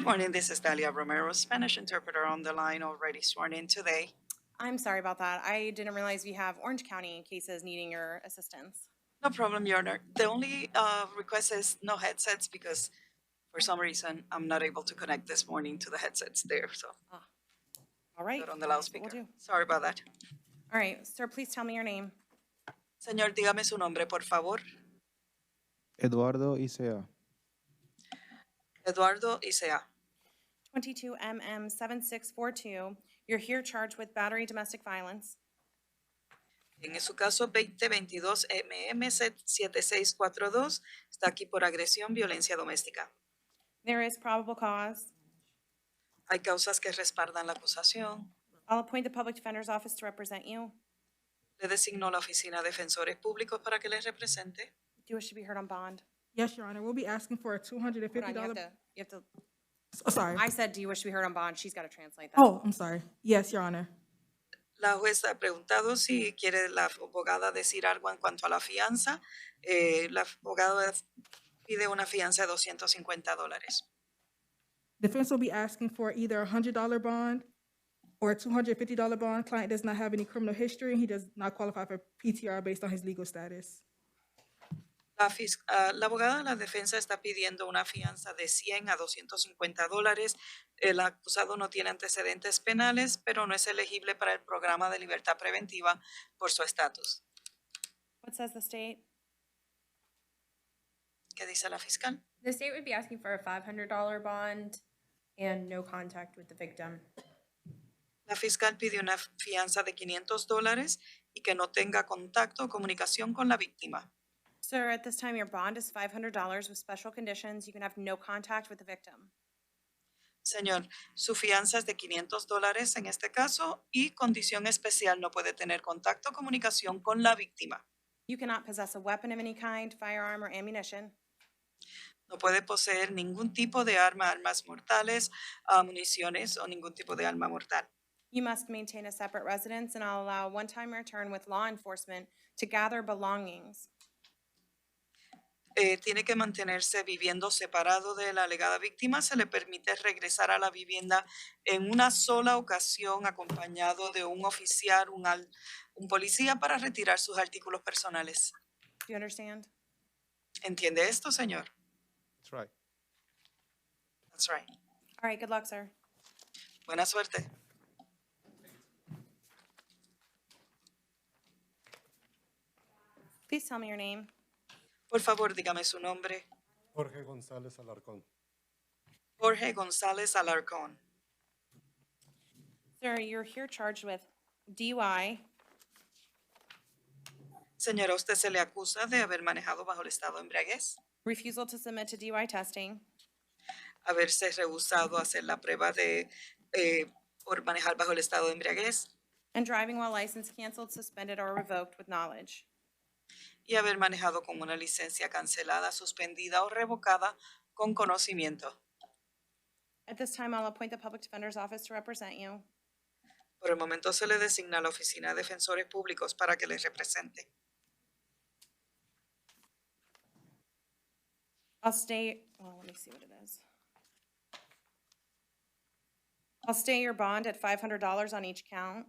Morning, this is Dalia Romero, Spanish interpreter on the line, already sworn in today. I'm sorry about that. I didn't realize we have Orange County cases needing your assistance. No problem, Your Honor. The only request is no headsets because for some reason I'm not able to connect this morning to the headsets there, so All right. not on the That's what loudspeaker. we'll do. Sorry about that. All right, sir, please tell me your name. Señor, dígame su nombre, por favor. Eduardo Isea. Eduardo Isea. 22MM7642. You're here charged with battery domestic violence. En su caso 2022 MM7642 está aquí por agresión, violencia doméstica. There is probable cause. Hay causas que respaldan la acusación. I'll appoint the public defender's office to represent you. Le designó la oficina de defensores públicos para que les represente. Do you wish to be heard on bond? Yes, Your Honor. We'll be asking for a $250. Hold on, you have to. Sorry. I said, do you wish to be heard on bond? She's got to translate that. Oh, I'm sorry. Yes, Your Honor. La jueza ha preguntado si quiere la abogada decir algo en cuanto a la fianza. La abogada pide una fianza de $250. Defense will be asking for either a $100 bond or a $250 bond. Client does not have any criminal history. He does not qualify for PTR based on his legal status. La abogada de la defensa está pidiendo una fianza de $100 a $250. El acusado no tiene antecedentes penales, pero no es elegible para el programa de libertad preventiva por su estatus. What says the state? ¿Qué dice la fiscal? The state would be asking for a $500 bond and no contact with the victim. La fiscal pidió una fianza de $500 y que no tenga contacto o comunicación con la víctima. Sir, at this time, your bond is $500 with special conditions. You can have no contact with the victim. Señor, su fianza es de $500 en este caso y condición especial no puede tener contacto o comunicación con la víctima. You cannot possess a weapon of any kind, firearm, or ammunition. No puede poseer ningún tipo de arma, armas mortales, municiones o ningún tipo de arma mortal. You must maintain a separate residence, and I'll allow one-time return with law enforcement to gather belongings. Tiene que mantenerse viviendo separado de la alegada víctima. Se le permite regresar a la vivienda en una sola ocasión acompañado de un oficial, un policía para retirar sus artículos personales. Do you understand? ¿Entiende esto, señor? That's right. That's right. All right, good luck, sir. Buena suerte. Please tell me your name. Por favor, dígame su nombre. Jorge González Alarcón. Jorge González Alarcón. Sir, you're here charged with DUI, Señora, usted se le acusa de haber manejado bajo el estado de embriaguez, refusal to submit to DUI testing, haberse rehusado a hacer la prueba de por manejar bajo el estado de embriaguez and driving while license canceled, suspended, or revoked with knowledge. y haber manejado con una licencia cancelada, suspendida o revocada con conocimiento. At this time, I'll appoint the public defender's office to represent you. Por el momento se le designa a la oficina de defensores públicos para que les represente. I'll stay, well, let me see what it is. I'll stay your bond at $500 on each count.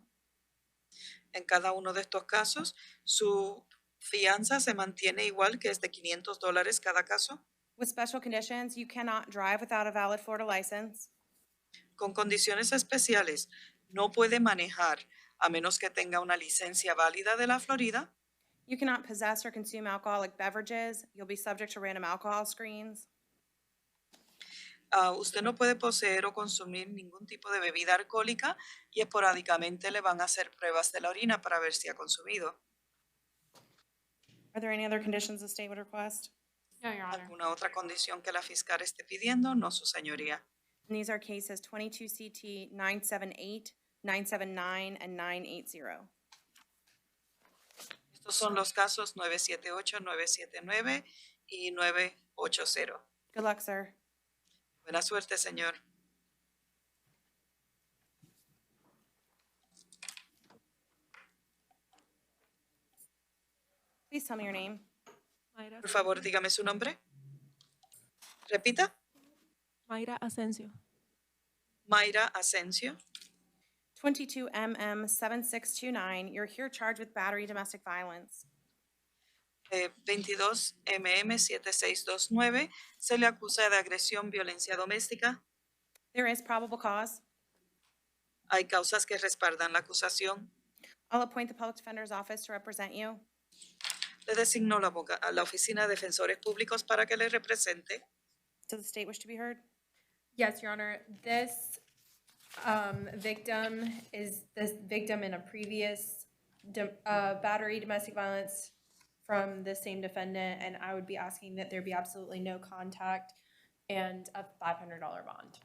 En cada uno de estos casos, su fianza se mantiene igual, que es de $500 cada caso, With special conditions, you cannot drive without a valid Florida license. con condiciones especiales. No puede manejar a menos que tenga una licencia válida de la Florida. You cannot possess or consume alcoholic beverages. You'll be subject to random alcohol screens. Usted no puede poseer o consumir ningún tipo de bebida alcohólica y esporádicamente le van a hacer pruebas de la orina para ver si ha consumido. Are there any other conditions the state would request? No, Your Honor. ¿Alguna otra condición que la fiscal esté pidiendo? No, su señoría. And these are cases 22 CT 978, 979, and 980. Estos son los casos 978, 979 y 980. Good luck, sir. Buena suerte, señor. Please tell me your name. Por favor, dígame su nombre. Repita. Mayra Asensio. Mayra Asensio. 22 7629, you're here charged with battery domestic violence. 22 7629, se le acusa de agresión, violencia doméstica. There is probable cause. Hay causas que respaldan la acusación. I'll appoint the public defender's office to represent you. Le designó a la Oficina de Defensores Públicos para que le represente. Does the state wish to be heard? Yes, Your Honor. This victim is the victim in a previous battery domestic violence from the same defendant, and I would be asking that there be absolutely no contact and a $500 bond.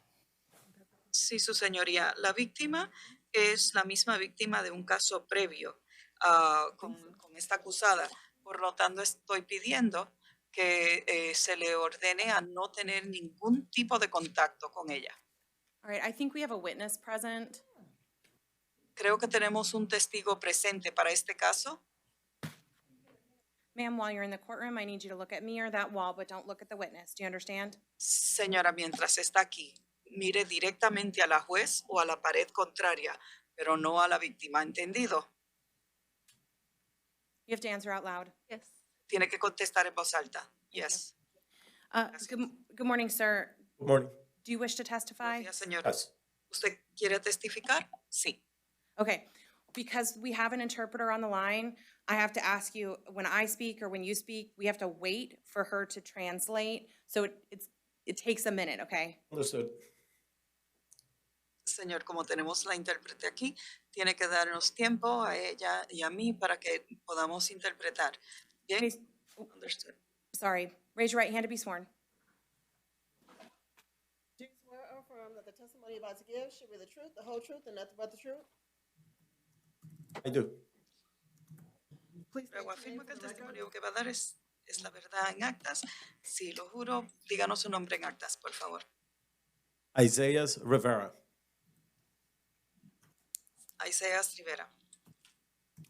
Sí, su señoría. La víctima es la misma víctima de un caso previo con esta acusada. Por lo tanto, estoy pidiendo que se le ordene a no tener ningún tipo de contacto con ella. All right, I think we have a witness present. Creo que tenemos un testigo presente para este caso. Ma'am, while you're in the courtroom, I need you to look at me or that wall, but don't look at the witness. Do you understand? Señora, mientras está aquí, mire directamente a la juez o a la pared contraria, pero no a la víctima. ¿Entendido? You have to answer out loud. Yes. Tiene que contestar en voz alta. you. Yes. Good morning, sir. Good morning. Do you wish to testify? Buenos días, señora. Yes. ¿Usted quiere testificar? Sí. Okay, because we have an interpreter on the line, I have to ask you, when I speak or when you speak, we have to wait for her to translate. So it takes a minute, okay? Understood. Señor, como tenemos la intérprete aquí, tiene que darnos tiempo a ella y a mí para que podamos interpretar. Bien. Please- Understood. Sorry, raise your right hand to be sworn. Do you swear or affirm that the testimony you're about to give should be the truth, the whole truth, and nothing but the truth? I do. Please state Luego your name afirma que el for the record. testimonio que va a dar es la verdad en actas. Sí, lo juro. Díganos su nombre en actas, por favor. Isaiah Rivera. Isaías Rivera.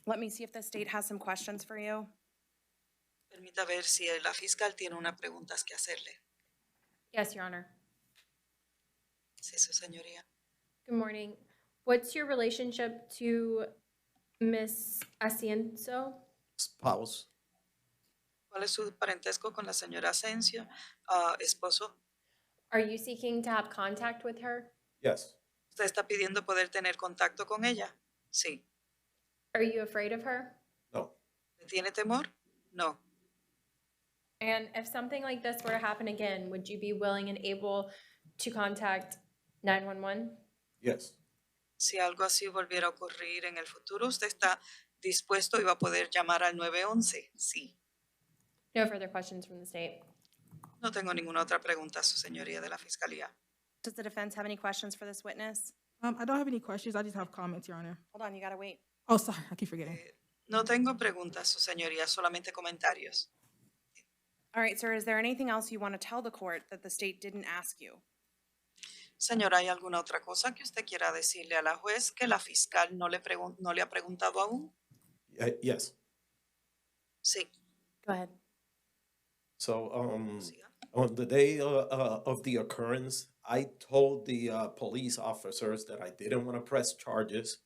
Let me see if the state has some questions for you. Permita ver si la fiscal tiene unas preguntas que hacerle. Yes, Your Honor. Sí, su señoría. Good morning. What's your relationship to Miss Asienzo? Spouse. ¿Cuál es su parentesco con la señora Asensio, esposo? Are you seeking to have contact with her? Yes. ¿Usted está pidiendo poder tener contacto con ella? Sí. Are you afraid of her? No. ¿Le tiene temor? No. And if something like this were to happen again, would you be willing and able to contact 911? Yes. Si algo así volviera a ocurrir en el futuro, ¿usted está dispuesto y va a poder llamar al 911? Sí. No further questions from the state. No tengo ninguna otra pregunta, su señoría de la fiscalía. Does the defense have any questions for this witness? I don't have any questions. I just have comments, Your Honor. Hold on, you gotta wait. Oh, sorry, I keep forgetting. No tengo preguntas, su señoría, solamente comentarios. All right, sir, is there anything else you want to tell the court that the state didn't ask you? Señora, ¿hay alguna otra cosa que usted quiera decirle a la juez que la fiscal no le ha preguntado aún? Yes. Sí. Go ahead. So, Siga. on the day of the occurrence, I told the police officers that I didn't want to press charges.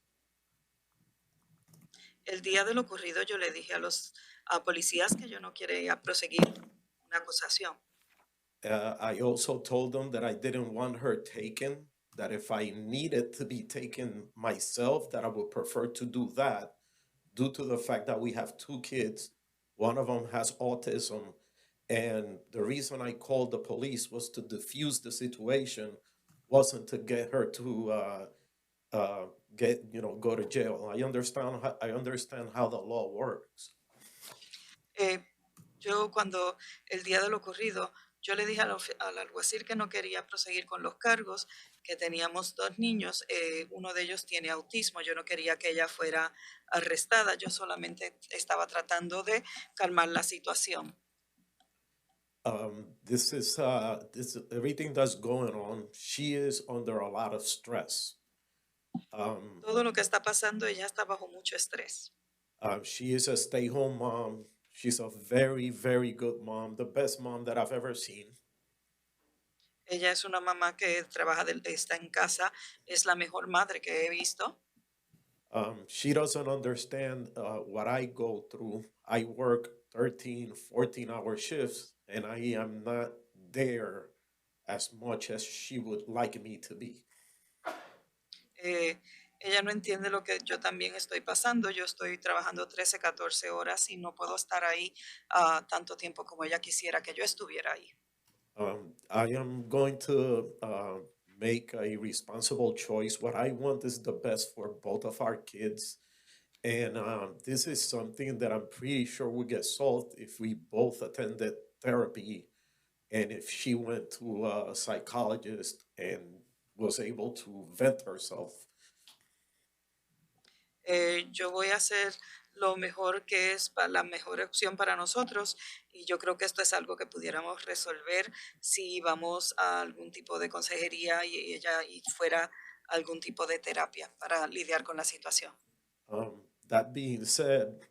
El día de lo ocurrido yo le dije a los policías que yo no quería proseguir una acusación. I also told them that I didn't want her taken, that if I needed to be taken myself, that I would prefer to do that due to the fact that we have two kids. One of them has autism. And the reason I called the police was to diffuse the situation, wasn't to get her to go to jail. I understand how the law works. Yo cuando el día de lo ocurrido, yo le dije al alguacil que no quería proseguir con los cargos, que teníamos dos niños, uno de ellos tiene autismo, yo no quería que ella fuera arrestada, yo solamente estaba tratando de calmar la situación. This everything that's going on. She is under a lot of stress. Todo lo que está pasando, ella está bajo mucho estrés. She is a stay-home mom. She's a very, very good mom, the best mom that I've ever seen. Ella es una mamá que trabaja, está en casa, es la mejor madre que he visto. She doesn't understand what I go through. I work 13, 14-hour shifts, and I am not there as much as she would like me to be. Eh, Ella no entiende lo que yo también estoy pasando. Yo estoy trabajando 13, 14 horas y no puedo estar ahí tanto tiempo como ella quisiera que yo estuviera ahí. I am going to make a responsible choice. What I want is the best for both of our kids. And this is something that I'm pretty sure would get solved if we both attended therapy and if she went to a psychologist and was able to vent herself. Yo voy a hacer lo mejor que es la mejor opción para nosotros y yo creo que esto es algo que pudiéramos resolver si vamos a algún tipo de consejería y ella y fuera algún tipo de terapia para lidiar con la situación. That being said,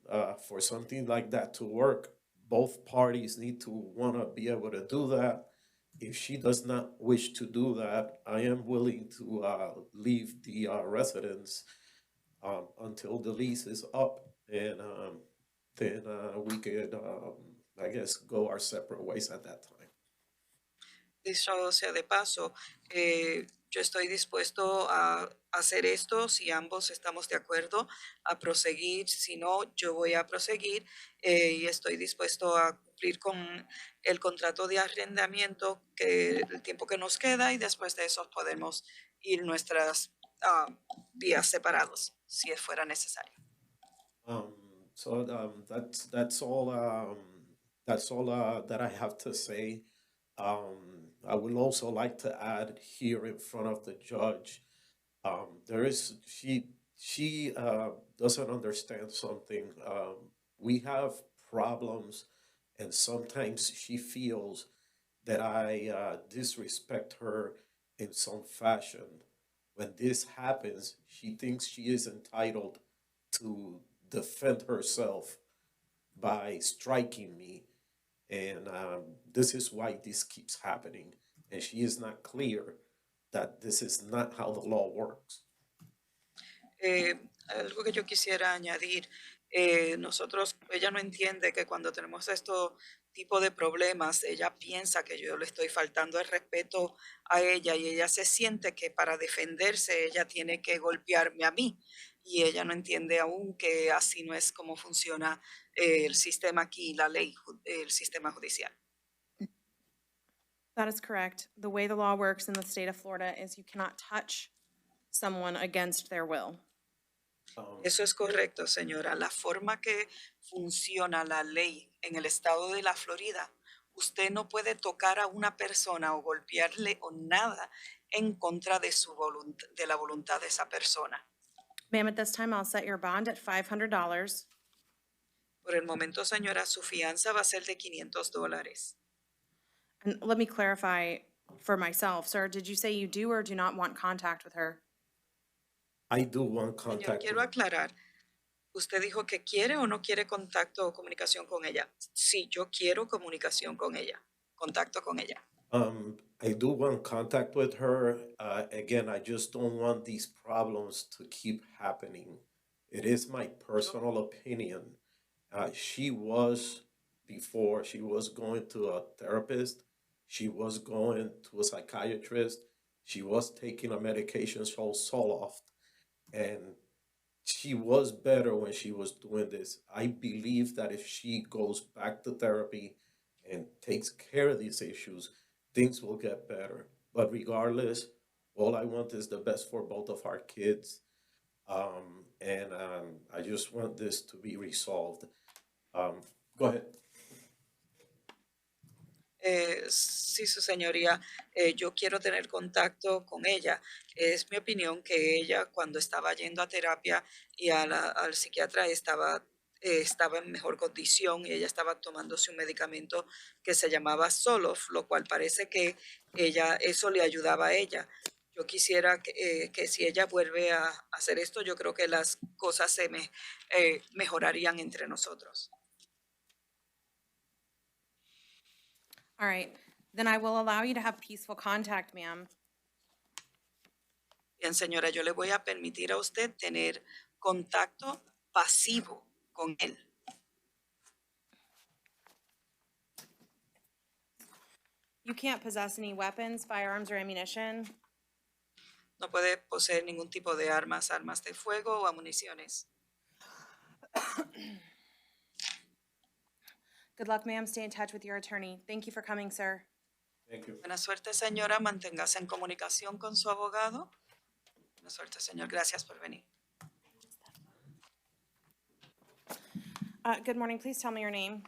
for something like that to work, both parties need to want to be able to do that. If she does not wish to do that, I am willing to leave the residence until the lease is up, and then we could, I guess, go our separate ways at that time. Dicho sea de paso, yo estoy dispuesto a hacer esto si ambos estamos de acuerdo a proseguir. Si no, yo voy a proseguir y estoy dispuesto a cumplir con el contrato de arrendamiento que el tiempo que nos queda y después de eso podemos ir nuestras vías separados si fuera necesario. That's all. That's all that I have to say. I would also like to add here in front of the judge, there is she doesn't understand something. We have problems, and sometimes she feels that I disrespect her in some fashion. When this happens, she thinks she is entitled to defend herself by striking me. And this is why this keeps happening. And she is not clear that this is not how the law works. Algo que yo quisiera añadir, ella no entiende que cuando tenemos estos tipo de problemas, ella piensa que yo le estoy faltando el respeto a ella y ella se siente que para defenderse ella tiene que golpearme a mí y ella no entiende aún que así no es como funciona el sistema aquí, la ley, el sistema judicial. That is correct. The way the law works in the state of Florida is you cannot touch someone against their will. Eso es correcto, señora. La forma que funciona la ley en el estado de la Florida, usted no puede tocar a una persona o golpearle o nada en contra de de la voluntad de esa persona. Ma'am, at this time, I'll set your bond at $500. Por el momento, señora, su fianza va a ser de $500. And let me clarify for myself, sir, did you say you do or do not want contact with her? I do want Señor, contact. quiero aclarar. ¿Usted dijo que quiere o no quiere contacto o comunicación con ella? Sí, yo quiero comunicación con ella, contacto con ella. I do want contact with her. Again, I just don't want these problems to keep happening. It is my personal opinion. Before, she was going to a therapist. She was going to a psychiatrist. She was taking a medication called Zoloft. And she was better when she was doing this. I believe that if she goes back to therapy and takes care of these issues, things will get better. But regardless, all I want is the best for both of our kids. And I just want this to be resolved. Go ahead. Sí, su señoría, yo quiero tener contacto con ella. Es mi opinión que ella cuando estaba yendo a terapia y al psiquiatra estaba en mejor condición y ella estaba tomándose un medicamento que se llamaba Zoloft, lo cual parece que eso le ayudaba a ella. Yo quisiera que si ella vuelve a hacer esto, yo creo que las cosas se mejorarían entre nosotros. All right. then I will allow you to have peaceful contact, ma'am. Bien, señora, yo le voy a permitir a usted tener contacto pasivo con él. You can't possess any weapons, firearms, or ammunition. No puede poseer ningún tipo de armas, armas de fuego o municiones. Good luck, ma'am. Stay in touch with your attorney. Thank you for coming, sir. Thank you. Buena suerte, señora. Manténgase en comunicación con su abogado. Buena suerte, señor. Gracias por venir. Good morning. Please tell me your name.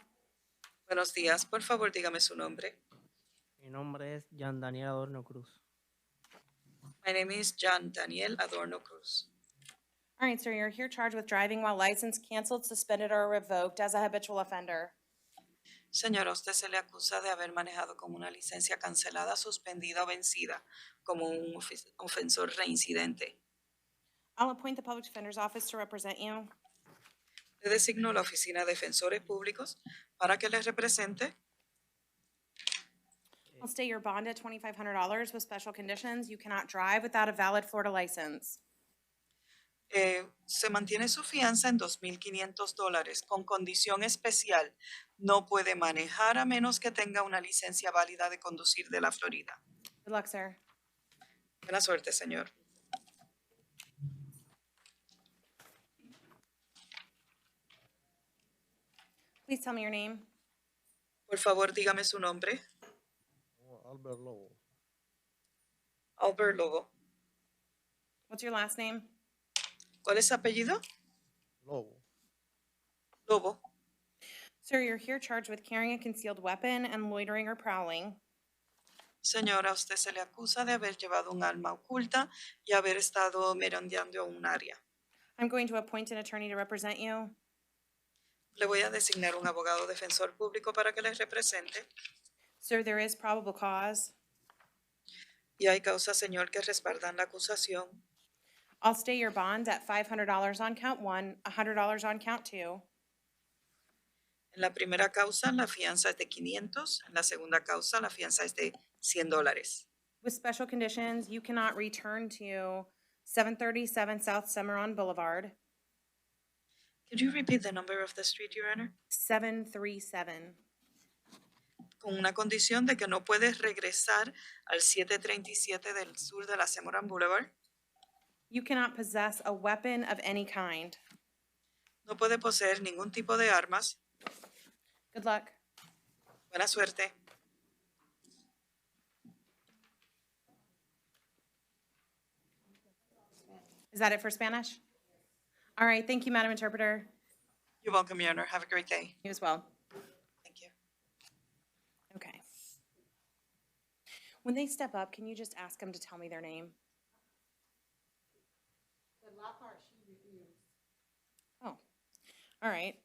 Buenos días. Por favor, dígame su nombre. Mi nombre es Jan Daniel Adorno Cruz. My name is John Daniel Adorno Cruz. All right, sir, you're here charged with driving while license canceled, suspended, or revoked as a habitual offender. Señora, usted se le acusa de haber manejado con una licencia cancelada, suspendida o vencida como un ofensor reincidente. I'll appoint the public defender's office to represent you. Le designo la oficina de defensores públicos para que les represente. I'll state your bond at $2,500 with special conditions. You cannot drive without a valid Florida license. Se mantiene su fianza en $2,500 con condición especial. No puede manejar a menos que tenga una licencia válida de conducir de la Florida. Good luck, sir. Buena suerte, señor. Please tell me your name. Por favor, dígame su nombre. Albert Lobo. Albert Lobo. What's your last name? ¿Cuál es su apellido? Lobo. Lobo. Sir, you're here charged with carrying a concealed weapon and loitering or prowling. Señora, a usted se le acusa de haber llevado un arma oculta y haber estado merodeando un área. I'm going to appoint an attorney to represent you. Le voy a designar un abogado defensor público para que les represente. Sir, there is probable cause. Y hay causas, señor, que respaldan la acusación. I'll state your bond at $500 on count one, $100 on count two. En la primera causa, la fianza es de $500. En la segunda causa, la fianza es de $100. With special conditions, you cannot return to 737 South Cimarron Boulevard. Could you repeat the number of the street, Your Honor? 737. Con una condición de que no puedes regresar al 737 del sur de la Cimarron Boulevard. You cannot possess a weapon of any kind. No puede poseer ningún tipo de armas. Good luck. Buena suerte. Is that it for Spanish? All right, thank you, Madam Interpreter. You're welcome, Your Honor. Have a great day. You as well. Thank you. Okay. When they step up, can you just ask them to tell me their name? Oh, all right.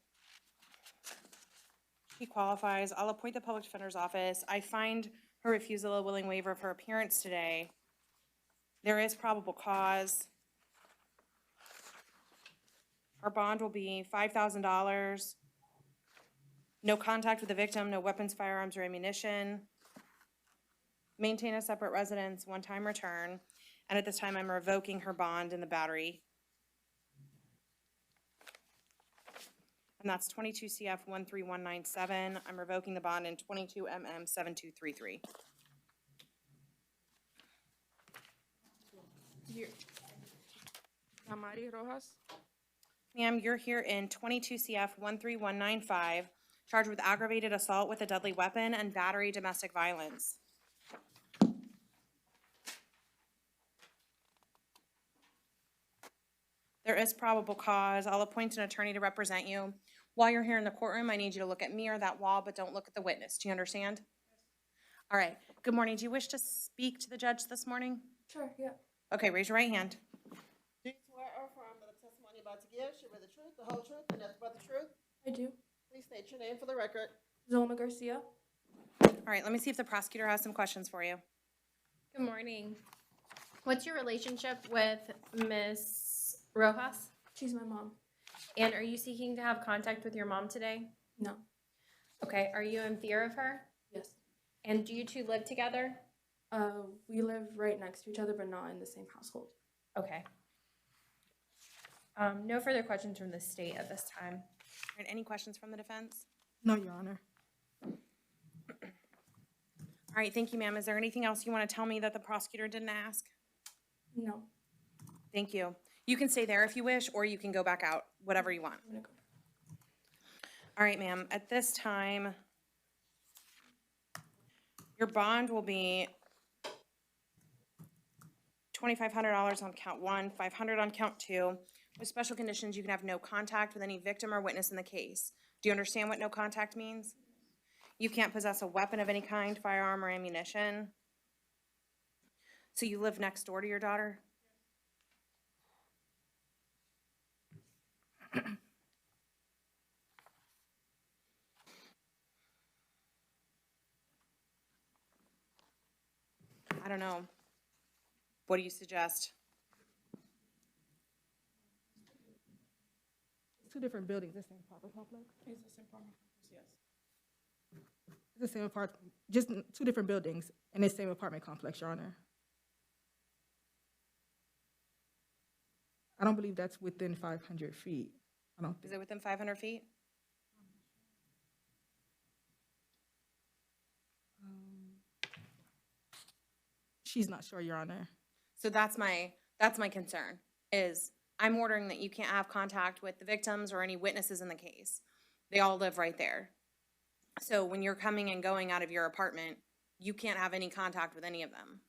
He qualifies. I'll appoint the public defender's office. I find her refusal a willing waiver of her appearance today. There is probable cause. Our bond will be $5,000. No contact with the victim, no weapons, firearms, or ammunition. Maintain a separate residence, one-time return. And at this time, I'm revoking her bond in the battery. And that's 22 CF 13197. I'm revoking the bond in 22 MM 7233. Amari Rojas. Ma'am, you're here in 22 CF 13195, charged with aggravated assault with a deadly weapon and battery domestic violence. There is probable cause. I'll appoint an attorney to represent you. While you're here in the courtroom, I need you to look at me or that wall, but don't look at the witness. Do you understand? All right. Good morning. Do you wish to speak to the judge this morning? Sure, yeah. Okay, raise your right hand. Do you swear or affirm that the testimony you're about to give should be the truth, the whole truth, and nothing but the truth? I do. Please state your name for the record. Zolma Garcia. All right, let me see if the prosecutor has some questions for you. Good morning. What's your relationship with Miss Rojas? She's my mom. And are you seeking to have contact with your mom today? No. Okay, are you in fear of her? Yes. And do you two live together? We live right next to each other, but not in the same household. Okay. No further questions from the state at this time. All right, any questions from the defense? No, Your Honor. All right, thank you, ma'am. Is there anything else you want to tell me that the prosecutor didn't ask? No, Thank you. You can stay there if you wish, or you can go back out, whatever you want. I'm gonna go. All right, ma'am, at this time, your bond will be $2,500 on count one, $500 on count two. With special conditions, you can have no contact with any victim or witness in the case. Do you understand what no contact means? You can't possess a weapon of any kind, firearm or ammunition. So you live next door to your daughter? I don't know. What do you suggest? Two different buildings, the same apartment complex? It's the same apartment, yes. It's the same apartment, just two different buildings in the same apartment complex, Your Honor. I don't believe that's within 500 feet. I don't Is think. it within 500 feet? She's not sure, Your Honor. So that's my concern, is I'm ordering that you can't have contact with the victims or any witnesses in the case. They all live right there. So when you're coming and going out of your apartment, you can't have any contact with any of them.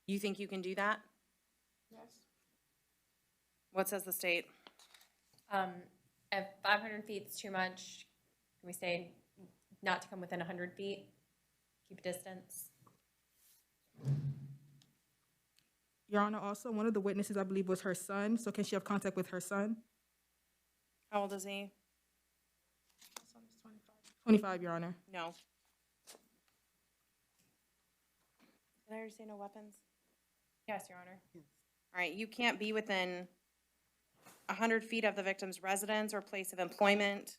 You think you can do that? Yes. What says the state? If 500 feet is too much, can we say not to come within 100 feet? Keep a distance? Your Honor, also, one of the witnesses, I believe, was her son, so can she have contact with her son? How old is he? This one is 25. 25, Your Honor. No. Did I already say no weapons? Yes, Your Honor. All right, you can't be within 100 feet of the victim's residence or place of employment.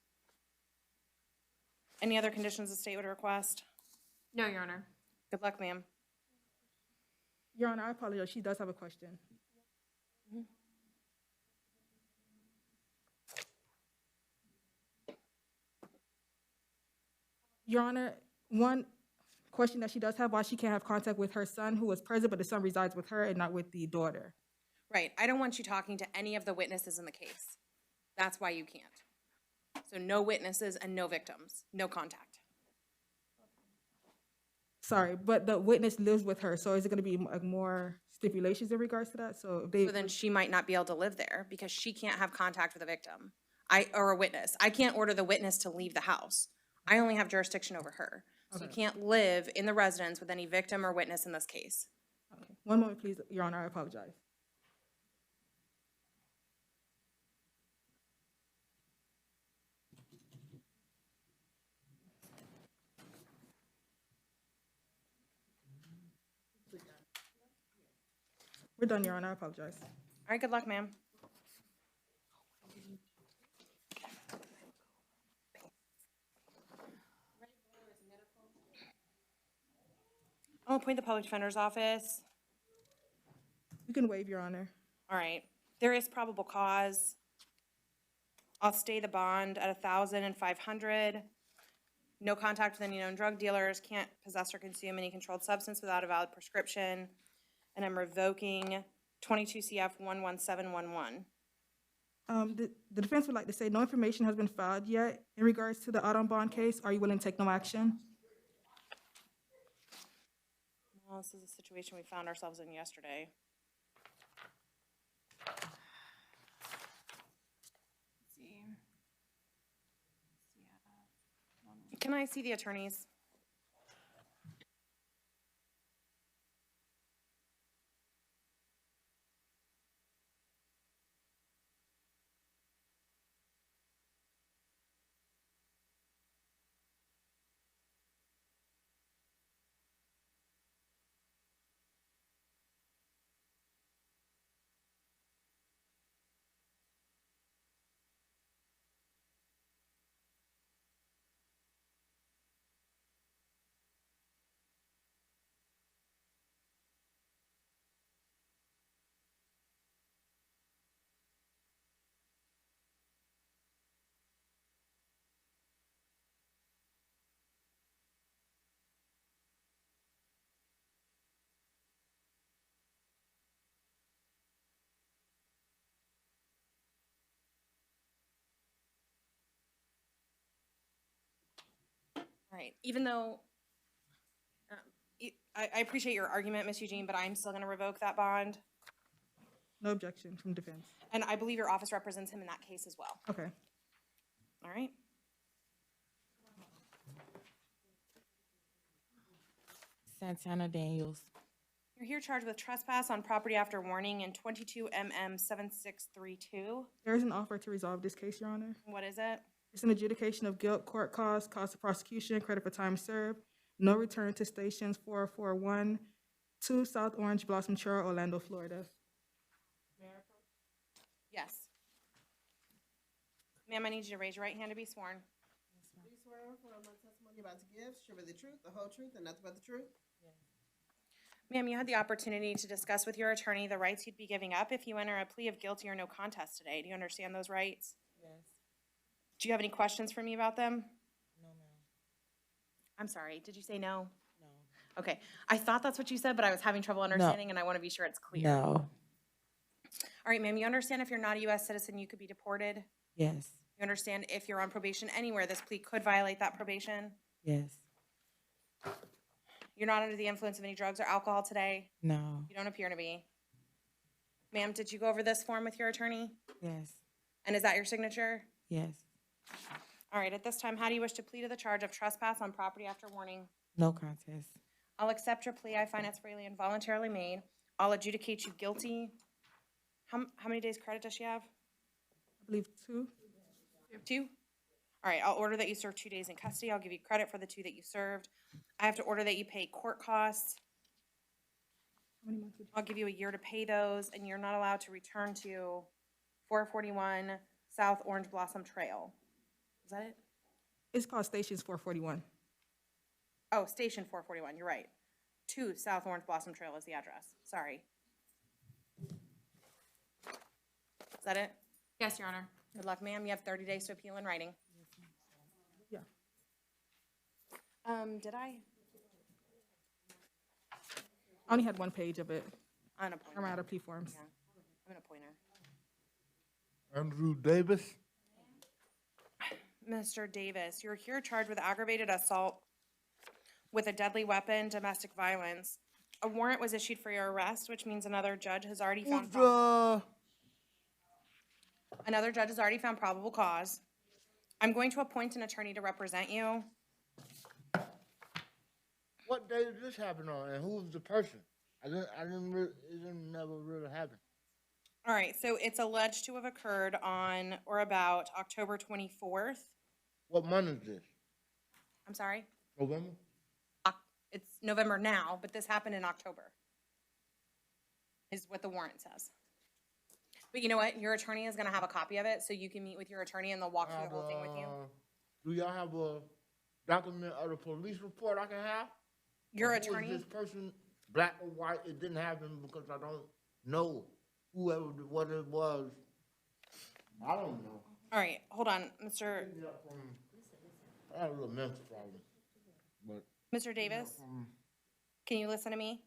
Any other conditions the state would request? No, Your Honor. Good luck, ma'am. Your Honor, I apologize. She does have a question. Your Honor, one question that she does have, why she can't have contact with her son who was present, but the son resides with her and not with the daughter. Right, I don't want you talking to any of the witnesses in the case. That's why you can't. So no witnesses and no victims, no contact. Sorry, but the witness lives with her, so is it gonna be like more stipulations in regards to that? So if they, So then she might not be able to live there because she can't have contact with a victim. Or a witness. I can't order the witness to leave the house. I only have jurisdiction over her. So you Okay. can't live in the residence with any victim or witness in this case. okay. One moment, please, Your Honor, I apologize. We're done, Your Honor, I apologize. All right, good luck, ma'am. I'll appoint the public defender's office. You can waive, Your Honor. All right, there is probable cause. I'll stay the bond at 1,000 and 500. No contact with any known drug dealers, can't possess or consume any controlled substance without a valid prescription. And I'm revoking 22 CF 11711. The defense would like to say no information has been filed yet in regards to the auto bond case. Are you willing to take no action? Well, this is a situation we found ourselves in yesterday. Let's see. Can I see the attorneys? right, even though, I appreciate your argument, Ms. Eugene, but I'm still gonna revoke that bond. No objection from defense. And I believe your office represents him in that case as well. Okay. All right? Santana Daniels. You're here charged with trespass on property after warning in 22 MM 7632. There is an offer to resolve this case, Your Honor. What is it? It's an adjudication of guilt, court costs, cost of prosecution, credit for time served, no return to stations 441, 2 South Orange Blossom Trail, Orlando, Florida. Yes. Ma'am, I need you to raise your right hand to be sworn. Do you swear or affirm the testimony you're about to give should be the truth, the whole truth, and nothing but the truth? Ma'am, you had the opportunity to discuss with your attorney the rights you'd be giving up if you enter a plea of guilty or no contest today. Do you understand those rights? Yes. Do you have any questions for me about them? No, ma'am. I'm sorry, did you say no? No. Okay, I thought that's what you said, but I was having trouble understanding, and I want to be sure it's clear. No. All right, ma'am, you understand if you're not a U.S. citizen, you could be deported? Yes. You understand if you're on probation anywhere, this plea could violate that probation? Yes. You're not under the influence of any drugs or alcohol today? No. You don't appear to be. Ma'am, did you go over this form with your attorney? Yes. And is that your signature? Yes. All right, at this time, how do you wish to plead to the charge of trespass on property after warning? No contest. I'll accept your plea. I find it's freely and voluntarily made. I'll adjudicate you guilty. How many days credit does she have? I believe 2. 2? All right, I'll order that you serve 2 days in custody. I'll give you credit for the 2 that you served. I have to order that you pay court costs. How many months would you? I'll give you a year to pay those, and you're not allowed to return to 441 South Orange Blossom Trail. Is that it? It's called Stations 441. Oh, Station 441, you're right. 2 South Orange Blossom Trail is the address. Sorry. Is that it? Yes, Your Honor. Good luck, ma'am. You have 30 days to appeal in writing. Yeah. Did I? I only had 1 page of it. On a I'm pointer. out of plea forms. Yeah, I'm in a pointer. Andrew Davis. Mr. Davis, you're here charged with aggravated assault with a deadly weapon, domestic violence. A warrant was issued for your arrest, which means another judge has already found probable cause. I'm going to appoint an attorney to represent you. What day did this happen on, and who was the person? It didn't never really happen. All right, so it's alleged to have occurred on or about October 24th. What month is this? I'm sorry? November? It's November now, but this happened in October, is what the warrant says. But you know what? Your attorney is gonna have a copy of it, so you can meet with your attorney and they'll walk through the whole thing with you. Do y'all have a document of the police report I can have? Your Who is attorney, this person, black or white? It didn't happen because I don't know whoever, what it was. I don't know. all right, hold on, Mr. I have a little mental problem, but. Mr. Davis, can you listen to me?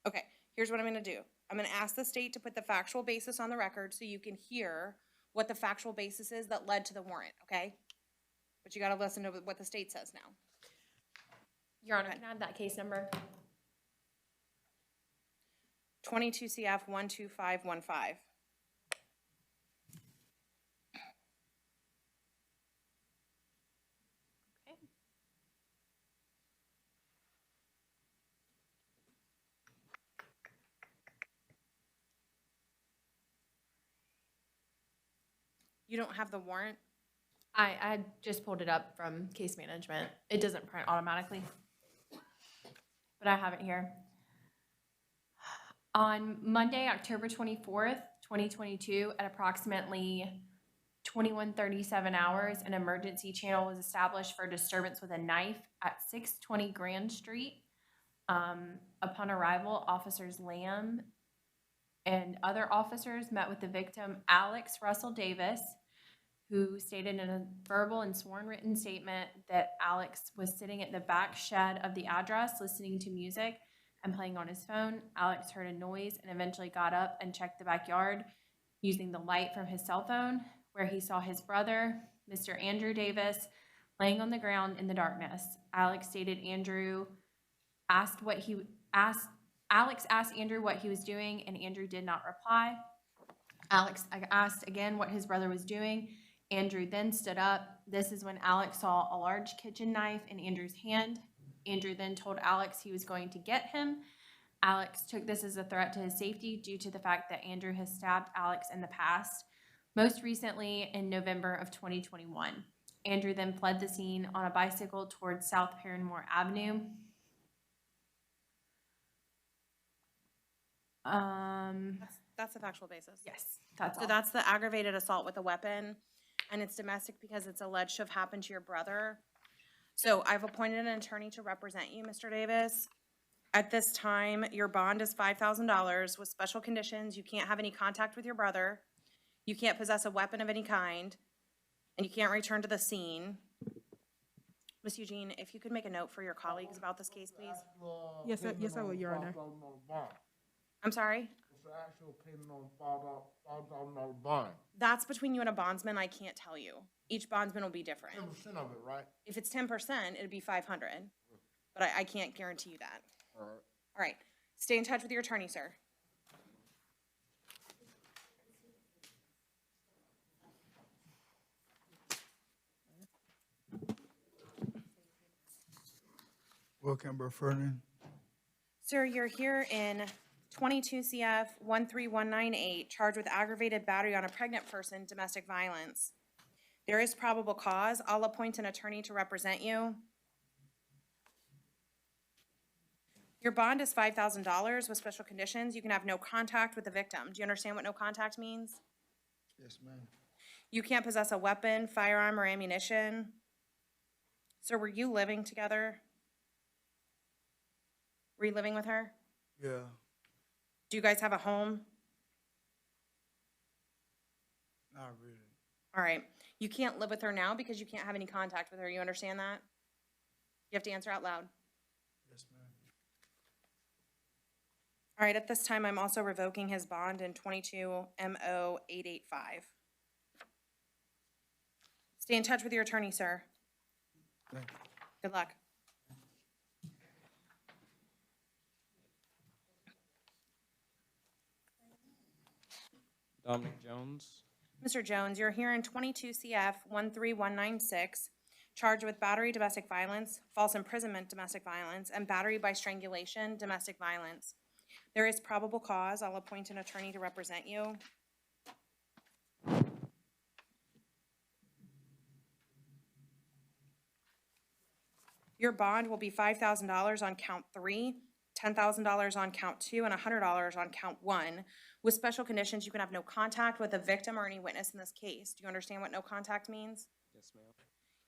Okay, here's what I'm gonna do. I'm gonna ask the state to put the factual basis on the record so you can hear what the factual basis is that led to the warrant, okay? But you gotta listen to what the state says now. Your Honor, can I have that case number? 22 CF 12515. Okay. You don't have the warrant? I had just pulled it up from case management. It doesn't print automatically, but I have it here. On Monday, October 24th, 2022, at approximately 21:37 hours, an emergency channel was established for disturbance with a knife at 620 Grand Street. Upon arrival, Officers Lamb and other officers met with the victim, Alex Russell Davis, who stated in a verbal and sworn written statement that Alex was sitting at the back shed of the address listening to music and playing on his phone. Alex heard a noise and eventually got up and checked the backyard using the light from his cell phone, where he saw his brother, Mr. Andrew Davis, Laying on the ground in the darkness, Alex stated Alex asked Andrew what he was doing, and Andrew did not reply. Alex asked again what his brother was doing. Andrew then stood up. This is when Alex saw a large kitchen knife in Andrew's hand. Andrew then told Alex he was going to get him. Alex took this as a threat to his safety due to the fact that Andrew has stabbed Alex in the past, most recently in November of 2021. Andrew then fled the scene on a bicycle towards South Paramore Avenue. That's the factual basis. Yes, that's So all. that's the aggravated assault with a weapon, and it's domestic because it's alleged to have happened to your brother. So I've appointed an attorney to represent you, Mr. Davis. At this time, your bond is $5,000 with special conditions. You can't have any contact with your brother. You can't possess a weapon of any kind, and you can't return to the scene. Ms. Eugene, if you could make a note for your colleagues about this case, please. Yes, I will, Your Honor. I'm sorry? It's the actual payment on $5,000 bond. That's between you and a bondsman. I can't tell you. Each bondsman will be different. 10% of it, right? If it's 10%, it'd be 500, but I can't guarantee you that. All right. All right, stay in touch with your attorney, sir. Welcome, Fernan. Sir, you're here in 22 CF 13198, charged with aggravated battery on a pregnant person, domestic violence. There is probable cause. I'll appoint an attorney to represent you. Your bond is $5,000 with special conditions. You can have no contact with the victim. Do you understand what no contact means? Yes, ma'am. You can't possess a weapon, firearm, or ammunition. Sir, were you living together? Were you living with her? Yeah. Do you guys have a home? Not really. All right. You can't live with her now because you can't have any contact with her. You understand that? You have to answer out loud. Yes, ma'am. All right, at this time, I'm also revoking his bond in 22 MO 885. Stay in touch with your attorney, sir. Thank you. Good luck. Dominic Jones. Mr. Jones, you're here in 22 CF 13196, charged with battery, domestic violence, false imprisonment, domestic violence, and battery by strangulation, domestic violence. There is probable cause. I'll appoint an attorney to represent you. Your bond will be $5,000 on count 3, $10,000 on count 2, and $100 on count 1. With special conditions, you can have no contact with a victim or any witness in this case. Do you understand what no contact means? Yes, ma'am.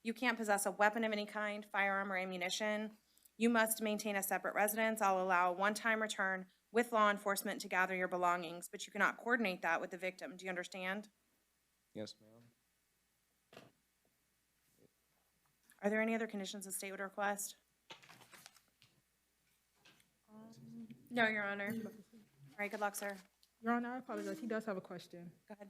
You can't possess a weapon of any kind, firearm, or ammunition. You must maintain a separate residence. I'll allow a one-time return with law enforcement to gather your belongings, but you cannot coordinate that with the victim. Do you understand? Yes, ma'am. Are there any other conditions the state would request? No, Your Honor. All right, good luck, sir. Your Honor, I apologize. He does have a question. Go ahead.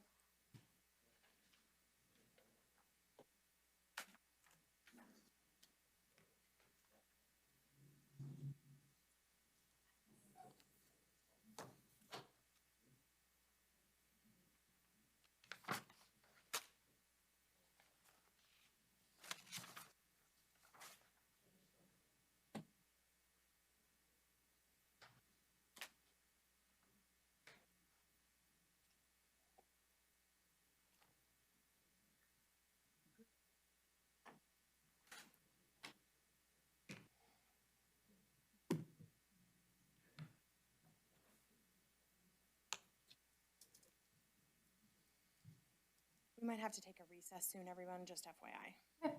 We might have to take a recess soon, everyone, just FYI.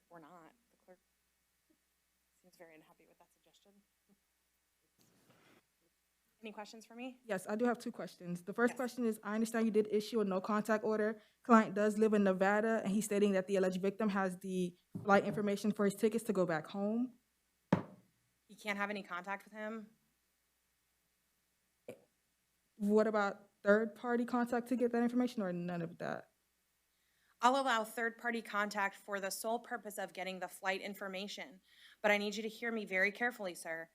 Or not. The clerk seems very unhappy with that suggestion. Any questions for me? Yes, I do have two questions. The first question is, I understand you did issue a no contact order. Client does live in Nevada, and he's stating that the alleged victim has the flight information for his tickets to go back home. You can't have any contact with him? What about third-party contact to get that information, or none of that? I'll allow third-party contact for the sole purpose of getting the flight information. But I need you to hear me very carefully, sir.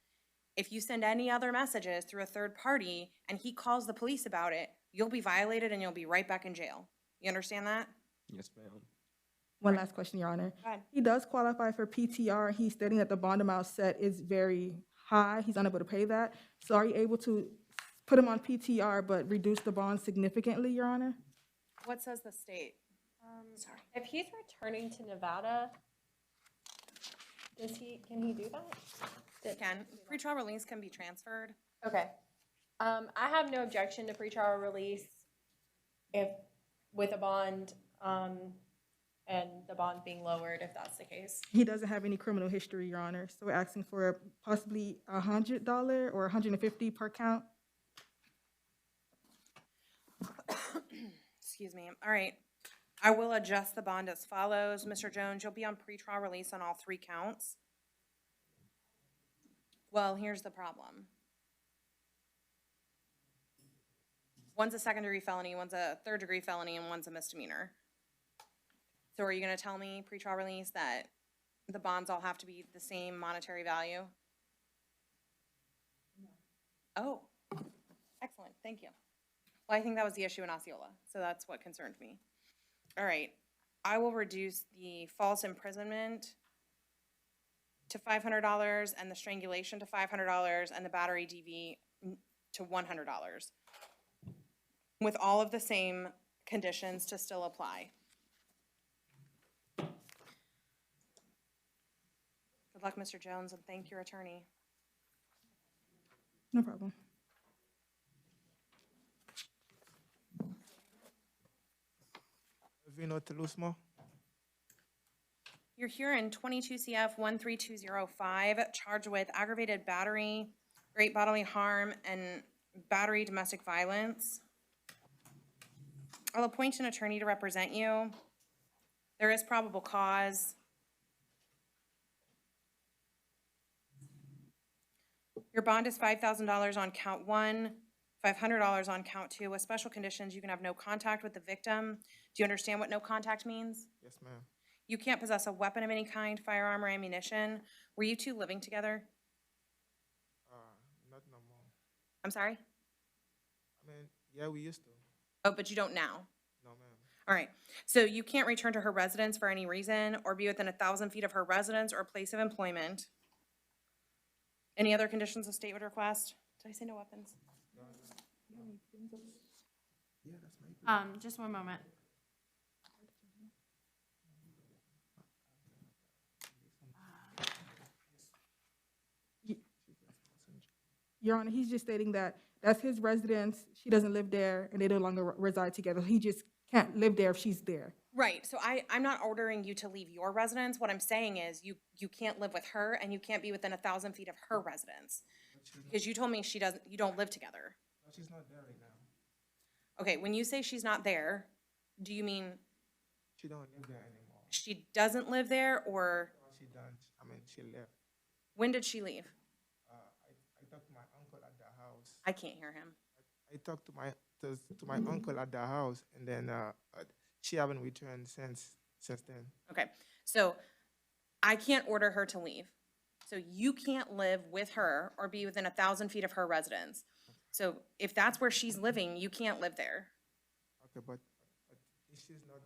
If you send any other messages through a third party and he calls the police about it, you'll be violated and you'll be right back in jail. You understand that? Yes, ma'am. One last question, Your Honor. Go ahead. He does qualify for PTR. He's stating that the bond amount set is very high. He's unable to pay that. So are you able to put him on PTR but reduce the bond significantly, Your Honor? What says the state? Sorry. If he's returning to Nevada, can he do that? Can, pretrial release can be transferred. Okay. I have no objection to pretrial release if, with a bond, and the bond being lowered if that's the case. He doesn't have any criminal history, Your Honor. So we're asking for possibly $100 or $150 per count. Excuse me. All right. I will adjust the bond as follows. Mr. Jones, you'll be on pretrial release on all 3 counts. Well, here's the problem. One's a second-degree felony, one's a third-degree felony, and one's a misdemeanor. So are you going to tell me, pretrial release, that the bonds all have to be the same monetary value? Oh, excellent. Thank you. Well, I think that was the issue in Osceola, so that's what concerned me. All right. I will reduce the false imprisonment to $500 and the strangulation to $500 and the battery DV to $100, with all of the same conditions to still apply. Good luck, Mr. Jones, and thank your attorney. No problem. Vino Telusmo. You're here in 22 CF 13205, charged with aggravated battery, great bodily harm, and battery domestic violence. I'll appoint an attorney to represent you. There is probable cause. Your bond is $5,000 on count 1, $500 on count 2. With special conditions, you can have no contact with the victim. Do you understand what no contact means? Yes, ma'am. You can't possess a weapon of any kind, firearm or ammunition. Were you 2 living together? Not no more. I'm sorry? I mean, yeah, we used to. Oh, but you don't now. No, ma'am. All right. So you can't return to her residence for any reason or be within 1,000 feet of her residence or place of employment. Any other conditions the state would request? Did I say no weapons? Just one moment. Your Honor, he's just stating that that's his residence. She doesn't live there, and they no longer reside together. He just can't live there if she's there. Right. So I'm not ordering you to leave your residence. What I'm saying is you can't live with her and you can't be within 1,000 feet of her residence. Because you told me you don't live together. No, she's not there right now. Okay, when you say she's not there, do you mean She don't live there anymore. she doesn't live there, or No, she don't. I mean, she left. when did she leave? I talked to my uncle at the house. I can't hear him. I talked to my uncle at the house, and then she haven't returned since then. Okay, so I can't order her to leave. So you can't live with her or be within 1,000 feet of her residence. So if that's where she's living, you can't live there. Okay, but she's not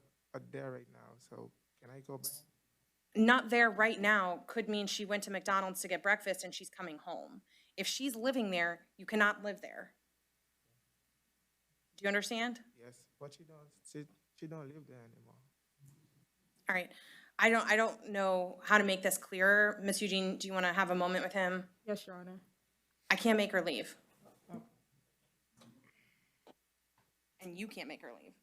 there right now, so can I go back? Not there right now could mean she went to McDonald's to get breakfast and she's coming home. If she's living there, you cannot live there. Do you understand? Yes, but she don't live there anymore. All right. I don't know how to make this clearer. Ms. Eugene, do you want to have a moment with him? Yes, Your Honor. I can't make her leave. And you can't make her leave.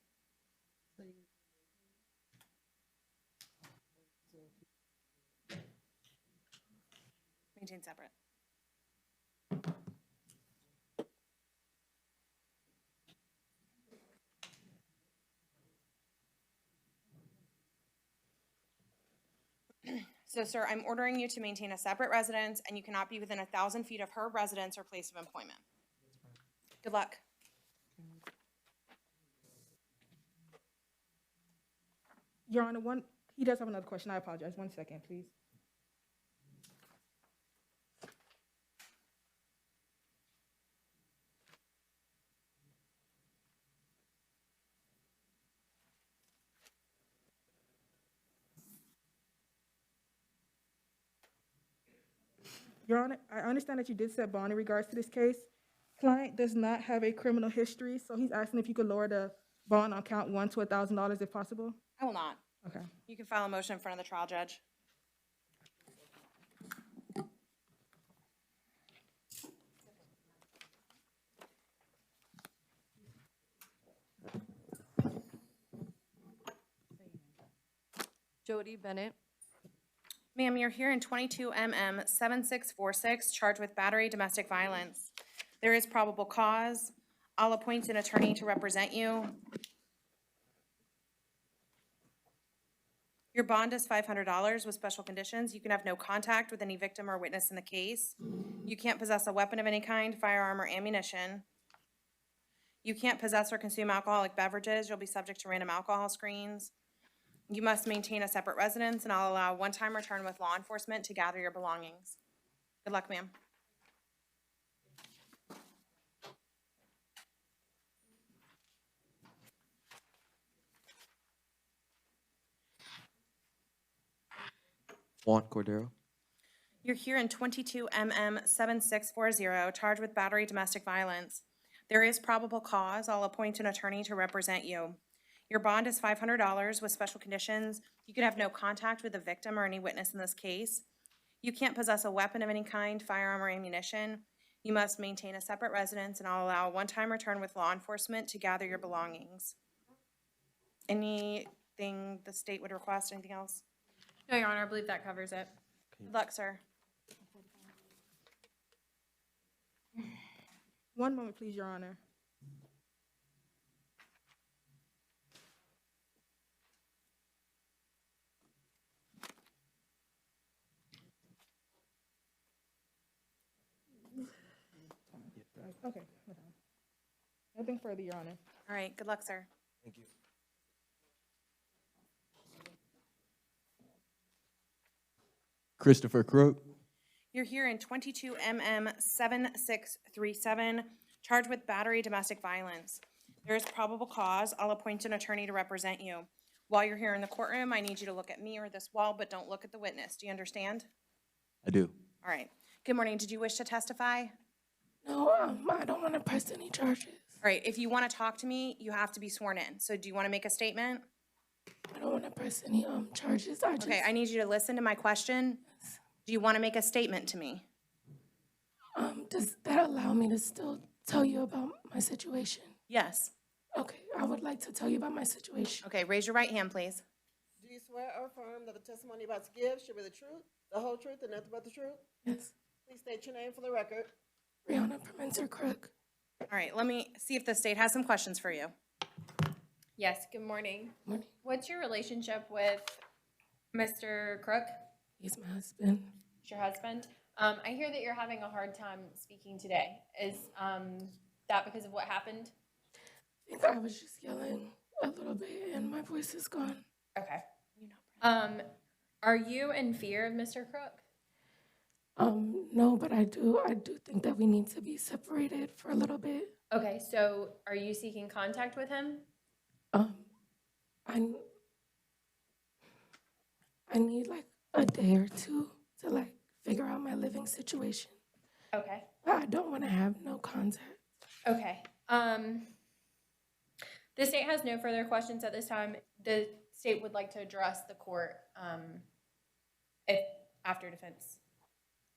Maintain separate. So, sir, I'm ordering you to maintain a separate residence, and you cannot be within 1,000 feet of her residence or place of employment. Good luck. Your Honor, he does have another question. I apologize. 1 second, please. Your Honor, I understand that you did set bond in regards to this case. Client does not have a criminal history, so he's asking if you could lower the bond on count 1 to $1,000 if possible. I will not. Okay. You can file a motion in front of the trial judge. Jody Bennett. Ma'am, you're here in 22 MM 7646, charged with battery domestic violence. There is probable cause. I'll appoint an attorney to represent you. Your bond is $500 with special conditions. You can have no contact with any victim or witness in the case. You can't possess a weapon of any kind, firearm, or ammunition. You can't possess or consume alcoholic beverages. You'll be subject to random alcohol screens. You must maintain a separate residence, and I'll allow a one-time return with law enforcement to gather your belongings. Good luck, ma'am. Juan Cordero. You're here in 22 MM 7640, charged with battery domestic violence. There is probable cause. I'll appoint an attorney to represent you. Your bond is $500 with special conditions. You can have no contact with the victim or any witness in this case. You can't possess a weapon of any kind, firearm, or ammunition. You must maintain a separate residence, and I'll allow a one-time return with law enforcement to gather your belongings. Anything the state would request? Anything else? No, Your Honor, I believe that covers it. Good luck, sir. 1 moment, please, Your Honor. Okay, hold on. Nothing further, Your Honor. All right, good luck, sir. Thank you. Christopher Crook. You're here in 22 MM 7637, charged with battery domestic violence. There is probable cause. I'll appoint an attorney to represent you. While you're here in the courtroom, I need you to look at me or this wall, but don't look at the witness. Do you understand? I do. All right. Good morning. Did you wish to testify? No, I don't want to press any charges. All right. If you want to talk to me, you have to be sworn in. So do you want to make a statement? I don't want to press any charges. Okay, I need you to listen to my question. Do you want to make a statement to me? Does that allow me to still tell you about my situation? Yes. Okay, I would like to tell you about my situation. Okay, raise your right hand, please. Do you swear or affirm that the testimony you're about to give should be the truth, the whole truth, and nothing but the truth? Yes. Please state your name for the record. Brianna Permenser Crook. All right, let me see if the state has some questions for you. Yes, good morning. Morning. What's your relationship with Mr. Crook? He's my husband. Your husband? I hear that you're having a hard time speaking today. Is that because of what happened? I think I was just yelling a little bit and my voice is gone. Okay. Are you in fear of Mr. Crook? No, but I do think that we need to be separated for a little bit. Okay, so are you seeking contact with him? I need like a day or two to like figure out my living situation. Okay. But I don't want to have no contact. Okay. The state has no further questions at this time. The state would like to address the court if after defense.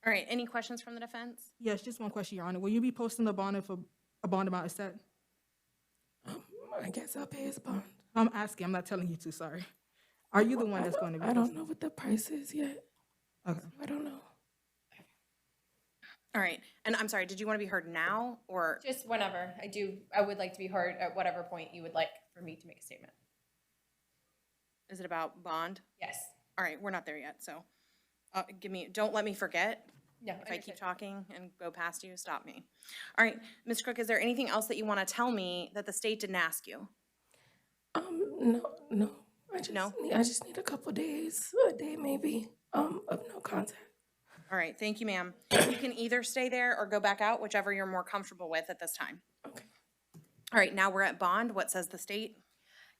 All right, any questions from the defense? Yes, just one question, Your Honor. Will you be posting the bond if a bond amount is set? I guess I'll pay his bond. I'm asking, I'm not telling you to, sorry. Are you the one that's going to be I don't posting? know what the price is yet. Okay. I don't know. All right, and I'm sorry, did you want to be heard now or? Just whenever. I would like to be heard at whatever point you would like for me to make a statement. Is it about bond? Yes. All right, we're not there yet, so don't let me forget. No. If I keep talking and go past you, stop me. All right, Ms. Crook, is there anything else that you want to tell me that the state didn't ask you? No. I No? I just need a couple days, a day maybe, of no contact. All right, thank you, ma'am. You can either stay there or go back out, whichever you're more comfortable with at this time. Okay. All right, now we're at bond. What says the state?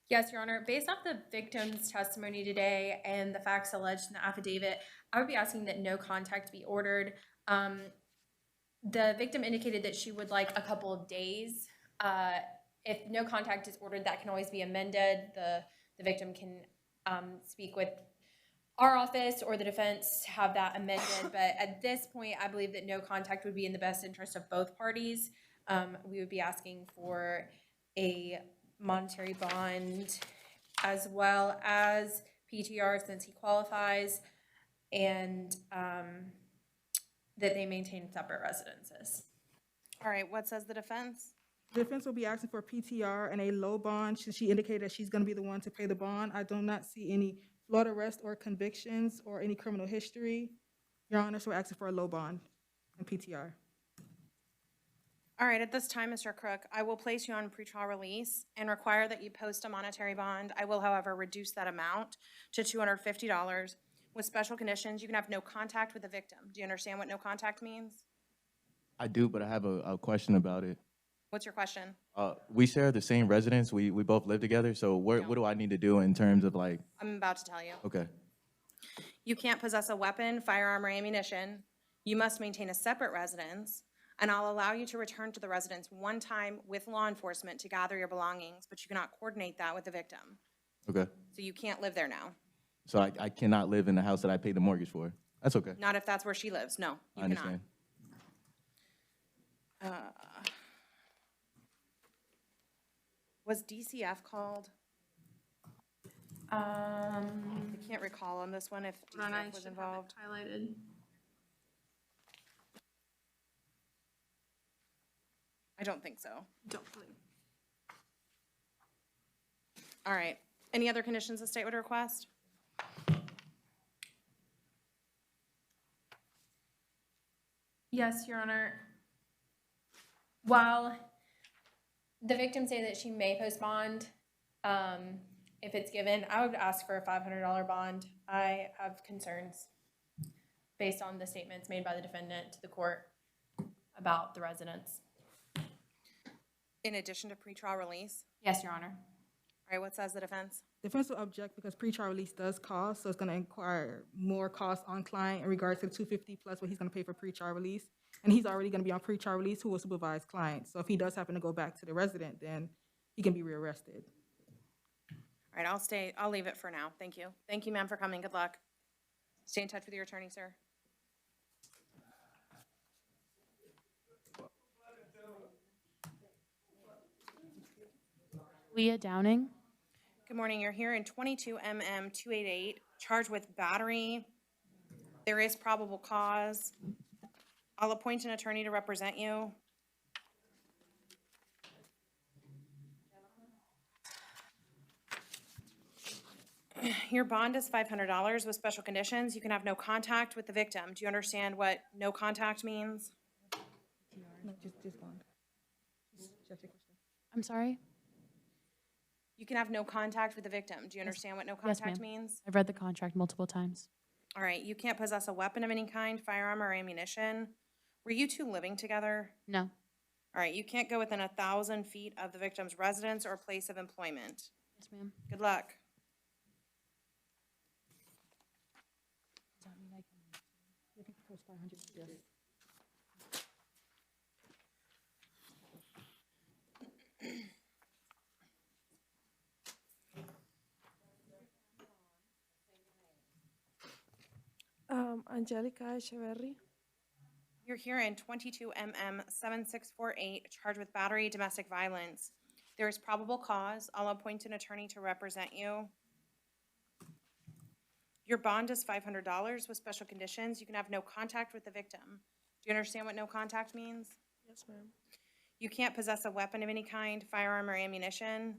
Yes, Your Honor. Based off the victim's testimony today and the facts alleged in the affidavit, I would be asking that no contact be ordered. The victim indicated that she would like a couple of days. If no contact is ordered, that can always be amended. The victim can speak with our office or the defense to have that amended. But at this point, I believe that no contact would be in the best interest of both parties. We would be asking for a monetary bond as well as PTR since he qualifies, and that they maintain separate residences. All right, what says the defense? The defense will be asking for PTR and a low bond since she indicated that she's going to be the one to pay the bond. I do not see any Florida arrest or convictions or any criminal history. Your Honor, so we're asking for a low bond and PTR. All right, at this time, Mr. Crook, I will place you on pretrial release and require that you post a monetary bond. I will, however, reduce that amount to $250 with special conditions. You can have no contact with the victim. Do you understand what no contact means? I do, but I have a question about it. What's your question? We share the same residence. We both live together. So what do I need to do in terms of like? I'm about to tell you. Okay. You can't possess a weapon, firearm, or ammunition. You must maintain a separate residence, and I'll allow you to return to the residence one time with law enforcement to gather your belongings, but you cannot coordinate that with the victim. Okay. So you can't live there now. So I cannot live in the house that I paid the mortgage for. That's okay. Not if that's where she lives. No, you I understand. cannot. Was DCF called? I can't recall on this one if DCF was involved. Highlighted. I don't think so. Don't believe. All right. Any other conditions the state would request? Yes, Your Honor. While the victim say that she may post bond, if it's given, I would ask for a $500 bond. I have concerns based on the statements made by the defendant to the court about the residence. In addition to pretrial release? Yes, Your Honor. All right, what says the defense? Defense will object because pretrial release does cost, so it's going to inquire more costs on client in regards to the $250 plus what he's going to pay for pretrial release. And he's already going to be on pretrial release, who will supervise clients. So if he does happen to go back to the resident, then he can be rearrested. All right, I'll leave it for now. Thank you. Thank you, ma'am, for coming. Good luck. Stay in touch with your attorney, sir. Leah Downing. Good morning. You're here in 22 MM 288, charged with battery. There is probable cause. I'll appoint an attorney to represent you. Your bond is $500 with special conditions. You can have no contact with the victim. Do you understand what no contact means? No, just bond. I'm sorry? You can have no contact with the victim. Do you understand what no Yes, contact ma'am. means? I've read the contract multiple times. All right, you can't possess a weapon of any kind, firearm or ammunition. Were you two living together? No. All right, you can't go within 1,000 feet of the victim's residence or place of employment. Yes, ma'am. Good luck. Angelica Echeverry. You're here in 22 MM 7648, charged with battery, domestic violence. There is probable cause. I'll appoint an attorney to represent you. Your bond is $500 with special conditions. You can have no contact with the victim. Do you understand what no contact means? Yes, ma'am. You can't possess a weapon of any kind, firearm or ammunition.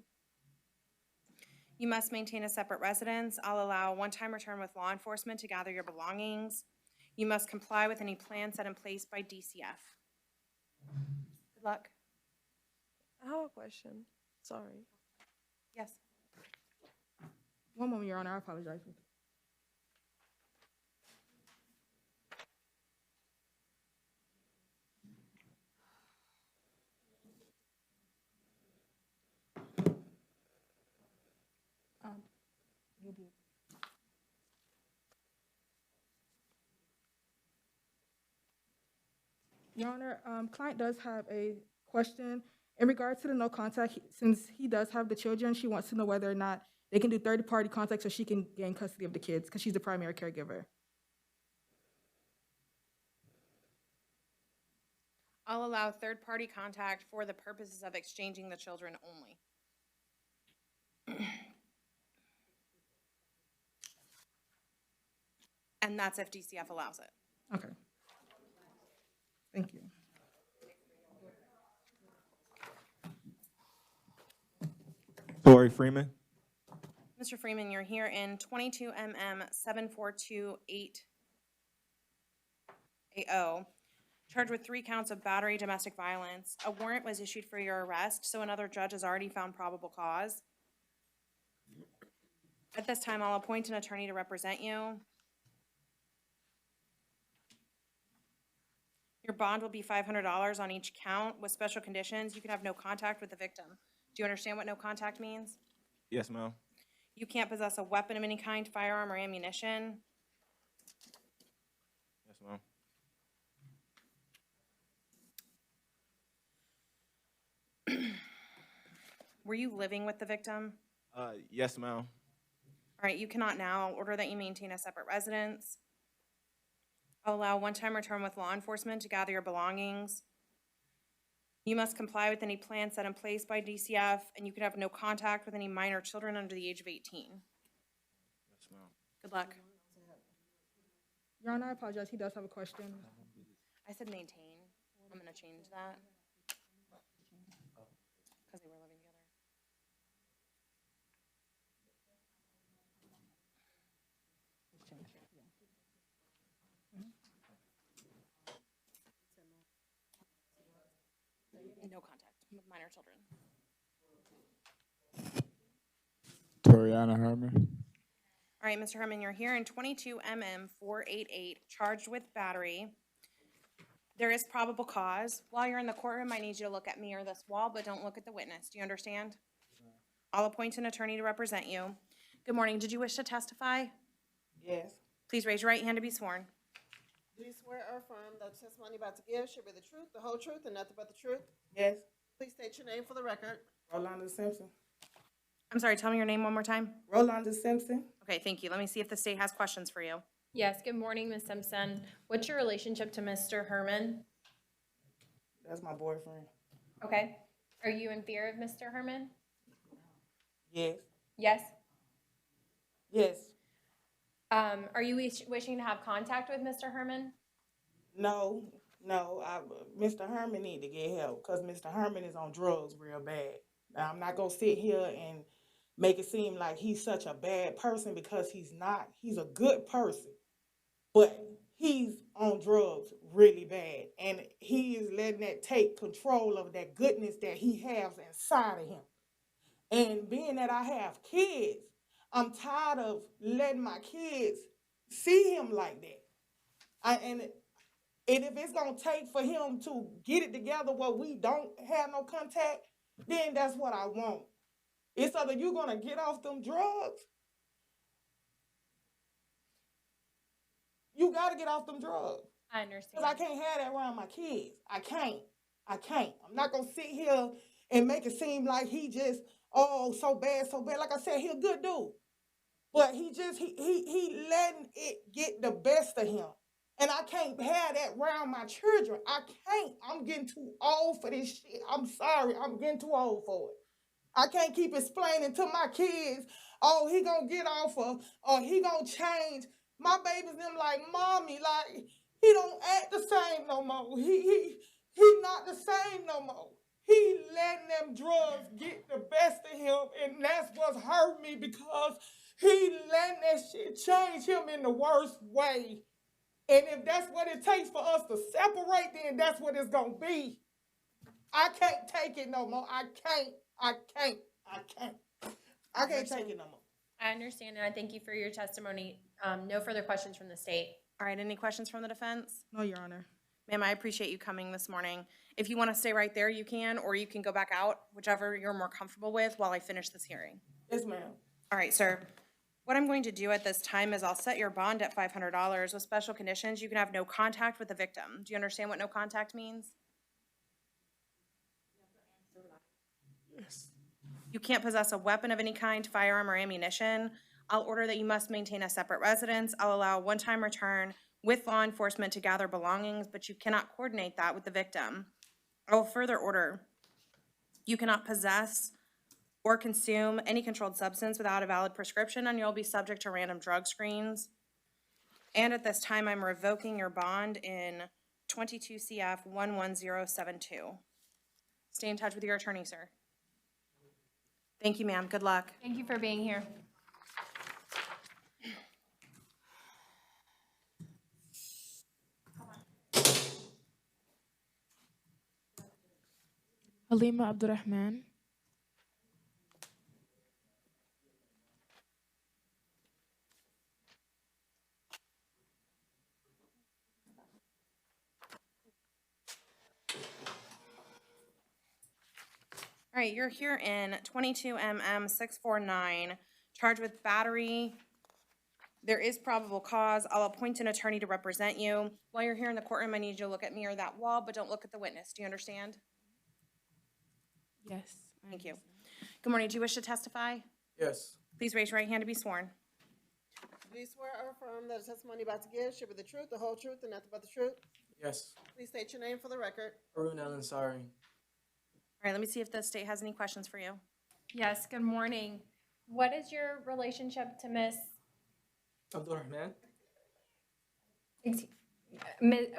You must maintain a separate residence. I'll allow a one-time return with law enforcement to gather your belongings. You must comply with any plan set in place by DCF. Good luck. I have a question. Sorry. Yes. One moment, Your Honor, I apologize. You'll be. Your Honor, client does have a question in regards to the no contact. Since he does have the children, she wants to know whether or not they can do third-party contact so she can gain custody of the kids because she's the primary caregiver. I'll allow third-party contact for the purposes of exchanging the children only. And that's if DCF allows it. Okay. Thank you. Tori Freeman. Mr. Freeman, you're here in 22 MM 7428 AO, charged with 3 counts of battery domestic violence. A warrant was issued for your arrest, so another judge has already found probable cause. At this time, I'll appoint an attorney to represent you. Your bond will be $500 on each count with special conditions. You can have no contact with the victim. Do you understand what no contact means? Yes, ma'am. You can't possess a weapon of any kind, firearm, or ammunition. Yes, ma'am. Were you living with the victim? Yes, ma'am. All right, you cannot now. I'll order that you maintain a separate residence. I'll allow one-time return with law enforcement to gather your belongings. You must comply with any plan set in place by DCF, and you can have no contact with any minor children under the age of 18. Yes, ma'am. Good luck. Your Honor, I apologize. He does have a question. I said maintain. I'm gonna change that. Because they were living together. No contact with minor children. Toriana Herman. All right, Mr. Herman, you're here in 22 MM 488, charged with battery. There is probable cause. While you're in the courtroom, I need you to look at me or this wall, but don't look at the witness. Do you understand? I'll appoint an attorney to represent you. Good morning. Did you wish to testify? Yes. Please raise your right hand to be sworn. Do you swear or affirm that the testimony about to give should be the truth, the whole truth, and nothing but the truth? Yes. Please state your name for the record. Rolanda Simpson. I'm sorry, tell me your name one more time. Rolanda Simpson. Okay, thank you. Let me see if the state has questions for you. Yes, good morning, Ms. Simpson. What's your relationship to Mr. Herman? That's my boyfriend. Okay. Are you in fear of Mr. Herman? Yes. Yes. Yes. Are you wishing to have contact with Mr. Herman? No. Mr. Herman need to get help because Mr. Herman is on drugs real bad. Now, I'm not going to sit here and make it seem like he's such a bad person because he's not. He's a good person. But he's on drugs really bad. And he is letting that take control of that goodness that he has inside of him. And being that I have kids, I'm tired of letting my kids see him like that. And if it's going to take for him to get it together where we don't have no contact, then that's what I want. It's either you're going to get off them drugs, you got to get off them drugs. I understand. Because I can't have that around my kids. I can't. I'm not going to sit here and make it seem like he just, so bad. Like I said, he a good dude. But he letting it get the best of him. And I can't have that around my children. I can't. I'm getting too old for this shit. I'm sorry. I'm getting too old for it. I can't keep explaining to my kids, he gonna get off or he gonna change. My babies them like, mommy, like, he don't act the same no more. He not the same no more. He letting them drugs get the best of him, and that's what's hurt me because he letting that shit change him in the worst way. And if that's what it takes for us to separate, then that's what it's gonna be. I can't take it no more. I can't take it no more. I understand, and I thank you for your testimony. No further questions from the state. All right, any questions from the defense? No, Your Honor. Ma'am, I appreciate you coming this morning. If you want to stay right there, you can, or you can go back out, whichever you're more comfortable with while I finish this hearing. Yes, ma'am. All right, sir. What I'm going to do at this time is I'll set your bond at $500 with special conditions. You can have no contact with the victim. Do you understand what no contact means? Yes. You can't possess a weapon of any kind, firearm, or ammunition. I'll order that you must maintain a separate residence. I'll allow a one-time return with law enforcement to gather belongings, but you cannot coordinate that with the victim. I will further order, you cannot possess or consume any controlled substance without a valid prescription, and you'll be subject to random drug screens. And at this time, I'm revoking your bond in 22 CF 11072. Stay in touch with your attorney, sir. Thank you, ma'am. Good luck. Thank you for being here. Halima Abdurrahman. All right, you're here in 22 MM 649, charged with battery. There is probable cause. I'll appoint an attorney to represent you. While you're here in the courtroom, I need you to look at me or that wall, but don't look at the witness. Do you understand? Yes. Thank you. Good morning. Do you wish to testify? Yes. Please raise your right hand to be sworn. Do you swear or affirm that the testimony you're about to give should be the truth, the whole truth, and nothing but the truth? Yes. Please state your name for the record. Arun Ansari. All right, let me see if the state has any questions for you. Yes, good morning. What is your relationship to Miss, Abdurrahman.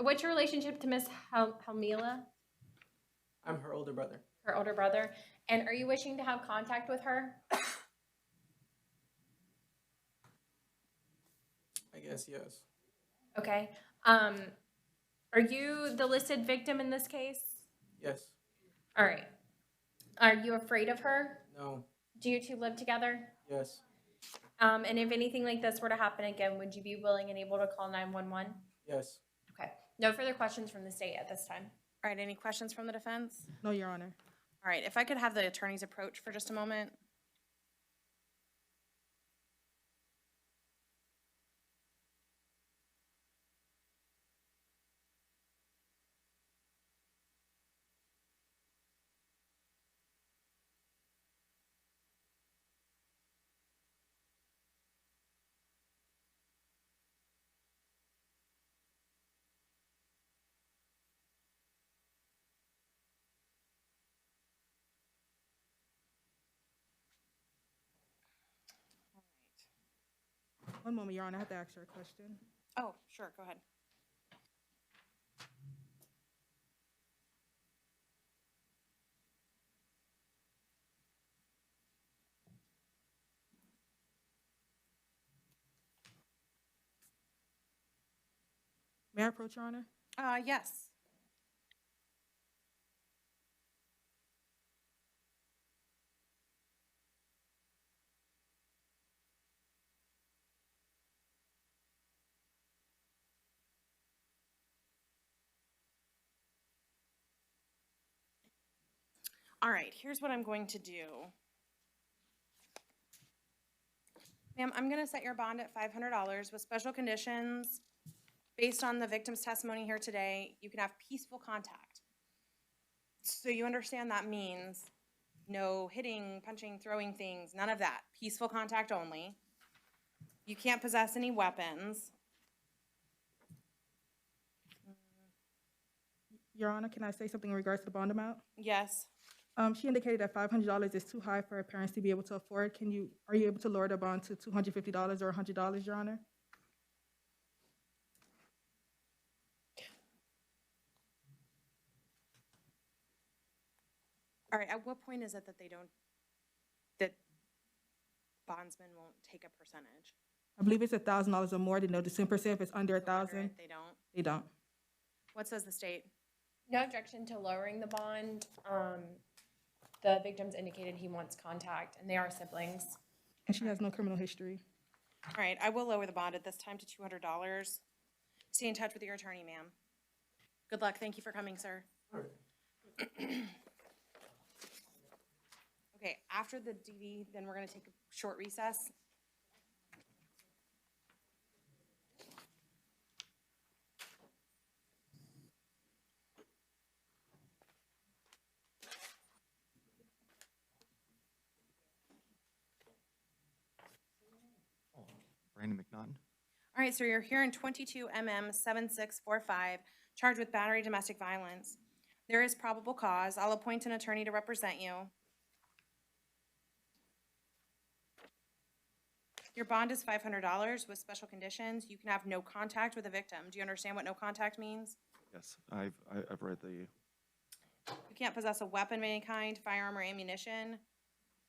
what's your relationship to Miss Halmila, I'm her older brother. her older brother? And are you wishing to have contact with her? I guess yes. Okay. Are you the listed victim in this case? Yes. All right. Are you afraid of her? No. Do you two live together? Yes. And if anything like this were to happen again, would you be willing and able to call 911? Yes. Okay. No further questions from the state at this time. All right, any questions from the defense? No, Your Honor. All right, if I could have the attorneys approach for just a moment. One moment, Your Honor. I have to ask you a question. Oh, sure, go ahead. May I approach, Your Honor? Yes. All right, here's what I'm going to do. Ma'am, I'm gonna set your bond at $500 with special conditions. Based on the victim's testimony here today, you can have peaceful contact. So you understand that means no hitting, punching, throwing things, none of that. Peaceful contact only. You can't possess any weapons. Your Honor, can I say something in regards to the bond amount? Yes. She indicated that $500 is too high for her parents to be able to afford. Are you able to lower the bond to $250 or $100, Your Honor? All right, at what point is it that that bondsmen won't take a percentage? I believe it's $1,000 or more. They know the 10% if it's under 1,000. They don't? They don't. What says the state? No objection to lowering the bond. The victim's indicated he wants contact, and they are siblings. And she has no criminal history. All right, I will lower the bond at this time to $200. Stay in touch with your attorney, ma'am. Good luck. Thank you for coming, sir. Okay, after the DV, then we're gonna take a short recess. Brandon McNaughton. All right, so you're here in 22 MM 7645, charged with battery domestic violence. There is probable cause. I'll appoint an attorney to represent you. Your bond is $500 with special conditions. You can have no contact with the victim. Do you understand what no contact means? Yes, I've read the. You can't possess a weapon of any kind, firearm or ammunition.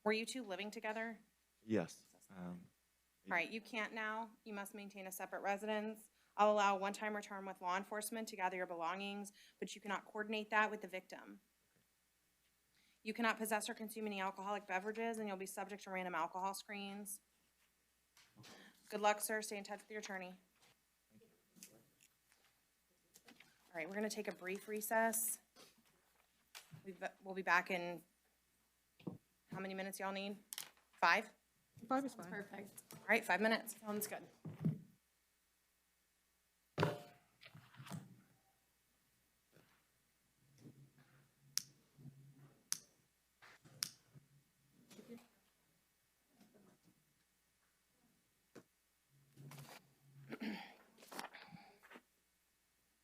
Were you two living together? Yes. All right, you can't now. You must maintain a separate residence. I'll allow a one-time return with law enforcement to gather your belongings, but you cannot coordinate that with the victim. You cannot possess or consume any alcoholic beverages, and you'll be subject to random alcohol screens. Good luck, sir. Stay in touch with your attorney. All right, we're going to take a brief recess. We'll be back in, how many minutes y'all need? 5? 5 is fine. Perfect. All right, 5 minutes. Sounds good.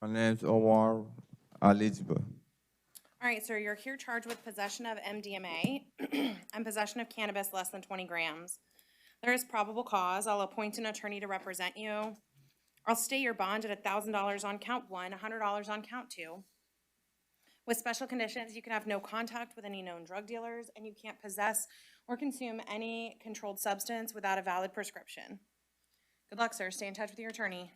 My name's Omar Elizabeth. All right, sir, you're here charged with possession of MDMA and possession of cannabis less than 20 grams. There is probable cause. I'll appoint an attorney to represent you. I'll stay your bond at $1,000 on count 1, $100 on count 2. With special conditions, you can have no contact with any known drug dealers, and you can't possess or consume any controlled substance without a valid prescription. Good luck, sir. Stay in touch with your attorney.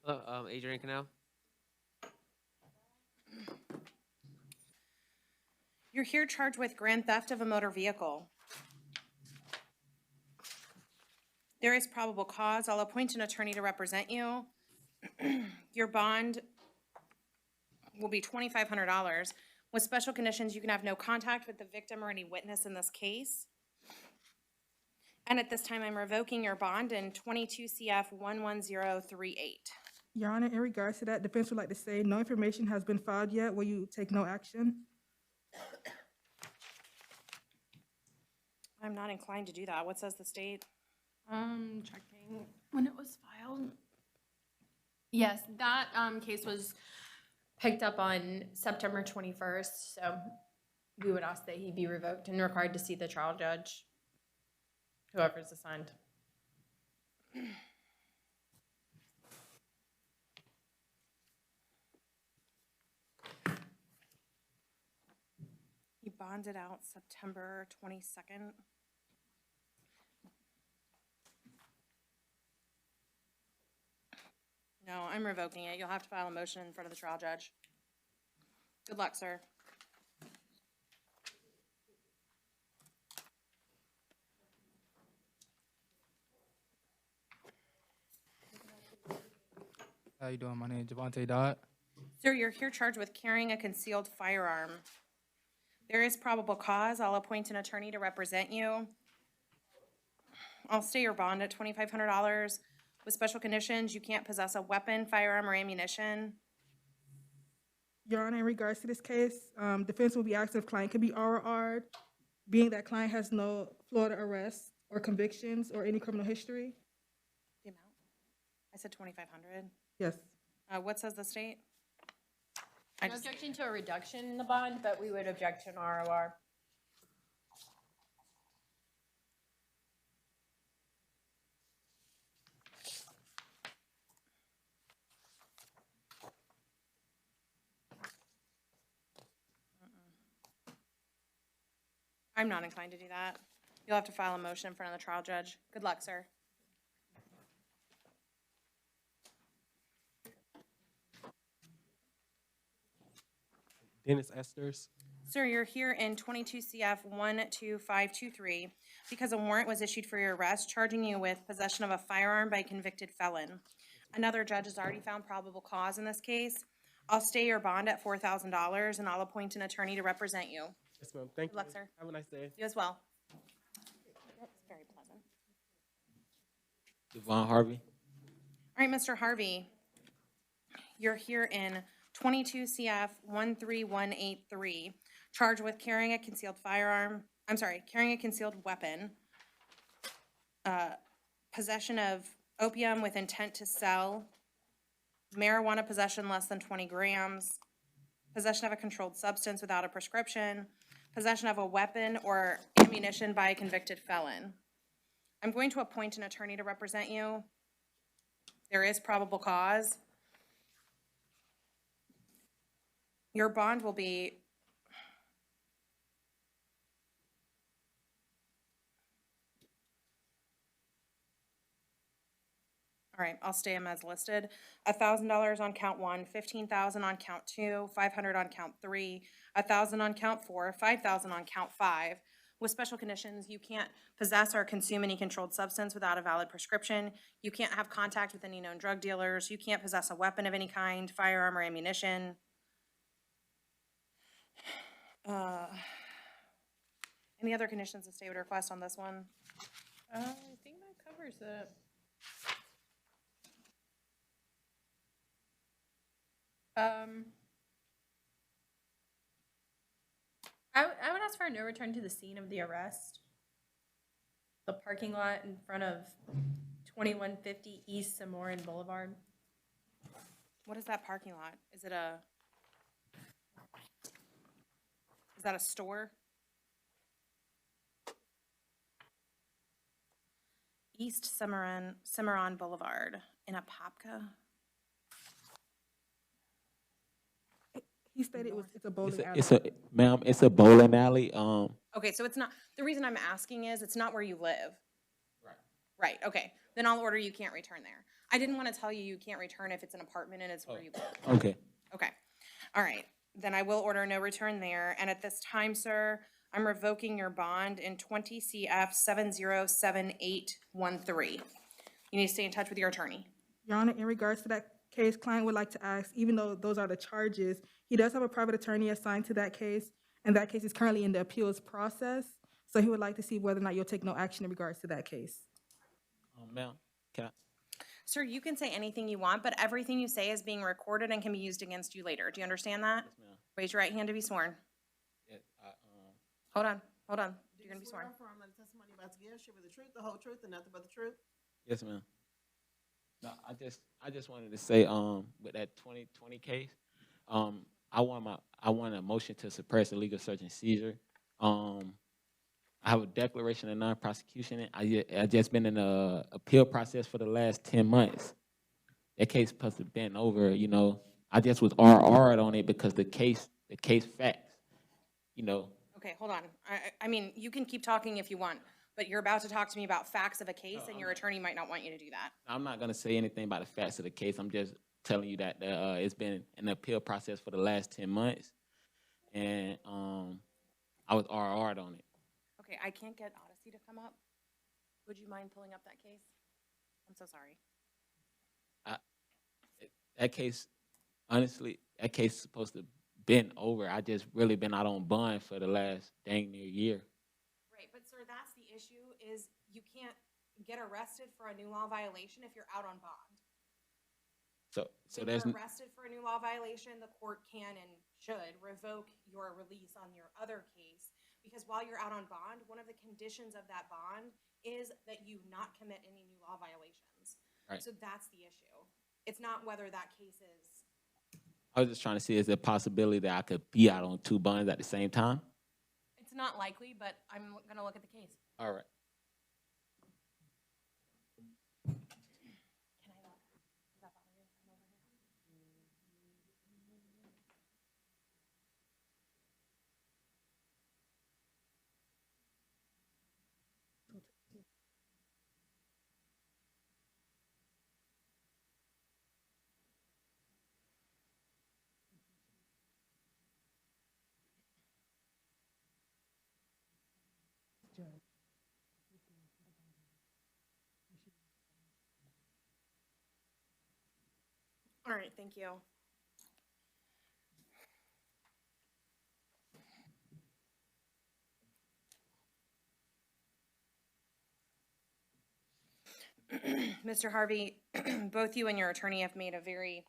Hello, Adrian Canal. You're here charged with grand theft of a motor vehicle. There is probable cause. I'll appoint an attorney to represent you. Your bond will be $2,500. With special conditions, you can have no contact with the victim or any witness in this case. And at this time, I'm revoking your bond in 22 CF 11038. Your Honor, in regards to that, defense would like to say no information has been filed yet. Will you take no action? I'm not inclined to do that. What says the state? Checking when it was filed. Yes, that case was picked up on September 21st, so we would ask that he be revoked and required to see the trial judge, whoever's assigned. He bonded out September 22nd. No, I'm revoking it. You'll have to file a motion in front of the trial judge. Good luck, sir. How you doing? My name is Javante Dodd. Sir, you're here charged with carrying a concealed firearm. There is probable cause. I'll appoint an attorney to represent you. I'll stay your bond at $2,500. With special conditions, you can't possess a weapon, firearm, or ammunition. Your Honor, in regards to this case, defense will be asked if client can be RR'd, being that client has no Florida arrests or convictions or any criminal history. The amount? I said $2,500. Yes. What says the state? No objection to a reduction in the bond, but we would object to an ROR. I'm not inclined to do that. You'll have to file a motion in front of the trial judge. Good luck, sir. Dennis Esters. Sir, you're here in 22 CF 12523 because a warrant was issued for your arrest, charging you with possession of a firearm by a convicted felon. Another judge has already found probable cause in this case. I'll stay your bond at $4,000 and I'll appoint an attorney to represent you. Yes, ma'am. Thank Good luck, you. sir. Have a nice day. You as well. That's very pleasant. Devon Harvey. All right, Mr. Harvey, you're here in 22 CF 13183, charged with carrying a concealed carrying a concealed weapon, possession of opium with intent to sell, marijuana possession less than 20 grams, possession of a controlled substance without a prescription, possession of a weapon or ammunition by a convicted felon. I'm going to appoint an attorney to represent you. There is probable cause. Your bond will be all right, I'll stay them as listed. $1,000 on count 1, $15,000 on count 2, $500 on count 3, $1,000 on count 4, $5,000 on count 5. With special conditions, you can't possess or consume any controlled substance without a valid prescription. You can't have contact with any known drug dealers. You can't possess a weapon of any kind, firearm or ammunition. Any other conditions the state would request on this one? I think that covers it. I would ask for a no return to the scene of the arrest. The parking lot in front of 2150 East Samoran Boulevard. What is that parking lot? Is that a store? East Cimarron Boulevard in Apopka. He stated it's a bowling alley. It's a bowling alley. Okay, so it's not, the reason I'm asking is it's not where you live. Right, okay. Then I'll order you can't return there. I didn't want to tell you you can't return if it's an apartment and it's where you live. Okay. Okay, all right. Then I will order no return there. And at this time, sir, I'm revoking your bond in 20 CF 707813. You need to stay in touch with your attorney. Your Honor, in regards to that case, client would like to ask, even though those are the charges, he does have a private attorney assigned to that case, and that case is currently in the appeals process. So he would like to see whether or not you'll take no action in regards to that case. Ma'am, can I? Sir, you can say anything you want, but everything you say is being recorded and can be used against you later. Do you understand that? Yes, ma'am. Raise your right hand to be sworn. Yes, Hold on. You're gonna be sworn. Affirm that the testimony you're about to give should be the truth, the whole truth, and nothing but the truth. Yes, ma'am. No, I just wanted to say, with that 2020 case, I want a motion to suppress illegal search and seizure. I have a declaration of non-prosecution. I just been in the appeal process for the last 10 months. That case supposed to have been over, you know. I just was RR'd on it because the case facts, you know. Okay, hold on. I mean, you can keep talking if you want, but you're about to talk to me about facts of a case, and your attorney might not want you to do that. I'm not gonna say anything about the facts of the case. I'm just telling you that it's been an appeal process for the last 10 months, and I was RR'd on it. Okay, I can't get Odyssey to come up. Would you mind pulling up that case? I'm so sorry. That case, honestly, that case is supposed to been over. I just really been out on bond for the last dang near year. Right, but sir, that's the issue, is you can't get arrested for a new law violation if you're out on bond. So If there's you're arrested for a new law violation, the court can and should revoke your release on your other case, because while you're out on bond, one of the conditions of that bond is that you not commit any new law violations. Right. So that's the issue. It's not whether that case is. I was just trying to see, is there a possibility that I could be out on 2 bonds at the same time? It's not likely, but I'm gonna look at the case. All right. Can I look? Does that bother you? I'm over here. All right, thank you. Mr. Harvey, both you and your attorney have made a very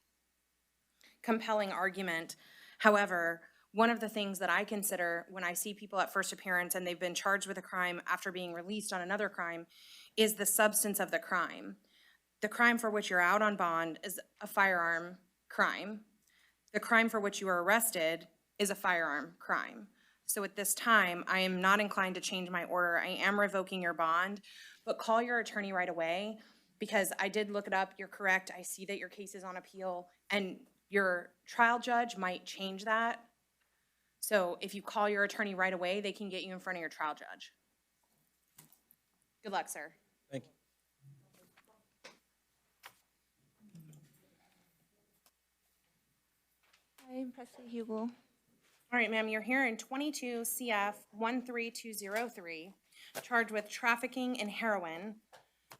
compelling argument. However, one of the things that I consider when I see people at first appearance and they've been charged with a crime after being released on another crime is the substance of the crime. The crime for which you're out on bond is a firearm crime. The crime for which you were arrested is a firearm crime. So at this time, I am not inclined to change my order. I am revoking your bond, but call your attorney right away because I did look it up. You're correct. I see that your case is on appeal and your trial judge might change that. So if you call your attorney right away, they can get you in front of your trial judge. Good luck, sir. Thank you. I'm Presley Hugel. All right, ma'am, you're here in 22 CF 13203, charged with trafficking in heroin,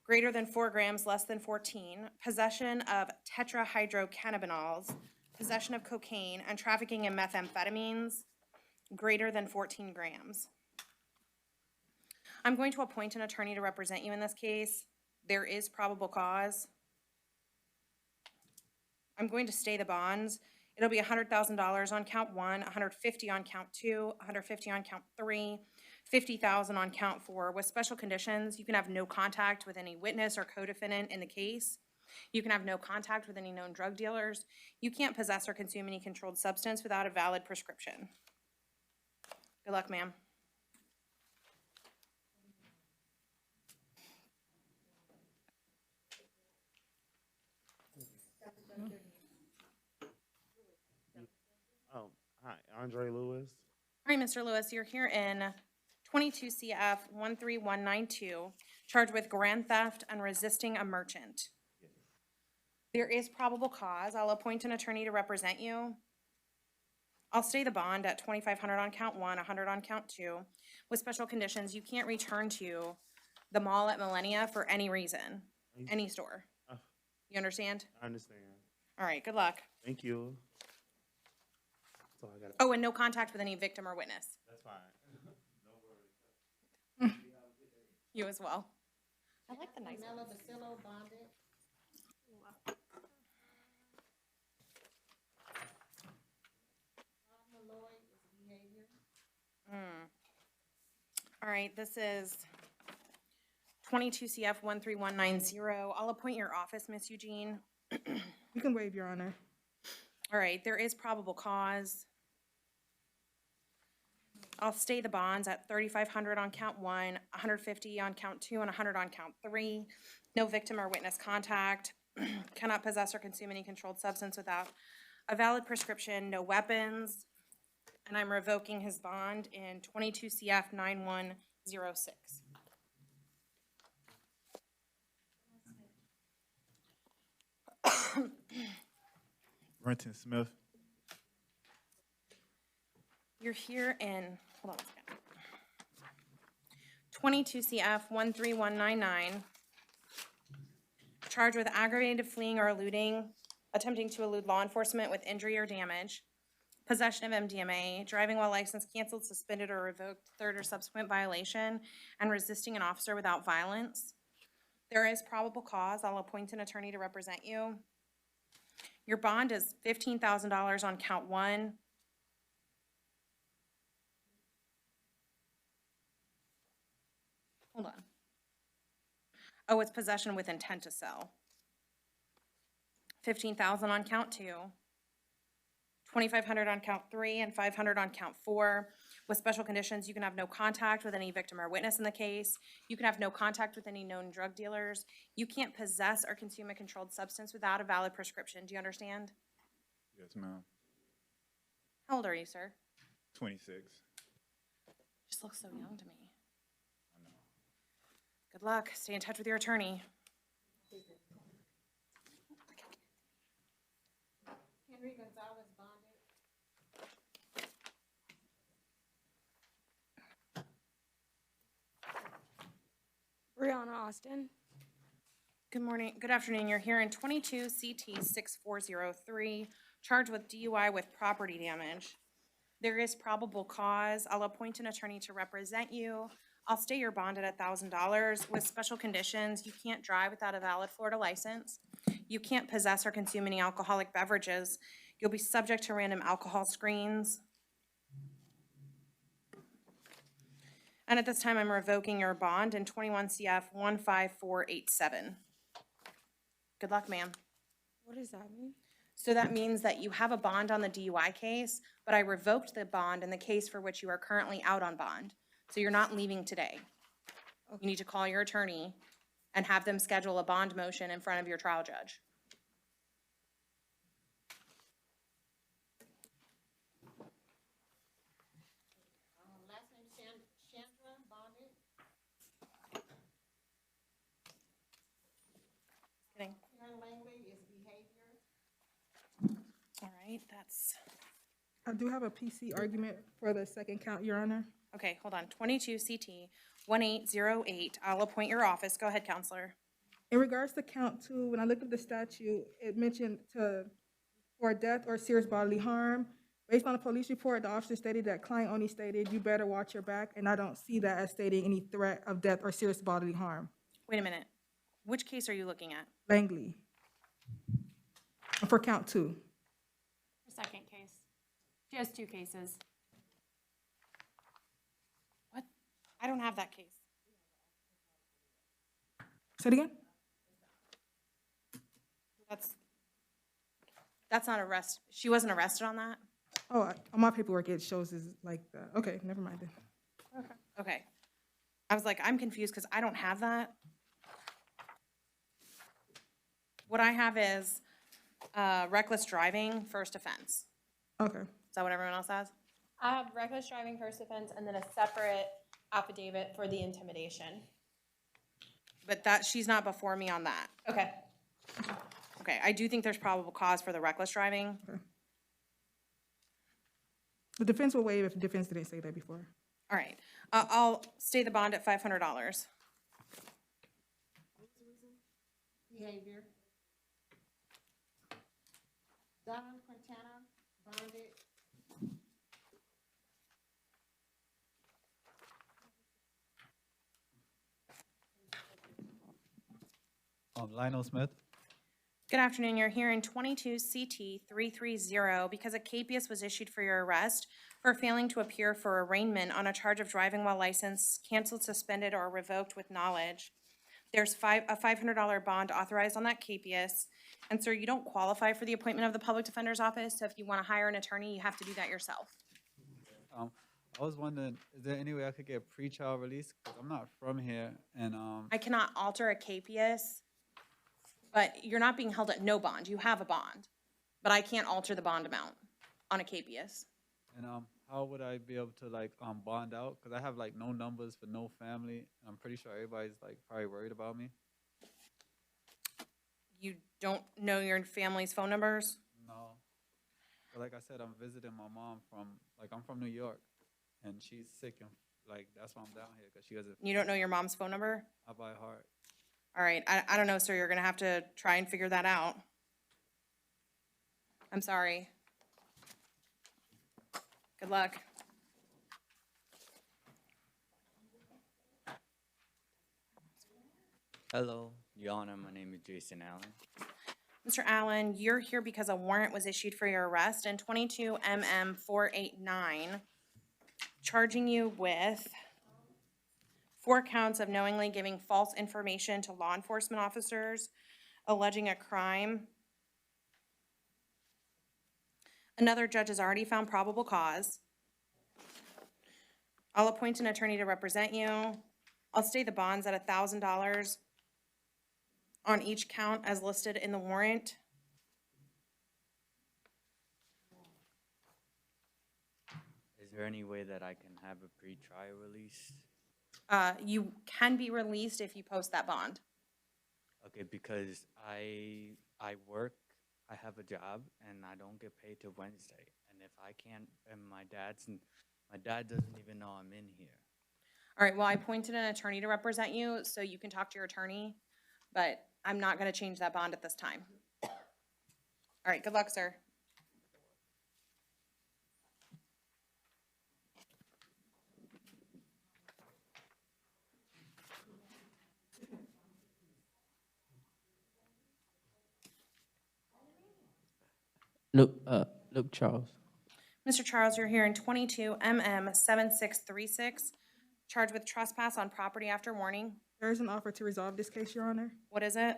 greater than 4 grams, less than 14, possession of tetrahydrocannabinols, possession of cocaine, and trafficking in methamphetamines, greater than 14 grams. I'm going to appoint an attorney to represent you in this case. There is probable cause. I'm going to stay the bonds. It'll be $100,000 on count 1, $150,000 on count 2, $150,000 on count 3, $50,000 on count 4. With special conditions, you can have no contact with any witness or co-defendant in the case. You can have no contact with any known drug dealers. You can't possess or consume any controlled substance without a valid prescription. Good luck, ma'am. Oh, hi, Andre Lewis. All right, Mr. Lewis, you're here in 22 CF 13192, charged with grand theft and resisting a merchant. There is probable cause. I'll appoint an attorney to represent you. I'll stay the bond at $2,500 on count 1, $100 on count 2. With special conditions, you can't return to the mall at Millennia for any reason, any store. You understand? I understand. All right, good luck. Thank you. That's all I got. Oh, and no contact with any victim or witness. That's fine. No worries. You as well. I like the nice Melo ones. Basillo bonded. Malloy is behavior. All right, this is 22 CF 13190. I'll appoint your office, Miss Eugene. You can waive, Your Honor. All right, there is probable cause. I'll stay the bonds at $3,500 on count 1, $150 on count 2, and $100 on count 3. No victim or witness contact. Cannot possess or consume any controlled substance without a valid prescription. No weapons. And I'm revoking his bond in 22 CF 9106. Renton Smith. You're here in, hold on a second. 22 CF 13199, charged with aggravated fleeing or eluding, attempting to elude law enforcement with injury or damage, possession of MDMA, driving while license canceled, suspended, or revoked, third or subsequent violation, and resisting an officer without violence. There is probable cause. I'll appoint an attorney to represent you. Your bond is $15,000 on count 1. Hold on. Oh, it's possession with intent to sell. $15,000 on count 2. $2,500 on count 3 and $500 on count 4. With special conditions, you can have no contact with any victim or witness in the case. You can have no contact with any known drug dealers. You can't possess or consume a controlled substance without a valid prescription. Do you understand? Yes, ma'am. How old are you, sir? 26. Just looks so young to me. Good luck. Stay in touch with your attorney. Henry Gonzalez bonded. Brianna Austin. Good morning, good afternoon. You're here in 22 CT 6403, charged with DUI with property damage. There is probable cause. I'll appoint an attorney to represent you. I'll stay your bond at $1,000 with special conditions. You can't drive without a valid Florida license. You can't possess or consume any alcoholic beverages. You'll be subject to random alcohol screens. And at this time, I'm revoking your bond in 21 CF 15487. Good luck, ma'am. What does that mean? So that means that you have a bond on the DUI case, but I revoked the bond in the case for which you are currently out on bond. So you're not leaving today. You need to call your attorney and have them schedule a bond motion in front of your trial judge. Last name Chandra, bonded. Kidding. Young language is behavior. All right, that's, I do have a PC argument for the second count, Your Honor. okay, hold on. 22 CT 1808. I'll appoint your office. Go ahead, counselor. In regards to count two, when I looked at the statute, it mentioned for death or serious bodily harm. Based on a police report, the officer stated that client only stated, "You better watch your back," and I don't see that as stating any threat of death or serious bodily harm. Wait a minute. Which case are you looking at? Langley. For count two. Second case. She has 2 cases. What? I don't have that case. Say it again? That's not arrest. She wasn't arrested on that? Oh, on my paperwork, it shows as like that. Okay, never mind then. Okay. I was like, I'm confused because I don't have that. What I have is reckless driving, first offense. Okay. Is that what everyone else has? I have reckless driving first offense and then a separate affidavit for the intimidation. But that, she's not before me on that. Okay. Okay, I do think there's probable cause for the reckless driving. The defense will waive if the defense didn't say that before. All right, I'll stay the bond at $500. Behavior. Don Quintana, bonded. Lionel Smith. Good afternoon, you're here in 22 CT 330 because a capias was issued for your arrest for failing to appear for arraignment on a charge of driving while licensed, canceled, suspended, or revoked with knowledge. There's a $500 bond authorized on that capias. And sir, you don't qualify for the appointment of the public defender's office, so if you want to hire an attorney, you have to do that yourself. I was wondering, is there any way I could get pre-trial release? Because I'm not from here, and I cannot alter a capias, but you're not being held at no bond. You have a bond, but I can't alter the bond amount on a capias. and how would I be able to like bond out? Because I have like no numbers for no family, and I'm pretty sure everybody's like probably worried about me. You don't know your family's phone numbers? No. But like I said, I'm visiting my mom I'm from New York, and she's sick, and like that's why I'm down here, because she has You don't know your mom's phone number? I by heart. All right, I don't know, sir. You're gonna have to try and figure that out. I'm sorry. Good luck. Hello, Your Honor. My name is Jason Allen. Mr. Allen, you're here because a warrant was issued for your arrest in 22 MM 489, charging you with 4 counts of knowingly giving false information to law enforcement officers, alleging a crime. Another judge has already found probable cause. I'll appoint an attorney to represent you. I'll stay the bonds at $1,000 on each count as listed in the warrant. Is there any way that I can have a pre-trial release? You can be released if you post that bond. Okay, because I work, I have a job, and I don't get paid till Wednesday. And if I can't, and my dad doesn't even know I'm in here. All right, well, I appointed an attorney to represent you, so you can talk to your attorney, but I'm not gonna change that bond at this time. All right, good luck, sir. Luke Charles. Mr. Charles, you're here in 22 MM 7636, charged with trespass on property after warning. There is an offer to resolve this case, Your Honor. What is it?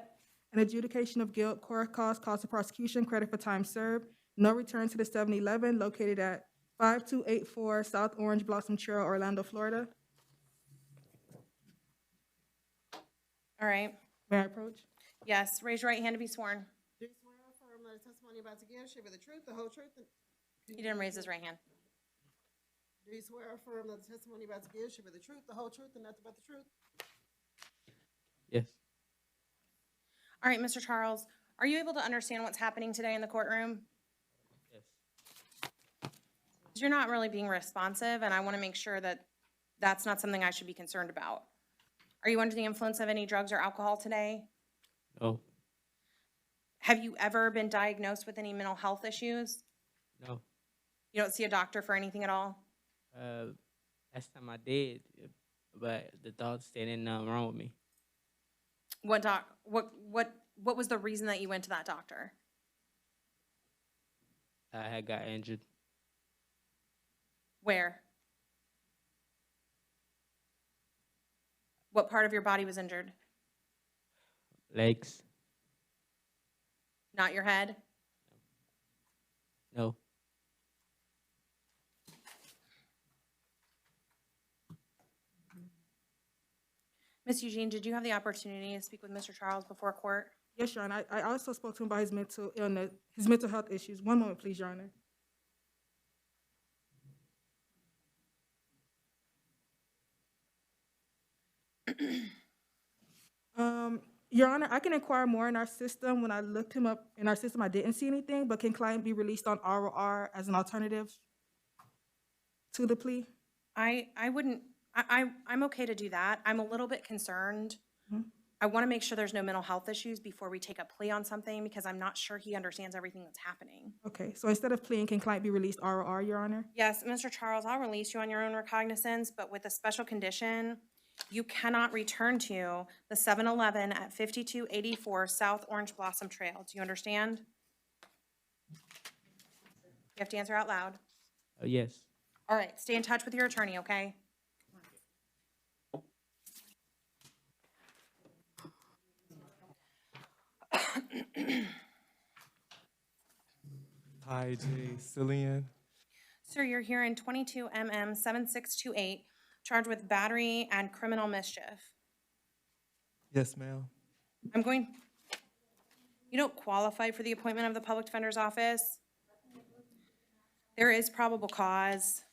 An adjudication of guilt, court cost of prosecution, credit for time served, no return to the 7-Eleven located at 5284 South Orange Blossom Trail, Orlando, Florida. All right. May I approach? Yes, raise your right hand to be sworn. Do you swear or affirm that the testimony you're about to give shall be the truth, the whole truth, and He didn't raise his right hand. do you swear or affirm that the testimony you're about to give shall be the truth, the whole truth, and nothing but the truth? Yes. All right, Mr. Charles, are you able to understand what's happening today in the courtroom? Yes. You're not really being responsive, and I want to make sure that that's not something I should be concerned about. Are you under the influence of any drugs or alcohol today? No. Have you ever been diagnosed with any mental health issues? No. You don't see a doctor for anything at all? Last time I did, but the doctor said ain't nothing wrong with me. What was the reason that you went to that doctor? I had got injured. Where? What part of your body was injured? Legs. Not your head? No. Ms. Eugene, did you have the opportunity to speak with Mr. Charles before court? Yes, Your Honor. I also spoke to him about his mental illness, his mental health issues. One moment, please, Your Honor. Your Honor, I can inquire more in our system. When I looked him up in our system, I didn't see anything, but can client be released on ROR as an alternative to the plea? I'm okay to do that. I'm a little bit concerned. Mhm. I want to make sure there's no mental health issues before we take a plea on something because I'm not sure he understands everything that's happening. Okay, so instead of pleading, can client be released ROR, Your Honor? Yes, Mr. Charles, I'll release you on your own recognizance, but with a special condition, you cannot return to the 7-Eleven at 5284 South Orange Blossom Trail. Do you understand? You have to answer out loud. Yes. All right, stay in touch with your attorney, okay? Hi, Jay Cillian. Sir, you're here in 22 MM 7628, charged with battery and criminal mischief. Yes, ma'am. You don't qualify for the appointment of the public defender's office. There is probable cause.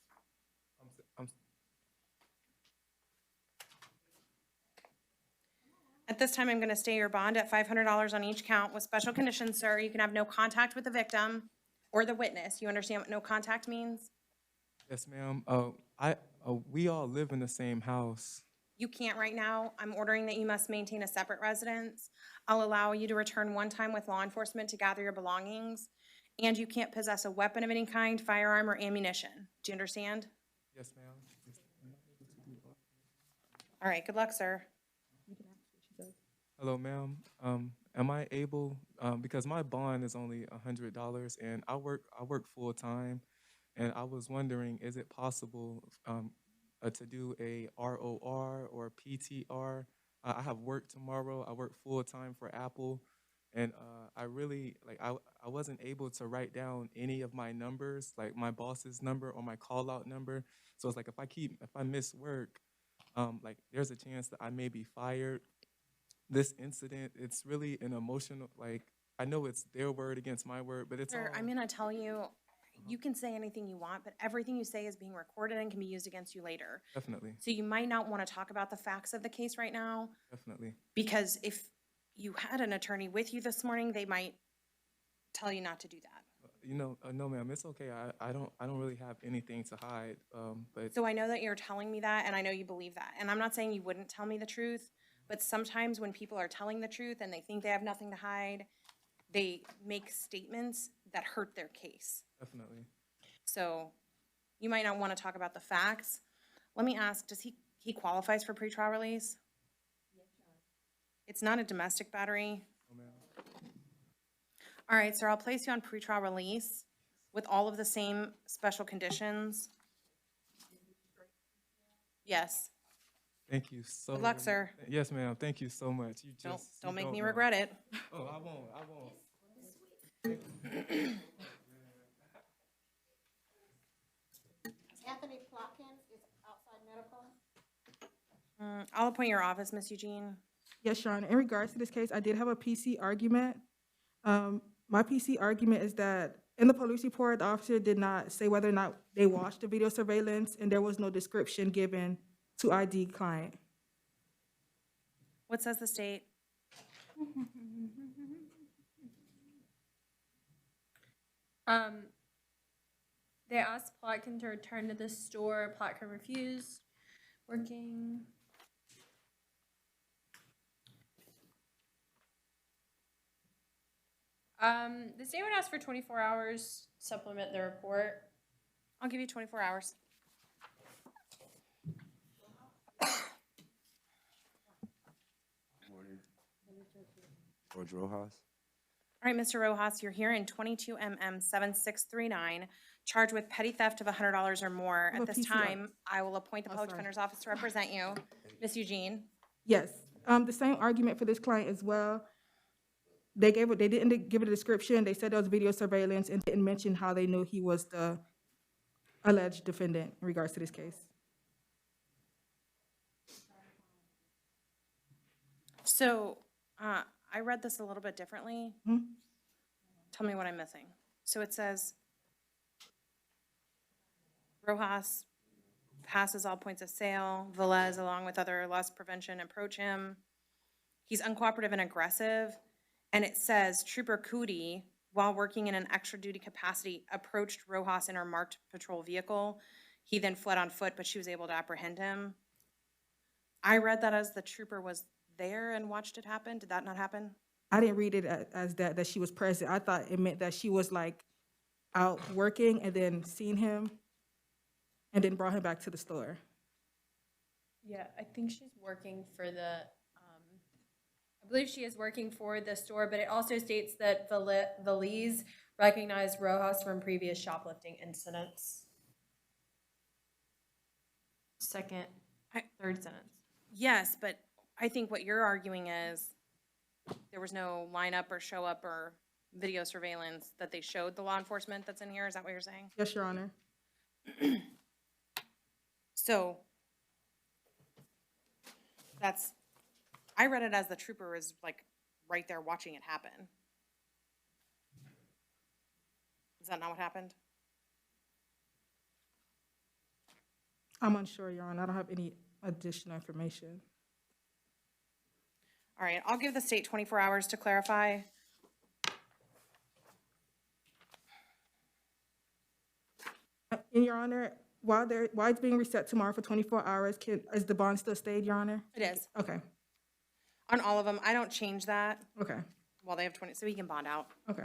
At this time, I'm going to stay your bond at $500 on each count with special conditions, sir. You can have no contact with the victim or the witness. You understand what no contact means? Yes, ma'am. We all live in the same house. You can't right now. I'm ordering that you must maintain a separate residence. I'll allow you to return one time with law enforcement to gather your belongings. And you can't possess a weapon of any kind, firearm, or ammunition. Do you understand? Yes, ma'am. All right, good luck, sir. Hello, ma'am. Am I able, because my bond is only $100 and I work full time, and I was wondering, is it possible to do a ROR or PTR? I have work tomorrow. I work full time for Apple, and I really I wasn't able to write down any of my numbers, like my boss's number or my call out number. So it's like if I miss work, like there's a chance that I may be fired. This incident, it's really an emotional, like, I know it's their word against my word, but it's Sir, all, I'm going to tell you, you can say anything you want, but everything you say is being recorded and can be used against you later. Definitely, So you might not want to talk about the facts of the case right now, definitely. because if you had an attorney with you this morning, they might tell you not to do that. You know, no, ma'am, it's okay. I don't really have anything to hide. But So I know that you're telling me that, and I know you believe that. And I'm not saying you wouldn't tell me the truth, but sometimes when people are telling the truth and they think they have nothing to hide, they make statements that hurt their case. Definitely. So you might not want to talk about the facts. Let me ask, does he qualifies for pretrial release? It's not a domestic battery. Oh, ma'am. All right, sir, I'll place you on pretrial release with all of the same special conditions. Yes. Thank you so Good luck, sir. Yes, ma'am. Thank you so much. You just Don't you make me know. regret it. Oh, I won't. I won't. Anthony Plotkin is outside medical. I'll appoint your office, Miss Eugene. Yes, Your Honor. In regards to this case, I did have a PC argument. My PC argument is that in the police report, the officer did not say whether or not they watched the video surveillance, and there was no description given to ID client. What says the state? They asked Plotkin to return to the store. Plotkin refused. Working. The state would ask for 24 hours to supplement the report. I'll give you 24 hours. George Rojas. All right, Mr. Rojas, you're here in 22 MM 7639, charged with petty theft of $100 or more. I'm At a this PCI. time, I will appoint the Oh, public sorry. defender's office to represent you. Miss Eugene? Yes, the same argument for this client as well. They didn't give it a description. They said there was video surveillance and didn't mention how they knew he was the alleged defendant in regards to this case. So, I read this a little bit differently. Tell me what I'm missing. So it says, Rojas passes all points of sale. Velez, along with other loss prevention, approach him. He's uncooperative and aggressive. And it says Trooper Cootie, while working in an extra duty capacity, approached Rojas in her marked patrol vehicle. He then fled on foot, but she was able to apprehend him. I read that as the trooper was there and watched it happen. Did that not happen? I didn't read it as that she was present. I thought it meant that she was like out working and then seen him and then brought him back to the store. Yeah, I think she's working for the, I believe she is working for the store, but it also states that Velez recognized Rojas from previous shoplifting incidents. Third sentence. Yes, but I think what you're arguing is there was no lineup or show up or video surveillance that they showed the law enforcement that's in here. Is that what you're saying? Yes, Your Honor. So I read it as the trooper is like right there watching it happen. Is that not what happened? I'm unsure, Your Honor. I don't have any additional information. All right, I'll give the state 24 hours to clarify. In Your Honor, while it's being reset tomorrow for 24 hours, is the bond still stayed, Your Honor? It is. Okay, On all of them, I don't change that okay, while they have 20, so he can bond out. okay.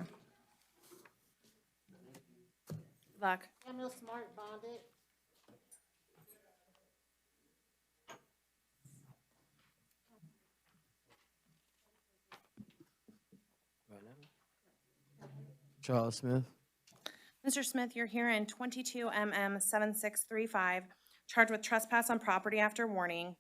Good luck. Samuel Smart bonded. Charles Smith. Mr. Smith, you're here in 22 MM 7635, charged with trespass on property after warning.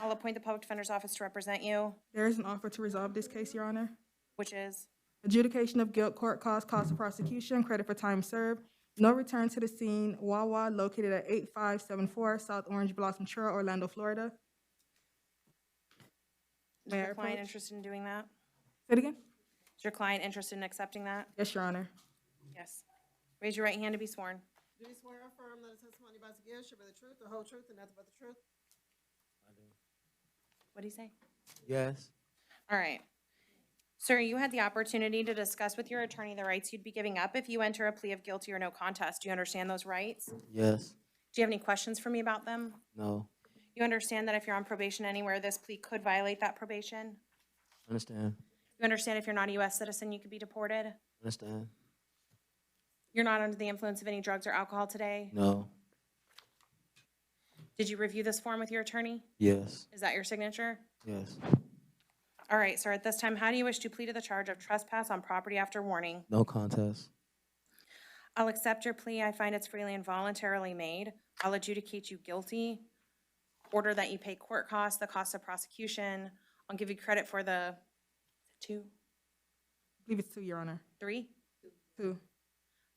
I'll appoint the public defender's office to represent you, There is an offer to resolve this case, Your Honor. which is, Adjudication of guilt, court cost of prosecution, credit for time served, no return to the scene, Wawa located at 8574 South Orange Blossom Trail, Orlando, Florida. is May I your client approach? interested in doing that? Say it again? Is your client interested in accepting that? Yes, Your Honor. Yes. Raise your right hand to be sworn. Do you swear or affirm that the testimony about to give should be the truth, the whole truth, and nothing but the truth? What do you say? Yes. All right. Sir, you had the opportunity to discuss with your attorney the rights you'd be giving up if you enter a plea of guilty or no contest. Do you understand those rights? Yes. Do you have any questions for me about them? No. You understand that if you're on probation anywhere, this plea could violate that probation? Understand. You understand if you're not a US citizen, you could be deported? Understand. You're not under the influence of any drugs or alcohol today? No. Did you review this form with your attorney? Yes. Is that your signature? Yes. All right, sir, at this time, how do you wish to plead to the charge of trespass on property after warning? No contest. I'll accept your plea. I find it's freely and voluntarily made. I'll adjudicate you guilty. Order that you pay court costs, the cost of prosecution. I'll give you credit for the 2, I believe it's 2, Your Honor. 3? 2.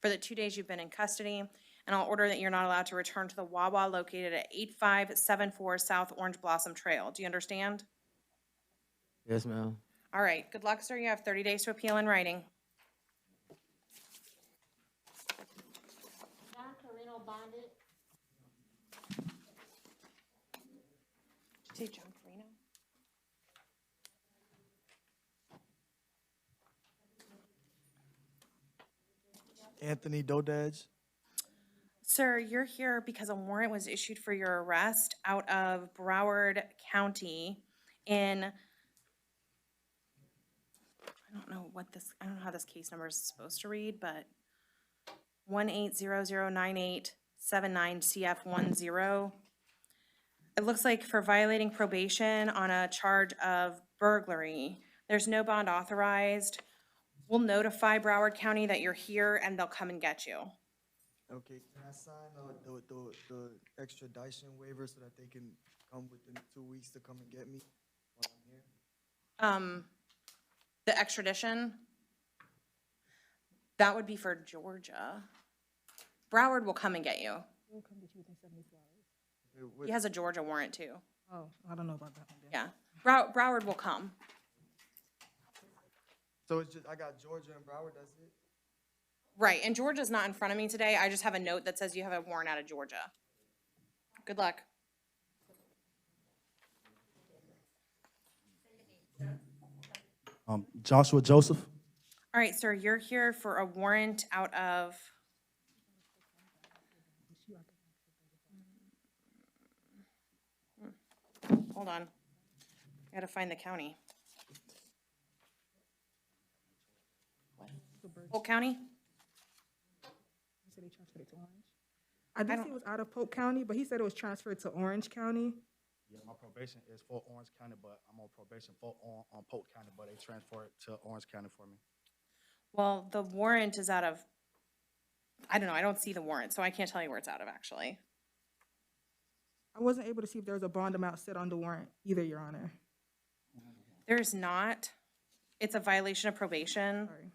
For the 2 days you've been in custody. And I'll order that you're not allowed to return to the Wawa located at 8574 South Orange Blossom Trail. Do you understand? Yes, ma'am. All right, good luck, sir. You have 30 days to appeal in writing. John Carino bonded. Did you say John Carino? Anthony Dodadge. Sir, you're here because a warrant was issued for your arrest out of Broward County in, I don't know how this case number is supposed to read, but 1800987 CF10. It looks like for violating probation on a charge of burglary. There's no bond authorized. We'll notify Broward County that you're here and they'll come and get you. Okay, can I sign the extradition waiver so that they can come within 2 weeks to come and get me while I'm here? The extradition, that would be for Georgia. Broward will come and get you. We'll come get you within 72 hours. Okay, He has a Georgia warrant too. Oh, I don't know about that one then. Yeah, Broward will come. So it's just, I got Georgia and Broward, that's it? Right, and Georgia's not in front of me today. I just have a note that says you have a warrant out of Georgia. Good luck. Joshua Joseph. All right, sir, you're here for a warrant out of, hold on. I gotta find the county. Polk County? He said he transferred it to Orange. I did see it was out of Polk County, but he said it was transferred to Orange County. Yeah, my probation is for Orange County, but I'm on probation for on Polk County, but they transfer it to Orange County for me. Well, the warrant is out of, I don't know, I don't see the warrant, so I can't tell you where it's out of, actually. I wasn't able to see if there was a bond amount set on the warrant either, Your Honor. There's not. It's a violation of probation. Sorry.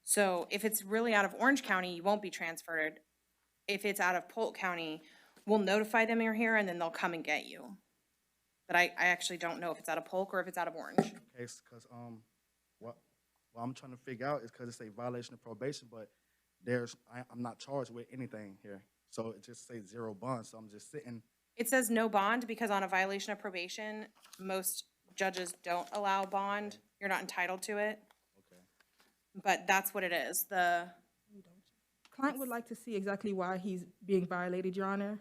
So if it's really out of Orange County, you won't be transferred. If it's out of Polk County, we'll notify them you're here and then they'll come and get you. But I actually don't know if it's out of Polk or if it's out of Orange. Case, cause what I'm trying to figure out is cause it's a violation of probation, but I'm not charged with anything here. So it just says 0 bond, so I'm just sitting. It says no bond because on a violation of probation, most judges don't allow bond. You're not entitled to it. Okay. But that's what it is. The Client would like to see exactly why he's being violated, Your Honor.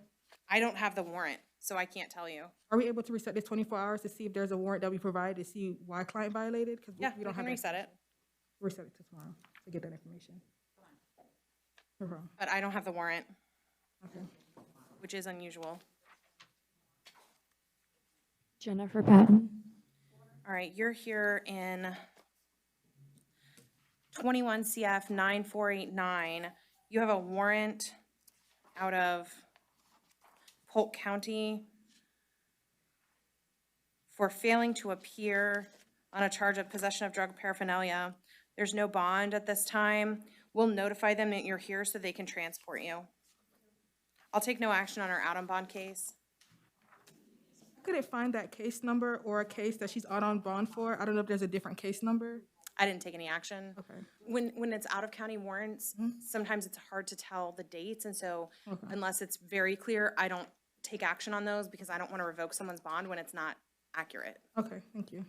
I don't have the warrant, so I can't tell you. Are we able to reset this 24 hours to see if there's a warrant that we provide to see why client violated? Because Yeah, we don't can have reset it. Reset it to tomorrow to get that information. No problem. But I don't have the warrant, Okay. which is unusual. Jennifer Patton. All right, you're here in 21 CF 9489. You have a warrant out of Polk County for failing to appear on a charge of possession of drug paraphernalia. There's no bond at this time. We'll notify them that you're here so they can transport you. I'll take no action on our out on bond case. Could it find that case number or a case that she's out on bond for? I don't know if there's a different case number. I didn't take any action. Okay. When it's out of county warrants, sometimes it's hard to tell the dates, and so Okay. unless it's very clear, I don't take action on those because I don't want to revoke someone's bond when it's not accurate. Okay, thank you.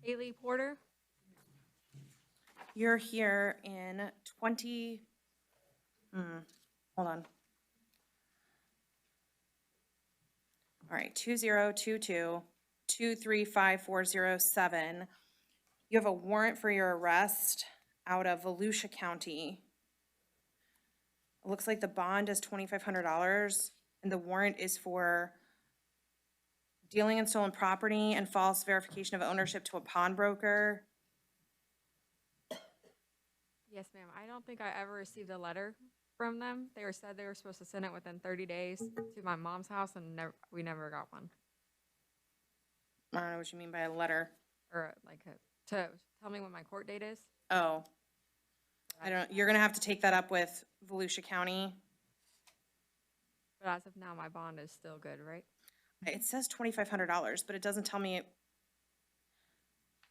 Haley Porter. You're here in 20, Hold on. All right, 2022-235407. You have a warrant for your arrest out of Volusia County. It looks like the bond is $2,500 and the warrant is for dealing in stolen property and false verification of ownership to a pawnbroker. Yes, ma'am. I don't think I ever received a letter from them. They said they were supposed to send it within 30 days to my mom's house, and we never got one. I don't know what you mean by a letter. Or to tell me what my court date is. Oh. You're gonna have to take that up with Volusia County. But as of now, my bond is still good, right? It says $2,500, but it doesn't tell me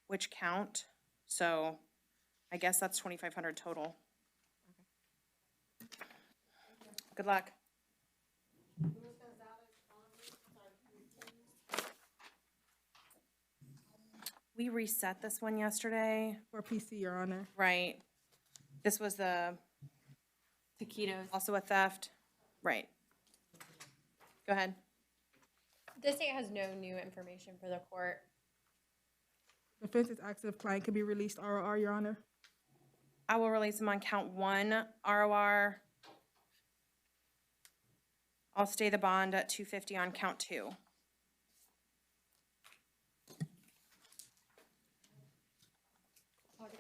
which count, so I guess that's $2,500 total. Good luck. We reset this one yesterday. For PC, Your Honor. Right. This was the Taquitos. also a theft. Right. Go ahead. The state has no new information for the court. Defense is asking if client can be released ROR, Your Honor. I will release him on count 1 ROR. I'll stay the bond at $250 on count 2. Okay.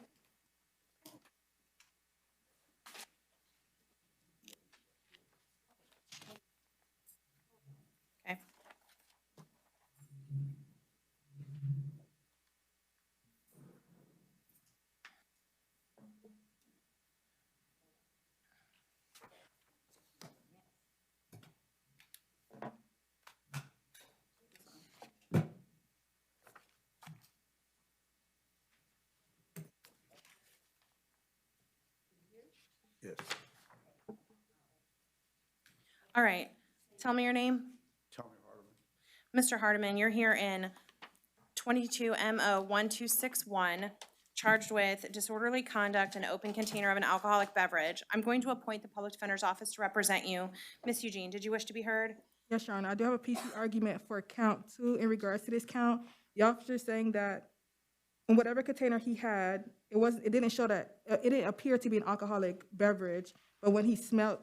Yes. All right. Tell me your name. Mr. Hardiman, you're here in 22 MO 1261, charged with disorderly conduct and open container of an alcoholic beverage. I'm going to appoint the Public Defender's Office to represent you. Ms. Eugene, did you wish to be heard? Yes, Your Honor. I do have a PC argument for count 2 in regards to this count. The officer is saying that in whatever container he had, it didn't show that, it didn't appear to be an alcoholic beverage, but when he smelled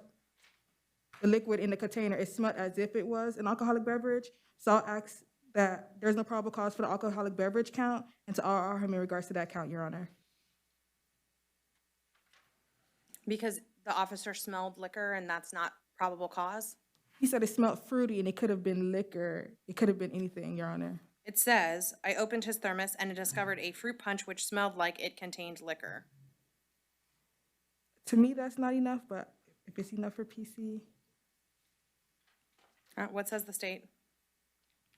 the liquid in the container, it smelled as if it was an alcoholic beverage. So I'll ask that there's no probable cause for the alcoholic beverage count and to RR him in regards to that count, Your Honor. Because the officer smelled liquor and that's not probable cause? He said it smelled fruity and it could have been liquor. It could have been anything, Your Honor. It says, I opened his thermos and discovered a fruit punch which smelled like it contained liquor. To me, that's not enough, but if it's enough for PC. What says the state?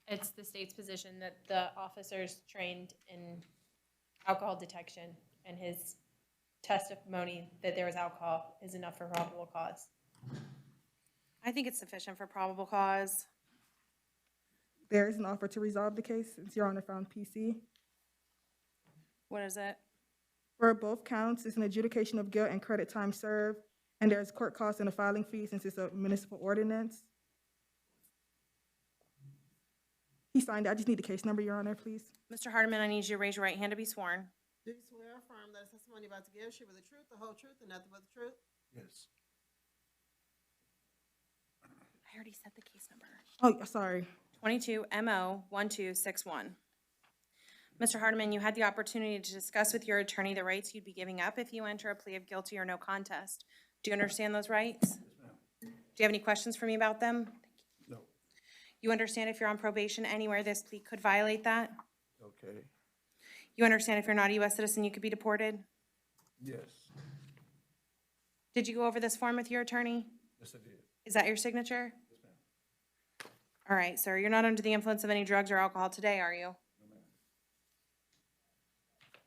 It's the state's position that the officer's trained in alcohol detection and his testimony that there was alcohol is enough for probable cause. I think it's sufficient for probable cause. There is an offer to resolve the case since Your Honor found PC. What is it? For both counts, it's an adjudication of guilt and credit time served, and there's court costs and a filing fee since it's a municipal ordinance. He signed it. I just need the case number, Your Honor, please. Mr. Hardiman, I need you to raise your right hand to be sworn. Do you swear or affirm that the testimony you're about to give should be the truth, the whole truth, and nothing but the truth? Yes. I already said the case number. Oh, sorry. 22 MO 1261. Mr. Hardiman, you had the opportunity to discuss with your attorney the rights you'd be giving up if you enter a plea of guilty or no contest. Do you understand those rights? Do you have any questions for me about them? No. You understand if you're on probation anywhere, this plea could violate that? Okay. You understand if you're not a U.S. citizen, you could be deported? Yes. Did you go over this form with your attorney? Yes, I did. Is that your signature? Yes, ma'am. All right, sir. You're not under the influence of any drugs or alcohol today, are you? No, ma'am.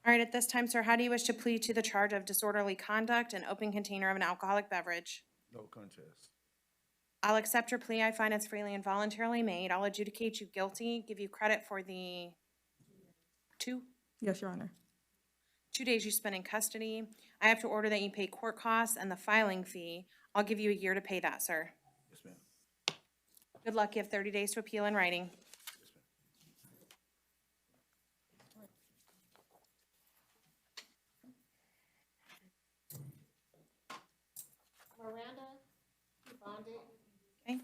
All right, at this time, sir, how do you wish to plead to the charge of disorderly conduct and open container of an alcoholic beverage? No contest. I'll accept your plea. I find it's freely and voluntarily made. I'll adjudicate you guilty, give you credit for the 2 Yes, Your Honor. 2 days you spent in custody. I have to order that you pay court costs and the filing fee. I'll give you a year to pay that, sir. Yes, ma'am. Good luck. You have 30 days to appeal in writing. Miranda, you bonded. Okay.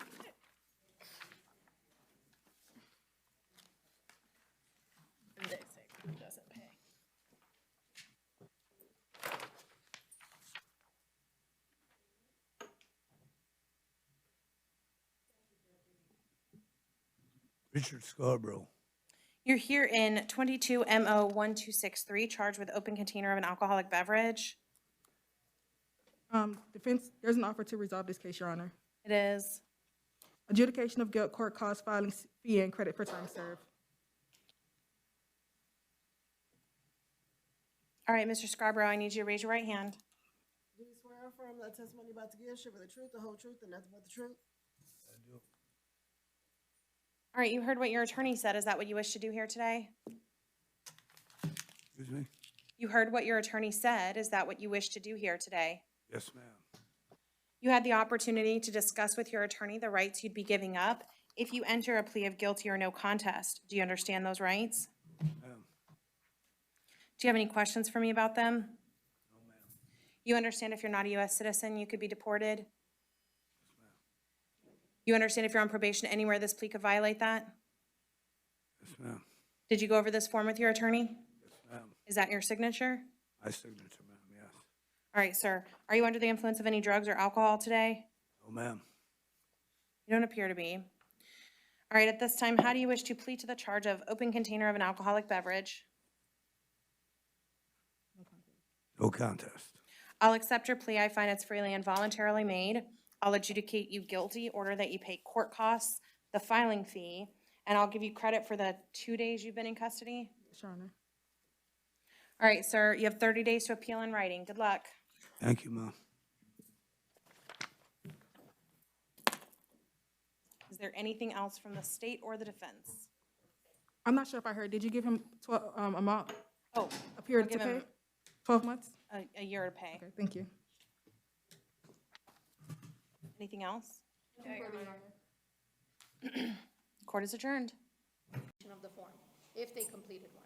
And they say who doesn't pay. Richard Scarborough. You're here in 22 MO 1263, charged with open container of an alcoholic beverage. Defense, there's an offer to resolve this case, Your Honor. It is. Adjudication of guilt, court costs, filing fee, and credit for time served. All right, Mr. Scarborough, I need you to raise your right hand. Do you swear or affirm that testimony you're about to give should be the truth, the whole truth, and nothing but the truth? I do. All right, you heard what your attorney said. Is that what you wish to do here today? Excuse me? You heard what your attorney said. Is that what you wish to do here today? Yes, ma'am. You had the opportunity to discuss with your attorney the rights you'd be giving up if you enter a plea of guilty or no contest. Do you understand those rights? Ma'am. Do you have any questions for me about them? No, ma'am. You understand if you're not a U.S. citizen, you could be deported? Yes, ma'am. You understand if you're on probation anywhere, this plea could violate that? Yes, ma'am. Did you go over this form with your attorney? Yes, ma'am. Is that your signature? My signature, ma'am, yes. All right, sir. Are you under the influence of any drugs or alcohol today? No, ma'am. You don't appear to be. All right, at this time, how do you wish to plead to the charge of open container of an alcoholic beverage? No contest. I'll accept your plea. I find it's freely and voluntarily made. I'll adjudicate you guilty, order that you pay court costs, the filing fee, and I'll give you credit for the 2 days you've been in custody. Yes, Your Honor. All right, sir, you have 30 days to appeal in writing. Good luck. Thank you, ma'am. Is there anything else from the state or the defense? I'm not sure if I heard, did you give him 12, amount, Oh, a period I'll to give pay? him 12 months? a year to pay. Okay, thank you. Anything else? No, Your Honor. Court is adjourned. Of the form, if they completed one.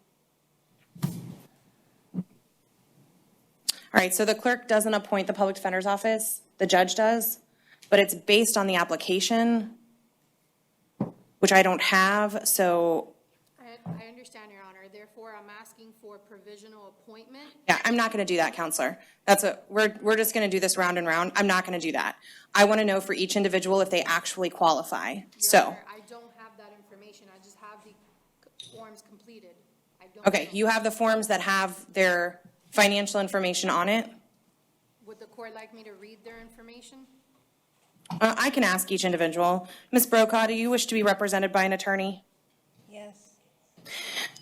All right, so the clerk doesn't appoint the public defender's office, the judge does, but it's based on the application, which I don't have, so, I understand, Your Honor. Therefore, I'm asking for provisional appointment. yeah, I'm not gonna do that, counselor. We're just gonna do this round and round. I'm not gonna do that. I wanna know for each individual if they actually qualify, Your so. Honor, I don't have that information. I just have the forms completed. I don't Okay, know. you have the forms that have their financial information on it? Would the court like me to read their information? I can ask each individual. Ms. Brokaw, do you wish to be represented by an attorney? Yes.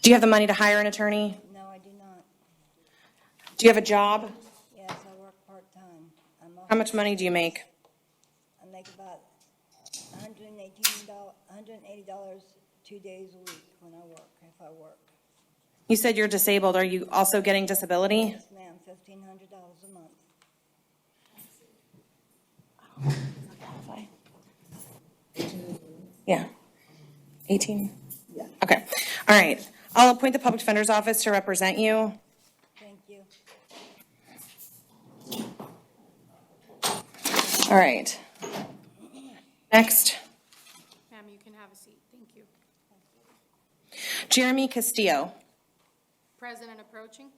Do you have the money to hire an attorney? No, I do not. Do you have a job? Yes, I work part-time. How much money do you make? I make about $180 2 days a week when I work, if I work. You said you're disabled. Are you also getting disability? Yes, ma'am, $1,500 a month. Yeah. 18? Yeah. Okay. All right. I'll appoint the public defender's office to represent you. Thank you. All right. Next, Ma'am, you can have a seat. Thank you. Jeremy Castillo. President approaching.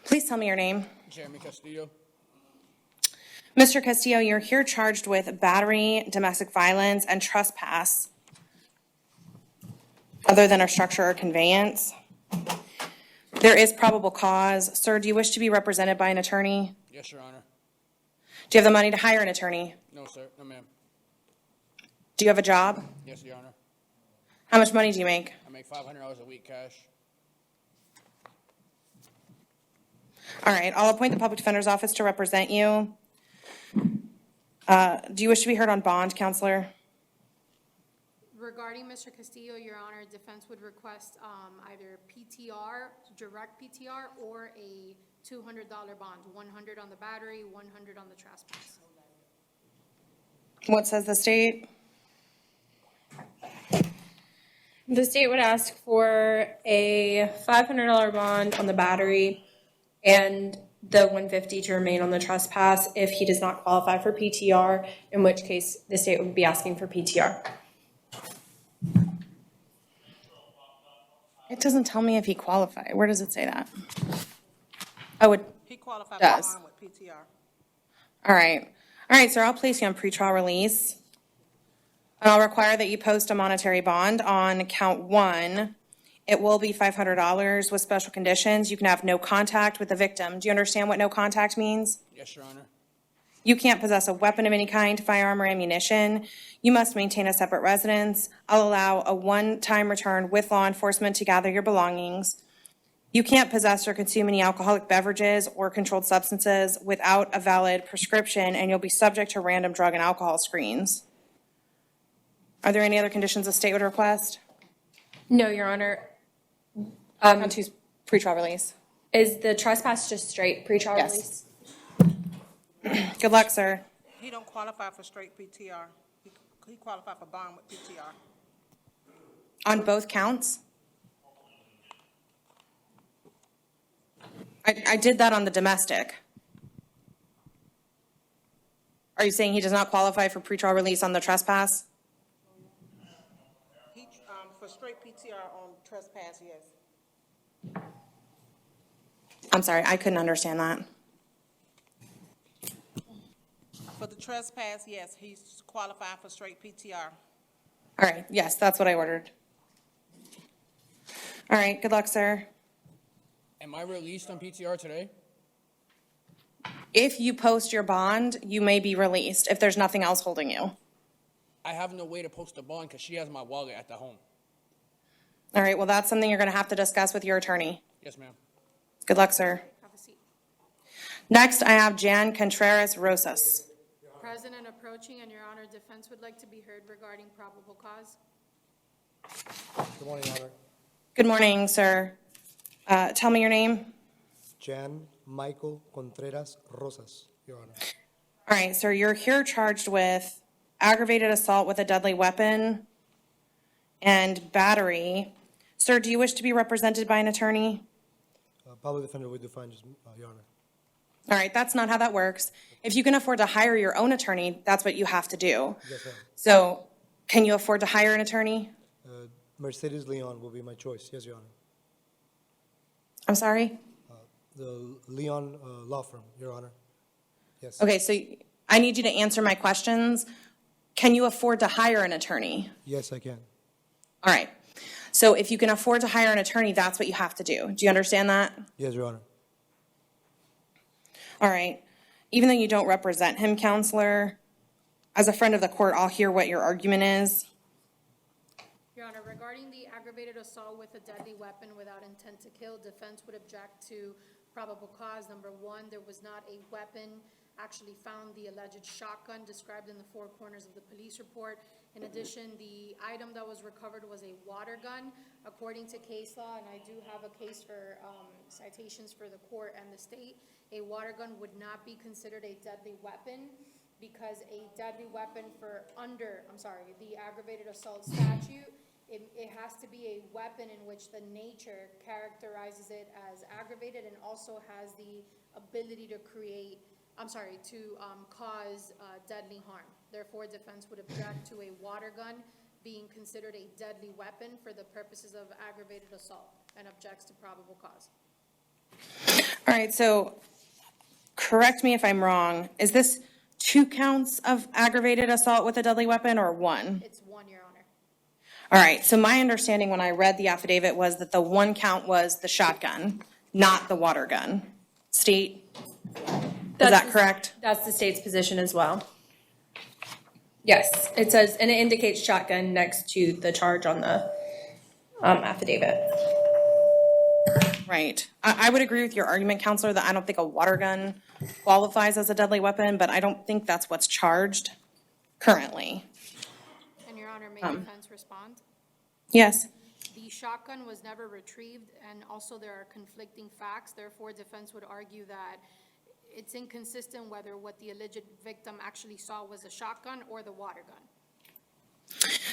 Please tell me your name. Jeremy Castillo. Mr. Castillo, you're here charged with battery, domestic violence, and trespass, other than a structure or conveyance. There is probable cause. Sir, do you wish to be represented by an attorney? Yes, Your Honor. Do you have the money to hire an attorney? No, sir. No, ma'am. Do you have a job? Yes, Your Honor. How much money do you make? I make $500 a week cash. All right, I'll appoint the public defender's office to represent you. Do you wish to be heard on bond, counselor? regarding Mr. Castillo, Your Honor, defense would request either PTR, direct PTR, or a $200 bond, 100 on the battery, 100 on the trespass. What says the state? The state would ask for a $500 bond on the battery and the $150 to remain on the trespass if he does not qualify for PTR, in which case the state would be asking for PTR. It doesn't tell me if he qualified. Where does it say that? Oh, it He qualified for does. bond with PTR. All right. All right, sir, I'll place you on pretrial release. And I'll require that you post a monetary bond on count 1. It will be $500 with special conditions. You can have no contact with the victim. Do you understand what no contact means? Yes, Your Honor. You can't possess a weapon of any kind, firearm, or ammunition. You must maintain a separate residence. I'll allow a one-time return with law enforcement to gather your belongings. You can't possess or consume any alcoholic beverages or controlled substances without a valid prescription, and you'll be subject to random drug and alcohol screens. Are there any other conditions the state would request? No, Your Honor. On to pretrial release. Is the trespass just straight pretrial Yes. release? Good luck, sir. He don't qualify for straight PTR. He qualified for bond with PTR. On both counts? I did that on the domestic. Are you saying he does not qualify for pretrial release on the trespass? He, for straight PTR on trespass, yes. I'm sorry, I couldn't understand that. For the trespass, yes, he's qualified for straight PTR. All right, yes, that's what I ordered. All right, good luck, sir. Am I released on PTR today? If you post your bond, you may be released if there's nothing else holding you. I have no way to post a bond because she has my wallet at the home. All right, well, that's something you're going to have to discuss with your attorney. Yes, ma'am. Good luck, sir. Have a seat. Next, I have Jan Contreras Rosas. President approaching, and Your Honor, defense would like to be heard regarding probable cause. Good morning, Your Honor. Good morning, sir. Tell me your name. Jan Michael Contreras Rosas, Your Honor. All right, sir, you're here charged with aggravated assault with a deadly weapon and battery. Sir, do you wish to be represented by an attorney? Public defender will define, Your Honor. All right, that's not how that works. If you can afford to hire your own attorney, that's what you have to do. Yes, ma'am. So, can you afford to hire an attorney? Mercedes Leon will be my choice. Yes, Your Honor. I'm sorry? The Leon Law Firm, Your Honor. Yes. Okay, so I need you to answer my questions. Can you afford to hire an attorney? Yes, I can. All right. So if you can afford to hire an attorney, that's what you have to do. Do you understand that? Yes, Your Honor. All right. Even though you don't represent him, counselor, as a friend of the court, I'll hear what your argument is. Your Honor, regarding the aggravated assault with a deadly weapon without intent to kill, defense would object to probable cause. Number one, there was not a weapon actually found, the alleged shotgun described in the four corners of the police report. In addition, the item that was recovered was a water gun. According to case law, and I do have a case for citations for the court and the state, a water gun would not be considered a deadly weapon because a deadly weapon for the aggravated assault statute, it has to be a weapon in which the nature characterizes it as aggravated and also has the ability to cause deadly harm. Therefore, defense would object to a water gun being considered a deadly weapon for the purposes of aggravated assault and objects to probable cause. All right, so correct me if I'm wrong. Is this 2 counts of aggravated assault with a deadly weapon or 1? It's 1, Your Honor. All right, so my understanding when I read the affidavit was that the 1 count was the shotgun, not the water gun. State, is that correct? That's the state's position as well. Yes, it says, and it indicates shotgun next to the charge on the affidavit. Right. I would agree with your argument, counselor, that I don't think a water gun qualifies as a deadly weapon, but I don't think that's what's charged currently. And Your Honor, may Um. defense respond? Yes. The shotgun was never retrieved, and also there are conflicting facts. Therefore, defense would argue that it's inconsistent whether what the alleged victim actually saw was a shotgun or the water gun.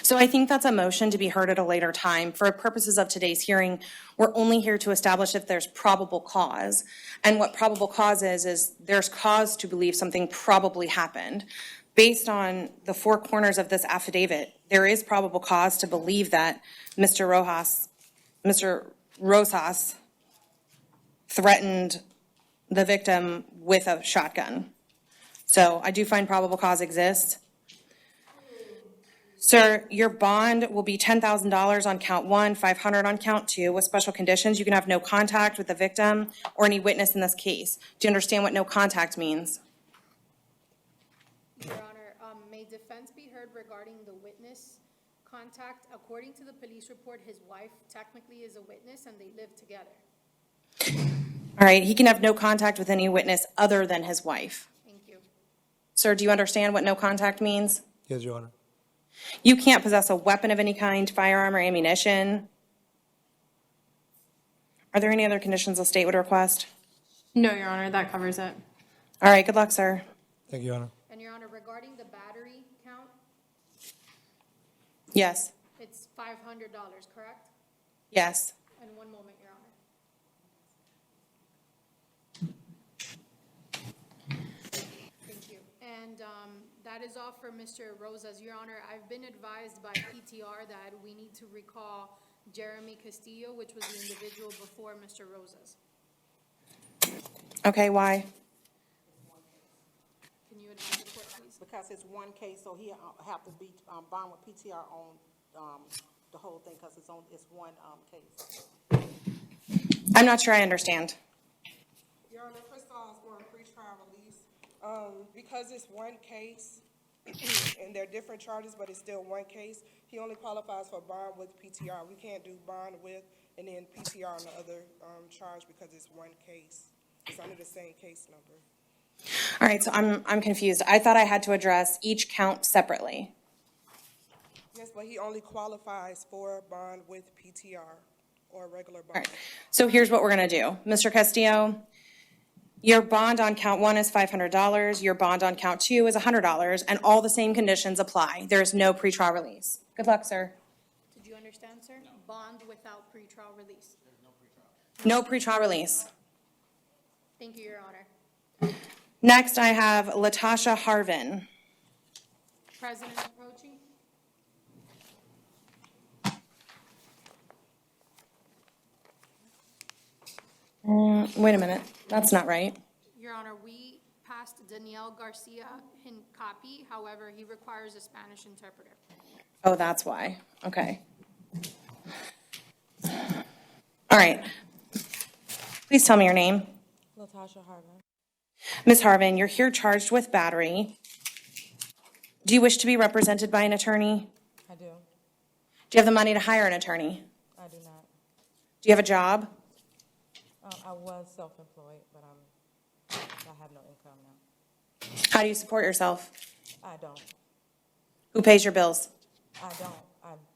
So I think that's a motion to be heard at a later time. For purposes of today's hearing, we're only here to establish if there's probable cause. And what probable cause is there's cause to believe something probably happened. Based on the four corners of this affidavit, there is probable cause to believe that Mr. Rosas threatened the victim with a shotgun. So I do find probable cause exists. Sir, your bond will be $10,000 on count 1, $500 on count 2. With special conditions, you can have no contact with the victim or any witness in this case. Do you understand what no contact means? Your Honor, may defense be heard regarding the witness contact? According to the police report, his wife technically is a witness and they live together. All right, he can have no contact with any witness other than his wife. Thank you. Sir, do you understand what no contact means? Yes, Your Honor. You can't possess a weapon of any kind, firearm or ammunition. Are there any other conditions the state would request? No, Your Honor, that covers it. All right, good luck, sir. Thank you, Your Honor. And Your Honor, regarding the battery count, Yes, it's $500, correct? yes. And one moment, Your Honor. Thank you. And that is all for Mr. Rosas. Your Honor, I've been advised by PTR that we need to recall Jeremy Castillo, which was the individual before Mr. Rosas. Okay, why? Can you advise the court, please? Because it's one case, so he have to be bond with PTR on the whole thing, because it's one case. I'm not sure I understand. Your Honor, first off, for a pretrial release, because it's one case, and they're different charges, but it's still one case, he only qualifies for bond with PTR. We can't do bond with and then PTR on the other charge because it's one case. It's under the same case number. All right, so I'm confused. I thought I had to address each count separately. Yes, but he only qualifies for bond with PTR or regular bond. All right, so here's what we're gonna do. Mr. Castillo, your bond on count 1 is $500, your bond on count 2 is $100, and all the same conditions apply. There's no pretrial release. Good luck, sir. Did you understand, sir? No. Bond without pretrial release. No pretrial release. Thank you, Your Honor. Next, I have Latasha Harvin. President approaching. Wait a minute, that's not right. Your Honor, we passed Danielle Garcia in copy. However, he requires a Spanish interpreter. Oh, that's why. Okay. All right. Please tell me your name. Latasha Harvin. Ms. Harvin, you're here charged with battery. Do you wish to be represented by an attorney? I do. Do you have the money to hire an attorney? I do not. Do you have a job? I was self-employed, but I have no income now. How do you support yourself? I don't. Who pays your bills? I don't.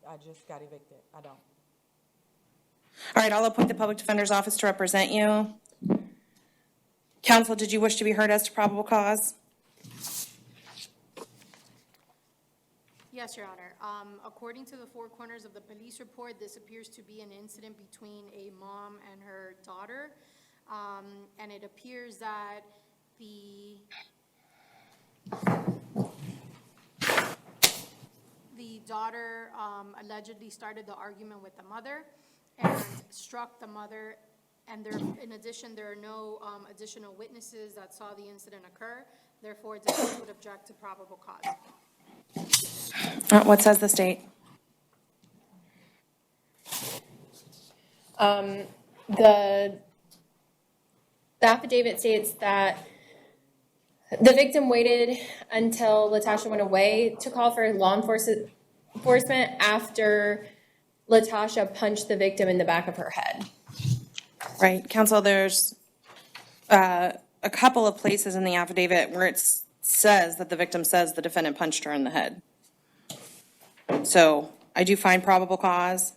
I just got evicted. I don't. All right, I'll appoint the public defender's office to represent you. Counsel, did you wish to be heard as to probable cause? Yes, Your Honor. According to the four corners of the police report, this appears to be an incident between a mom and her daughter. And it appears that the daughter allegedly started the argument with the mother and struck the mother. And in addition, there are no additional witnesses that saw the incident occur. Therefore, defense would object to probable cause. What says the state? The affidavit states that the victim waited until Latasha went away to call for law enforcement after Latasha punched the victim in the back of her head. Right, counsel, there's a couple of places in the affidavit where it says that the victim says the defendant punched her in the head. So I do find probable cause.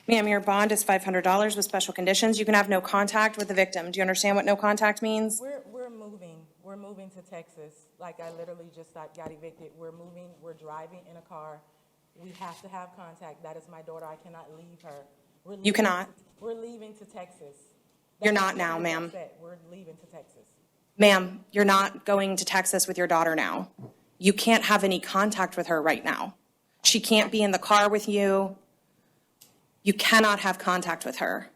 Ma'am, your bond is $500 with special conditions. You can have no contact with the victim. Do you understand what no contact means? We're moving to Texas. Like, I literally just got evicted. We're moving, we're driving in a car. We have to have contact. That is my daughter. I cannot leave her. You cannot. We're leaving to Texas. You're not now, ma'am. We're leaving to Texas. Ma'am, you're not going to Texas with your daughter now. You can't have any contact with her right now. She can't be in the car with you. You cannot have contact with her.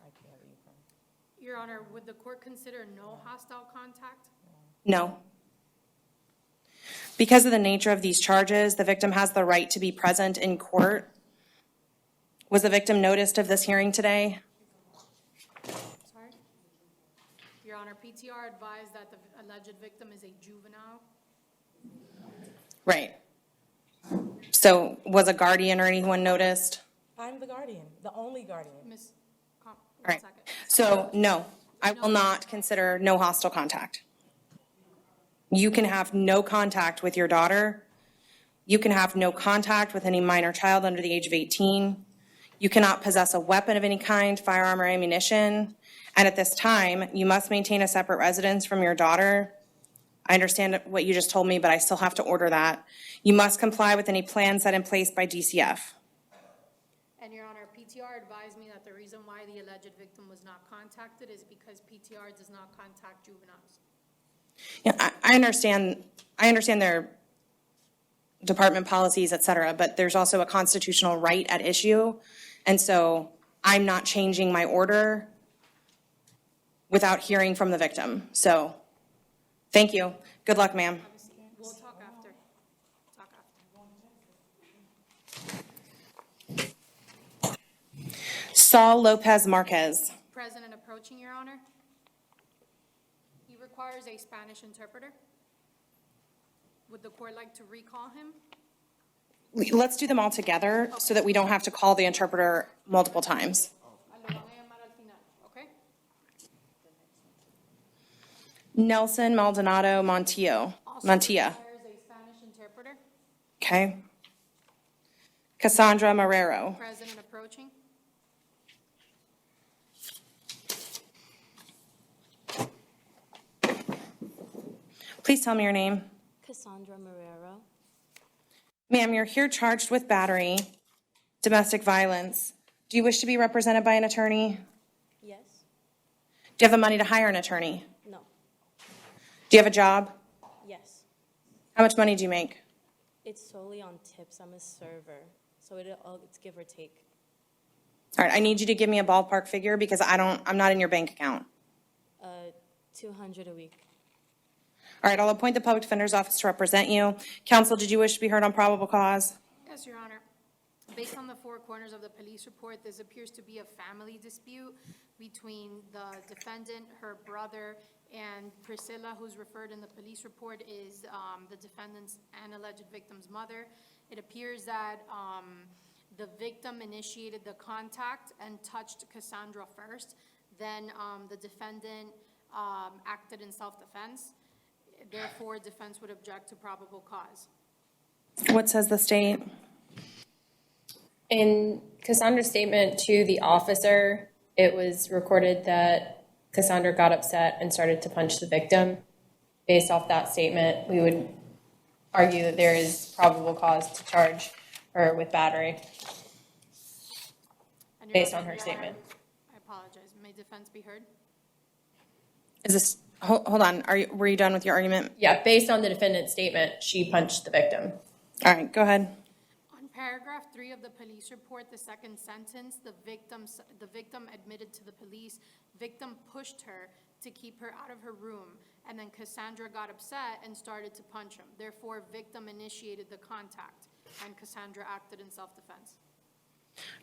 Your Honor, would the court consider no hostile contact? No. Because of the nature of these charges, the victim has the right to be present in court. Was the victim noticed of this hearing today? Sorry? Your Honor, PTR advised that the alleged victim is a juvenile. Right. So was a guardian or anyone noticed? I'm the guardian, the only guardian. Miss, All right. So no, I will not consider no hostile contact. You can have no contact with your daughter. You can have no contact with any minor child under the age of 18. You cannot possess a weapon of any kind, firearm or ammunition. And at this time, you must maintain a separate residence from your daughter. I understand what you just told me, but I still have to order that. You must comply with any plan set in place by DCF. And Your Honor, PTR advised me that the reason why the alleged victim was not contacted is because PTR does not contact juveniles. Yeah, I understand their department policies, et cetera, but there's also a constitutional right at issue. And so I'm not changing my order without hearing from the victim. So thank you. Good luck, ma'am. We'll talk after. Saul Lopez Marquez. President approaching, Your Honor. He requires a Spanish interpreter. Would the court like to recall him? Let's do them all together so that we don't have to call the interpreter multiple times. Okay? Nelson Maldonado Montilla. Requires a Spanish interpreter. Okay. Cassandra Marrero. President approaching. Please tell me your name. Cassandra Marrero. Ma'am, you're here charged with battery, domestic violence. Do you wish to be represented by an attorney? Yes. Do you have the money to hire an attorney? No. Do you have a job? Yes. How much money do you make? It's solely on tips. I'm a server, so it's give or take. All right, I need you to give me a ballpark figure because I'm not in your bank account. 200 a week. All right, I'll appoint the public defender's office to represent you. Counsel, did you wish to be heard on probable cause? Yes, Your Honor. Based on the four corners of the police report, this appears to be a family dispute between the defendant, her brother, and Priscilla, who's referred in the police report, is the defendant's and alleged victim's mother. It appears that the victim initiated the contact and touched Cassandra first. Then the defendant acted in self-defense. Therefore, defense would object to probable cause. What says the state? In Cassandra's statement to the officer, it was recorded that Cassandra got upset and started to punch the victim. Based off that statement, we would argue that there is probable cause to charge her with battery based on her statement. I apologize. May defense be heard? Is this, hold on, were you done with your argument? Yeah, based on the defendant's statement, she punched the victim. All right, go ahead. On paragraph 3 of the police report, the second sentence, the victim admitted to the police, victim pushed her to keep her out of her room, and then Cassandra got upset and started to punch him. Therefore, victim initiated the contact, and Cassandra acted in self-defense.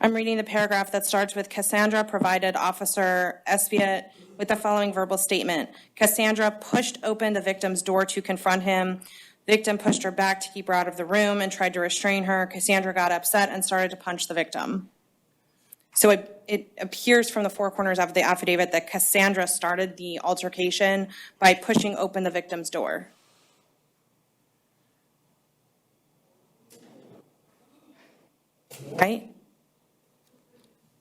I'm reading the paragraph that starts with Cassandra provided Officer Espiet with the following verbal statement. Cassandra pushed open the victim's door to confront him. Victim pushed her back to keep her out of the room and tried to restrain her. Cassandra got upset and started to punch the victim. So it appears from the four corners of the affidavit that Cassandra started the altercation by pushing open the victim's door. right?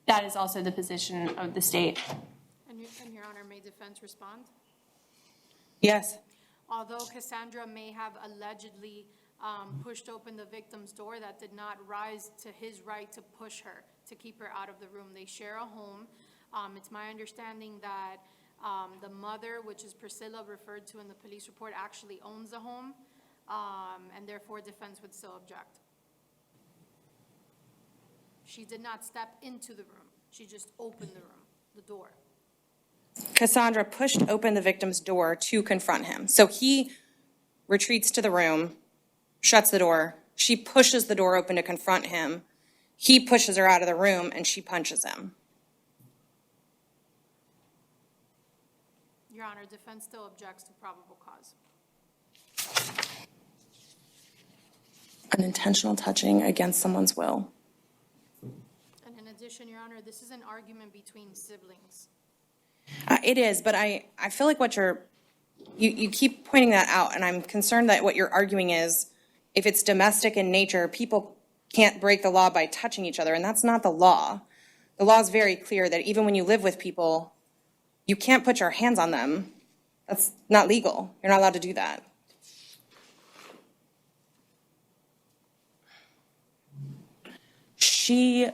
That is also the position of the state. And Your Honor, may defense respond? Yes. Although Cassandra may have allegedly pushed open the victim's door, that did not rise to his right to push her, to keep her out of the room. They share a home. It's my understanding that the mother, which is Priscilla referred to in the police report, actually owns the home, and therefore defense would still object. She did not step into the room. She just opened the room, the door. Cassandra pushed open the victim's door to confront him. So he retreats to the room, shuts the door. She pushes the door open to confront him. He pushes her out of the room, and she punches him. Your Honor, defense still objects to probable cause. Unintentional touching against someone's will. And in addition, Your Honor, this is an argument between siblings. It is, but I feel like what you keep pointing that out, and I'm concerned that what you're arguing is if it's domestic in nature, people can't break the law by touching each other, and that's not the law. The law is very clear that even when you live with people, you can't put your hands on them. That's not legal. You're not allowed to do that. She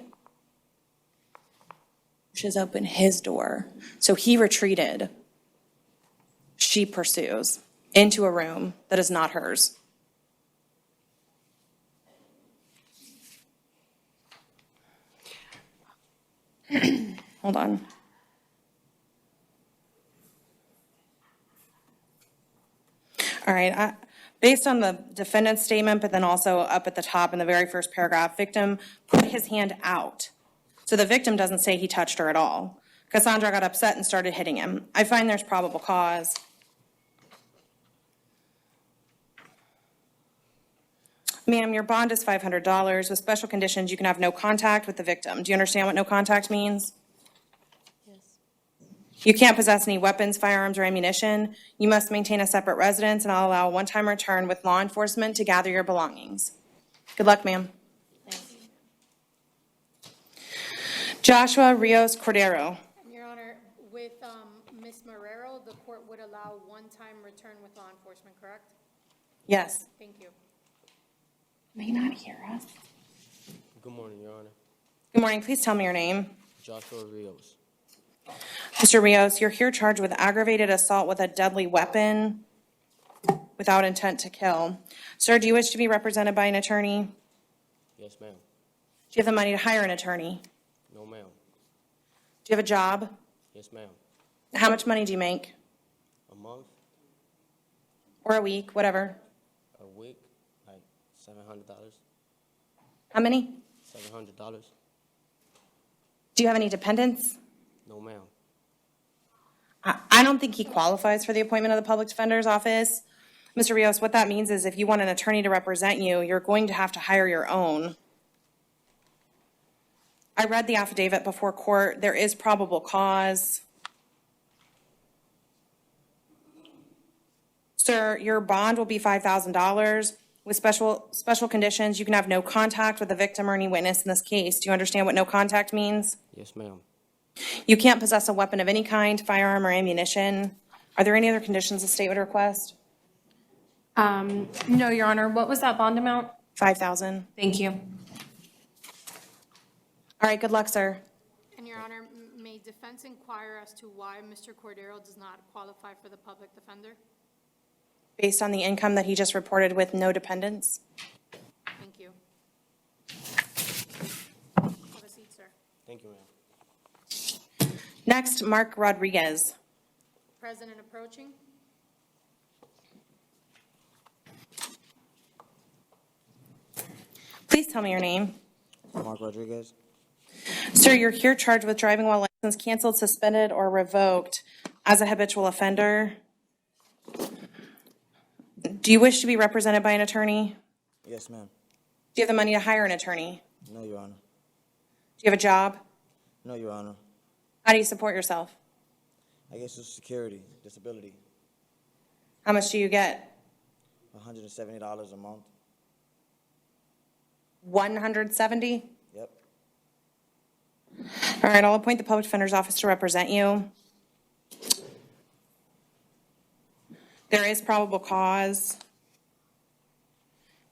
pushes open his door. So he retreated. She pursues into a room that is not hers. Hold on. All right. Based on the defendant's statement, but then also up at the top in the very first paragraph, victim put his hand out. So the victim doesn't say he touched her at all. Cassandra got upset and started hitting him. I find there's probable cause. Ma'am, your bond is $500. With special conditions, you can have no contact with the victim. Do you understand what no contact means? Yes. You can't possess any weapons, firearms, or ammunition. You must maintain a separate residence, and I'll allow a one-time return with law enforcement to gather your belongings. Good luck, ma'am. Thanks. Joshua Rios Cordero. Your Honor, with Ms. Marrero, the court would allow one-time return with law enforcement, correct? Yes. Thank you. May not hear us. Good morning, Your Honor. Good morning. Please tell me your name. Joshua Rios. Mr. Rios, you're here charged with aggravated assault with a deadly weapon without intent to kill. Sir, do you wish to be represented by an attorney? Yes, ma'am. Do you have the money to hire an attorney? No, ma'am. Do you have a job? Yes, ma'am. How much money do you make? A month, Or a week, whatever. a week, like $700. How many? $700. Do you have any dependents? No, ma'am. I don't think he qualifies for the appointment of the public defender's office. Mr. Rios, what that means is if you want an attorney to represent you, you're going to have to hire your own. I read the affidavit before court. There is probable cause. Sir, your bond will be $5,000. With special conditions, you can have no contact with the victim or any witness in this case. Do you understand what no contact means? Yes, ma'am. You can't possess a weapon of any kind, firearm or ammunition. Are there any other conditions the state would request? No, Your Honor. What was that bond amount? $5,000. Thank you. All right, good luck, sir. And Your Honor, may defense inquire as to why Mr. Cordero does not qualify for the public defender? Based on the income that he just reported with no dependents? Thank you. Have a seat, sir. Thank you, ma'am. Next, Mark Rodriguez. President approaching. Please tell me your name. Mark Rodriguez. Sir, you're here charged with driving while license canceled, suspended, or revoked as a habitual offender. Do you wish to be represented by an attorney? Yes, ma'am. Do you have the money to hire an attorney? No, Your Honor. Do you have a job? No, Your Honor. How do you support yourself? I get Social Security, disability, How much do you get? $170 a month. 170? Yes. All right, I'll appoint the Public Defender's Office to represent you. There is probable cause.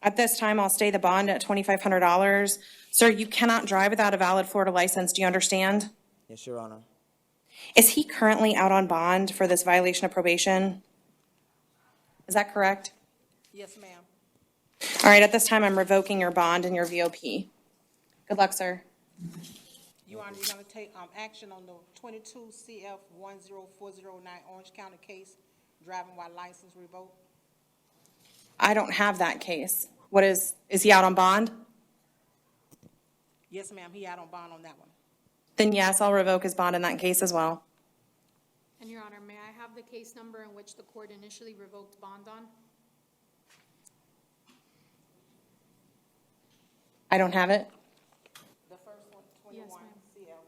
At this time, I'll stay the bond at $2,500. Sir, you cannot drive without a valid Florida license. Do you understand? Yes, Your Honor. Is he currently out on bond for this violation of probation? Is that correct? Yes, ma'am. All right, at this time, I'm revoking your bond and your VOP. Good luck, sir. Your Honor, you're gonna take, action on the 22 CF 10409 Orange County case, driving while license revoked. I don't have that case. What is he out on bond? Yes, ma'am, he out on bond on that one. Then yes, I'll revoke his bond in that case as well. And Your Honor, may I have the case number in which the court initially revoked bond on? I don't have it. The first one, 21 CF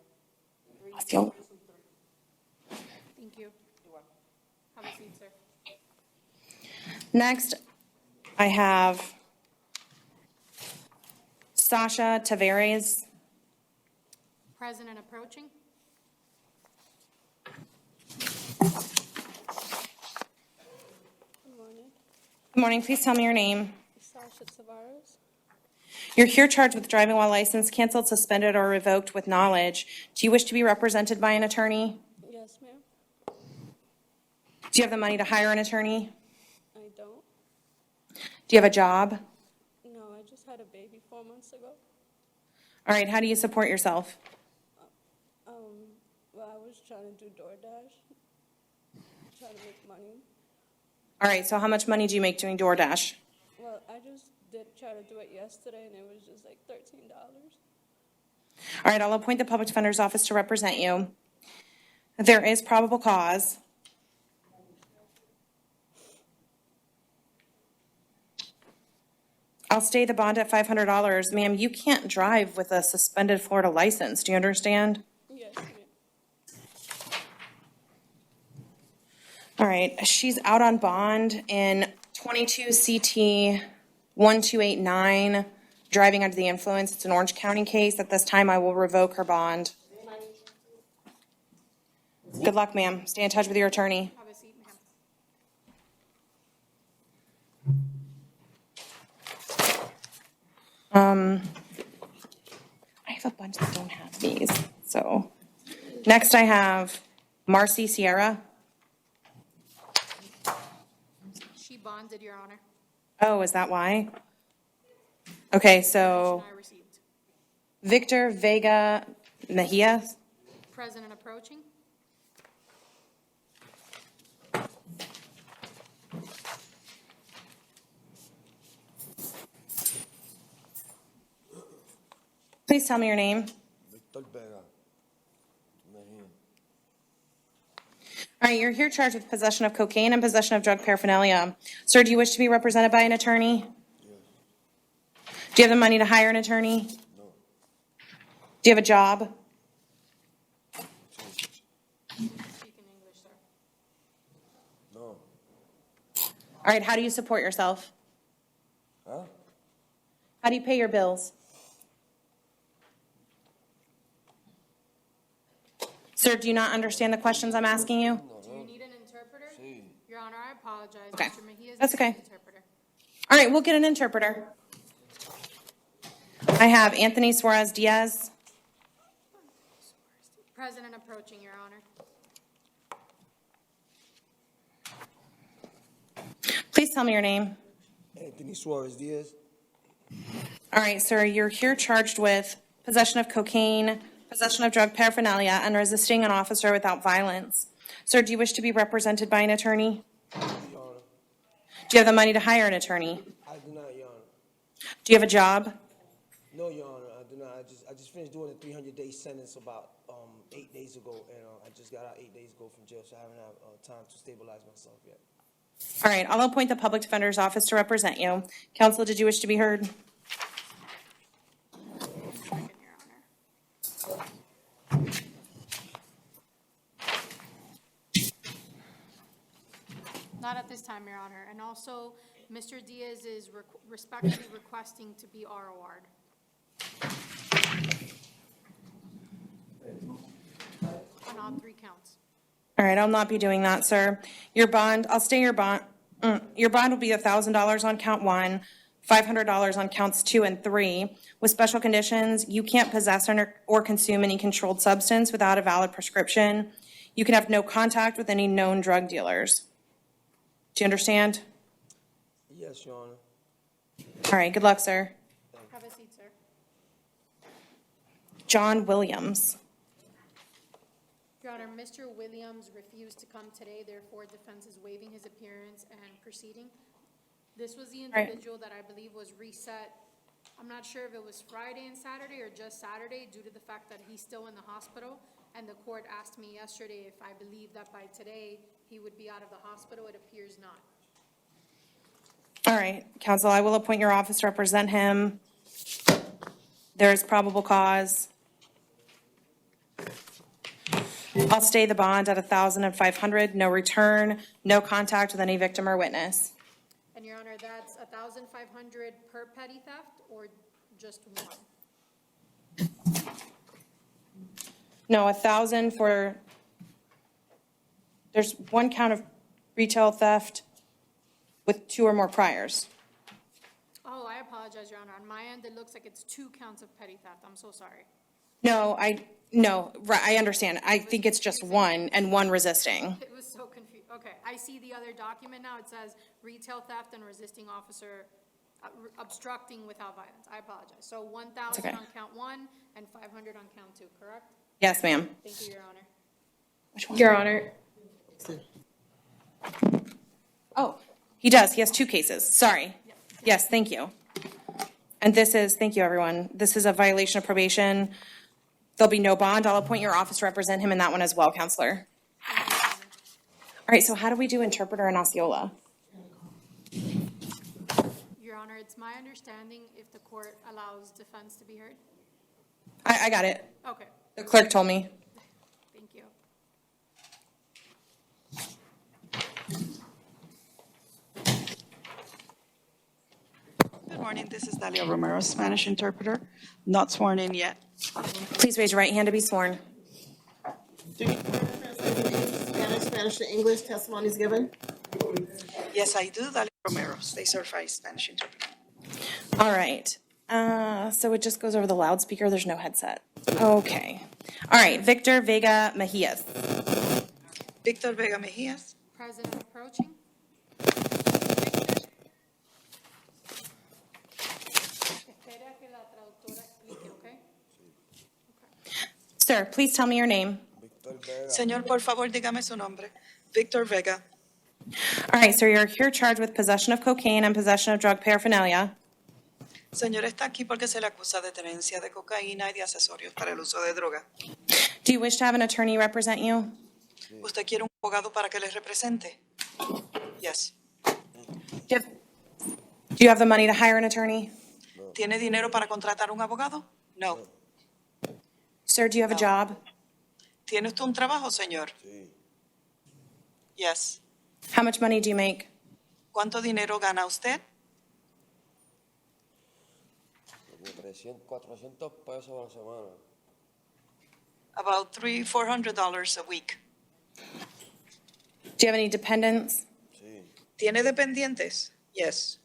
That's the only- 3223. Thank you. You're welcome. Have a seat, sir. Next, I have Sasha Tavares. Present and approaching. Good morning. Good morning. Please tell me your name. Sasha Tavares. You're here charged with driving while licensed, canceled, suspended, or revoked with knowledge. Do you wish to be represented by an attorney? Yes, ma'am. Do you have the money to hire an attorney? I don't. Do you have a job? No, I just had a baby 4 months ago. All right, how do you support yourself? Well, I was trying to do DoorDash, trying to make money. All right, so how much money do you make doing DoorDash? Well, I just did try to do it yesterday, and it was just like $13. All right, I'll appoint the Public Defender's Office to represent you. There is probable cause. I'll stay the bond at $500. Ma'am, you can't drive with a suspended Florida license. Do you understand? Yes, ma'am. All right, she's out on bond in 22 CT 1289, driving under the influence. It's an Orange County case. At this time, I will revoke her bond. Good luck, ma'am. Stay in touch with your attorney. Have a seat, ma'am. I have a bunch that don't have these, so. Next I have Marcy Sierra. She bonded, Your Honor. Oh, is that why? Okay, so I received. Victor Vega Mejia. Present and approaching. Please tell me your name. All right, you're here charged with possession of cocaine and possession of drug paraphernalia. Sir, do you wish to be represented by an attorney? Do you have the money to hire an attorney? No. Do you have a job? Speak in English, sir. No. All right, how do you support yourself? Huh? How do you pay your bills? Sir, do you not understand the questions I'm asking you? Do you need an interpreter? Sí. Your Honor, I apologize. Okay. Mr. Mejia is That's the okay. interpreter. All right, we'll get an interpreter. I have Anthony Suarez Diaz. Present and approaching, Your Honor. Please tell me your name. Anthony Suarez Diaz. All right, sir, you're here charged with possession of cocaine, possession of drug paraphernalia, and resisting an officer without violence. Sir, do you wish to be represented by an attorney? Your Honor. Do you have the money to hire an attorney? I do not, Your Honor. Do you have a job? No, Your Honor, I do not. I just finished doing a 300-day sentence about 8 days ago, and I just got out 8 days ago from jail, so I haven't had time to stabilize myself yet. All right, I'll appoint the Public Defender's Office to represent you. Counsel, did you wish to be heard? Not at this time, Your Honor. And also, Mr. Diaz is respectfully requesting to be ROR'd. all 3 counts. All right, I'll not be doing that, sir. Your bond, I'll stay your bond. Your bond will be $1,000 on count 1, $500 on counts 2 and 3. With special conditions, you can't possess or consume any controlled substance without a valid prescription. You can have no contact with any known drug dealers. Do you understand? Yes, Your Honor. All right, good luck, sir. Have a seat, sir. John Williams. Your Honor, Mr. Williams refused to come today, therefore defense is waiving his appearance and proceeding. This was the right. individual that I believe was reset. I'm not sure if it was Friday and Saturday or just Saturday due to the fact that he's still in the hospital. And the court asked me yesterday if I believe that by today he would be out of the hospital. It appears not. All right, counsel, I will appoint your office to represent him. There is probable cause. I'll stay the bond at $1,000 and $500, no return, no contact with any victim or witness. And Your Honor, that's $1,500 per petty theft or just one? No, 1,000 for, there's one count of retail theft with 2 or more priors. Oh, I apologize, Your Honor. On my end, it looks like it's 2 counts of petty theft. I'm so sorry. No, right, I understand. I think it's just 1 and 1 resisting. It was so confused. Okay, I see the other document now. It says retail theft and resisting officer obstructing without violence. I apologize. So 1,000 okay. on count 1 and 500 on count 2, correct? Yes, ma'am. Thank you, Your Honor. Which one? Your Honor, Oh, he does. He has 2 cases. Sorry. Yes, thank you. And this is, thank you, everyone. This is a violation of probation. There'll be no bond. I'll appoint your office to represent him in that one as well, Counselor. All right, so how do we do interpreter and Osceola? Your Honor, it's my understanding if the court allows defense to be heard. I got it. Okay, The clerk told me. thank you. Good morning, this is Dalia Romero, Spanish interpreter, not sworn in yet. Please raise your right hand to be sworn. Do you Spanish to English testimonies given? Yes, I do, Dalia Romero, state certified Spanish interpreter. All right. So it just goes over the loudspeaker. There's no headset. Okay. All right. Victor Vega Mejias. Victor Vega Mejias. President approaching. Sir, please tell me your name. Señor, por favor, dígame su nombre. Victor Vega. All right, sir, you're here charged with possession of cocaine and possession of drug paraphernalia. Señor, está aquí porque se le acusa de tenencia de cocaína y de accesorios para el uso de droga. Do you wish to have an attorney represent you? ¿Usted quiere un abogado para que le represente? Yes. Do you have the money to hire an attorney? ¿Tiene dinero para contratar un abogado? No. Sir, do you have a job? ¿Tiene usted un trabajo, señor? Sí. Yes. How much money do you make? ¿Cuánto dinero gana usted? Como 300, 400 pesos a la semana. About $300-400 a week. Do you have any dependents? Sí. ¿Tiene dependientes? Yes.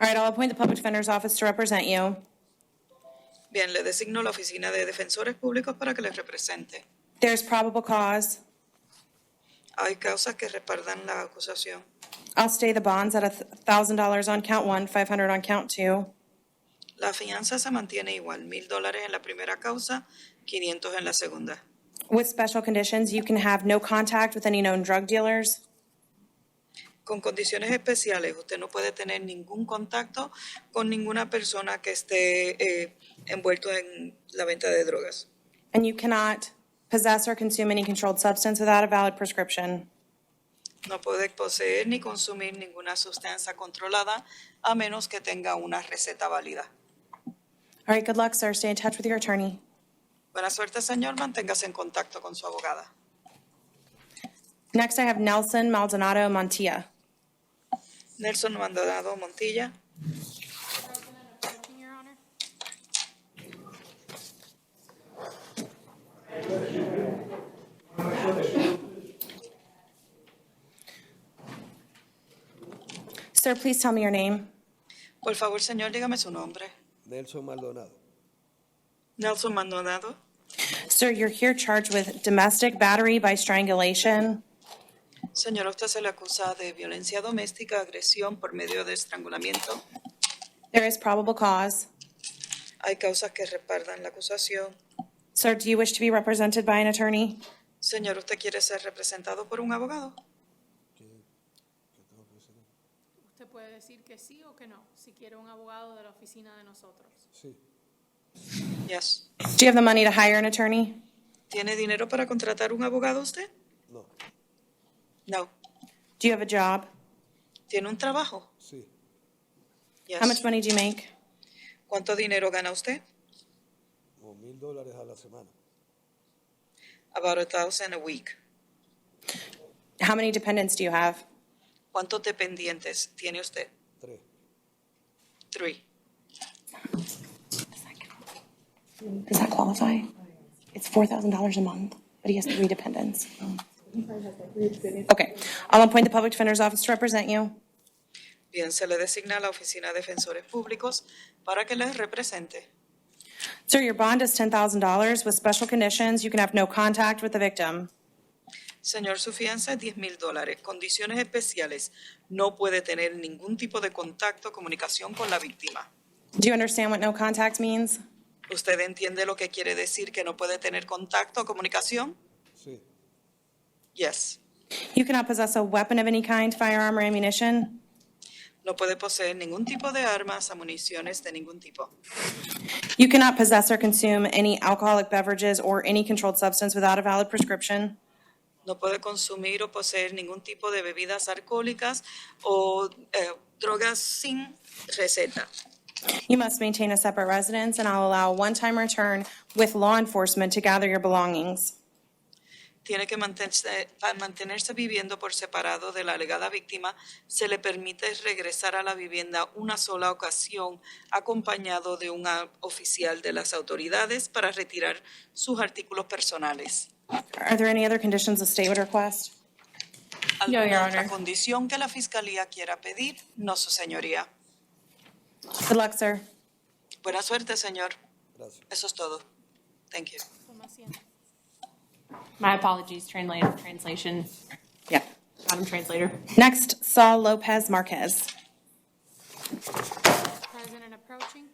All right, I'll appoint the public defender's office to represent you. Bien, le designo la oficina de defensores públicos para que les represente. There's probable cause. Hay causas que respaldan la acusación. I'll stay the bonds at $1,000 on count 1, $500 on count 2. La fianza se mantiene igual, $1,000 en la primera causa, 500 en la segunda. With special conditions, you can have no contact with any known drug dealers. Con condiciones especiales, usted no puede tener ningún contacto con ninguna persona que esté envuelto en la venta de drogas. And you cannot possess or consume any controlled substance without a valid prescription. No puede poseer ni consumir ninguna sustancia controlada a menos que tenga una receta válida. All right, good luck, sir. Stay in touch with your attorney. Buena suerte, señor. Manténgase en contacto con su abogada. Next, I have Nelson Maldonado Montilla. Nelson Maldonado Montilla. President approaching, Your Honor. Sir, please tell me your name. Por favor, señor, dígame su nombre. Nelson Maldonado. Nelson Maldonado. Sir, you're here charged with domestic battery by strangulation. Señor, usted se le acusa de violencia doméstica, agresión por medio de estrangulamiento. There is probable cause. Hay causas que respaldan la acusación. Sir, do you wish to be represented by an attorney? Señor, ¿usted quiere ser representado por un abogado? Usted puede decir que sí o que no, si quiere un abogado de la oficina de nosotros. Sí. Yes. Do you have the money to hire an attorney? ¿Tiene dinero para contratar un abogado usted? No. No. Do you have a job? ¿Tiene un trabajo? Sí. Yes. How much money do you make? ¿Cuánto dinero gana usted? Como $1,000 a la semana. About $1,000 a week. How many dependents do you have? ¿Cuántos dependientes tiene usted? 3. 3. Does that qualify? It's $4,000 a month, but he has 3 dependents. Okay, I'll appoint the public defender's office to represent you. Bien, se le designa a la oficina de defensores públicos para que les represente. Sir, your bond is $10,000 with special conditions. You can have no contact with the victim. Señor, su fianza es $10,000. Condiciones especiales. No puede tener ningún tipo de contacto o comunicación con la víctima. Do you understand what no contact means? ¿Usted entiende lo que quiere decir que no puede tener contacto o comunicación? Sí. Yes. You cannot possess a weapon of any kind, firearm or ammunition. No puede poseer ningún tipo de armas, municiones de ningún tipo. You cannot possess or consume any alcoholic beverages or any controlled substance without a valid prescription. No puede consumir o poseer ningún tipo de bebidas alcohólicas o drogas sin receta. You must maintain a separate residence, and I'll allow a one-time return with law enforcement to gather your belongings. Tiene que mantenerse viviendo por separado de la alegada víctima. Se le permite regresar a la vivienda una sola ocasión, acompañado de un oficial de las autoridades para retirar sus artículos personales. Are there any other conditions the state would request? ¿Alguna Your otra Honor. condición que la fiscalía quiera pedir? No, su señoría. Good luck, sir. Buena suerte, señor. Gracias. Eso es todo. Thank you. My apologies, translation. Yeah. Madam Translator. Next, Saul Lopez Marquez. President approaching.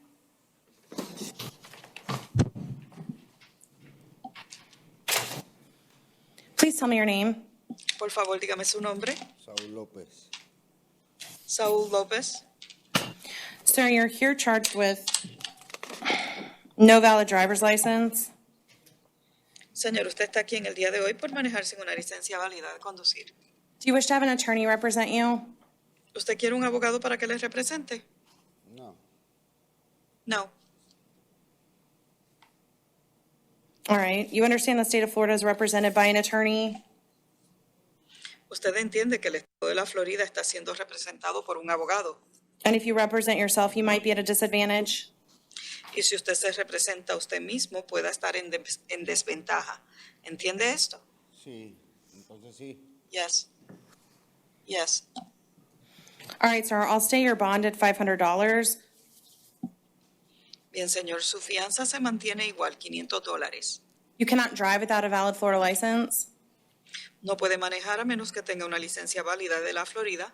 Please tell me your name. Por favor, dígame su nombre. Saúl López. Saúl López. Sir, you're here charged with no valid driver's license. Señor, usted está aquí en el día de hoy por manejar sin una licencia válida de conducir. Do you wish to have an attorney represent you? ¿Usted quiere un abogado para que le represente? No. No. All right. You understand the state of Florida is represented by an attorney? Usted entiende que el estado de la Florida está siendo representado por un abogado. And if you represent yourself, you might be at a disadvantage. Y si usted se representa a usted mismo, pueda estar en desventaja. ¿Entiende esto? Sí. Entonces sí. Yes. Yes. All right, sir. I'll stay your bond at $500. Bien, señor, su fianza se mantiene igual, $500. You cannot drive without a valid Florida license. No puede manejar a menos que tenga una licencia válida de la Florida.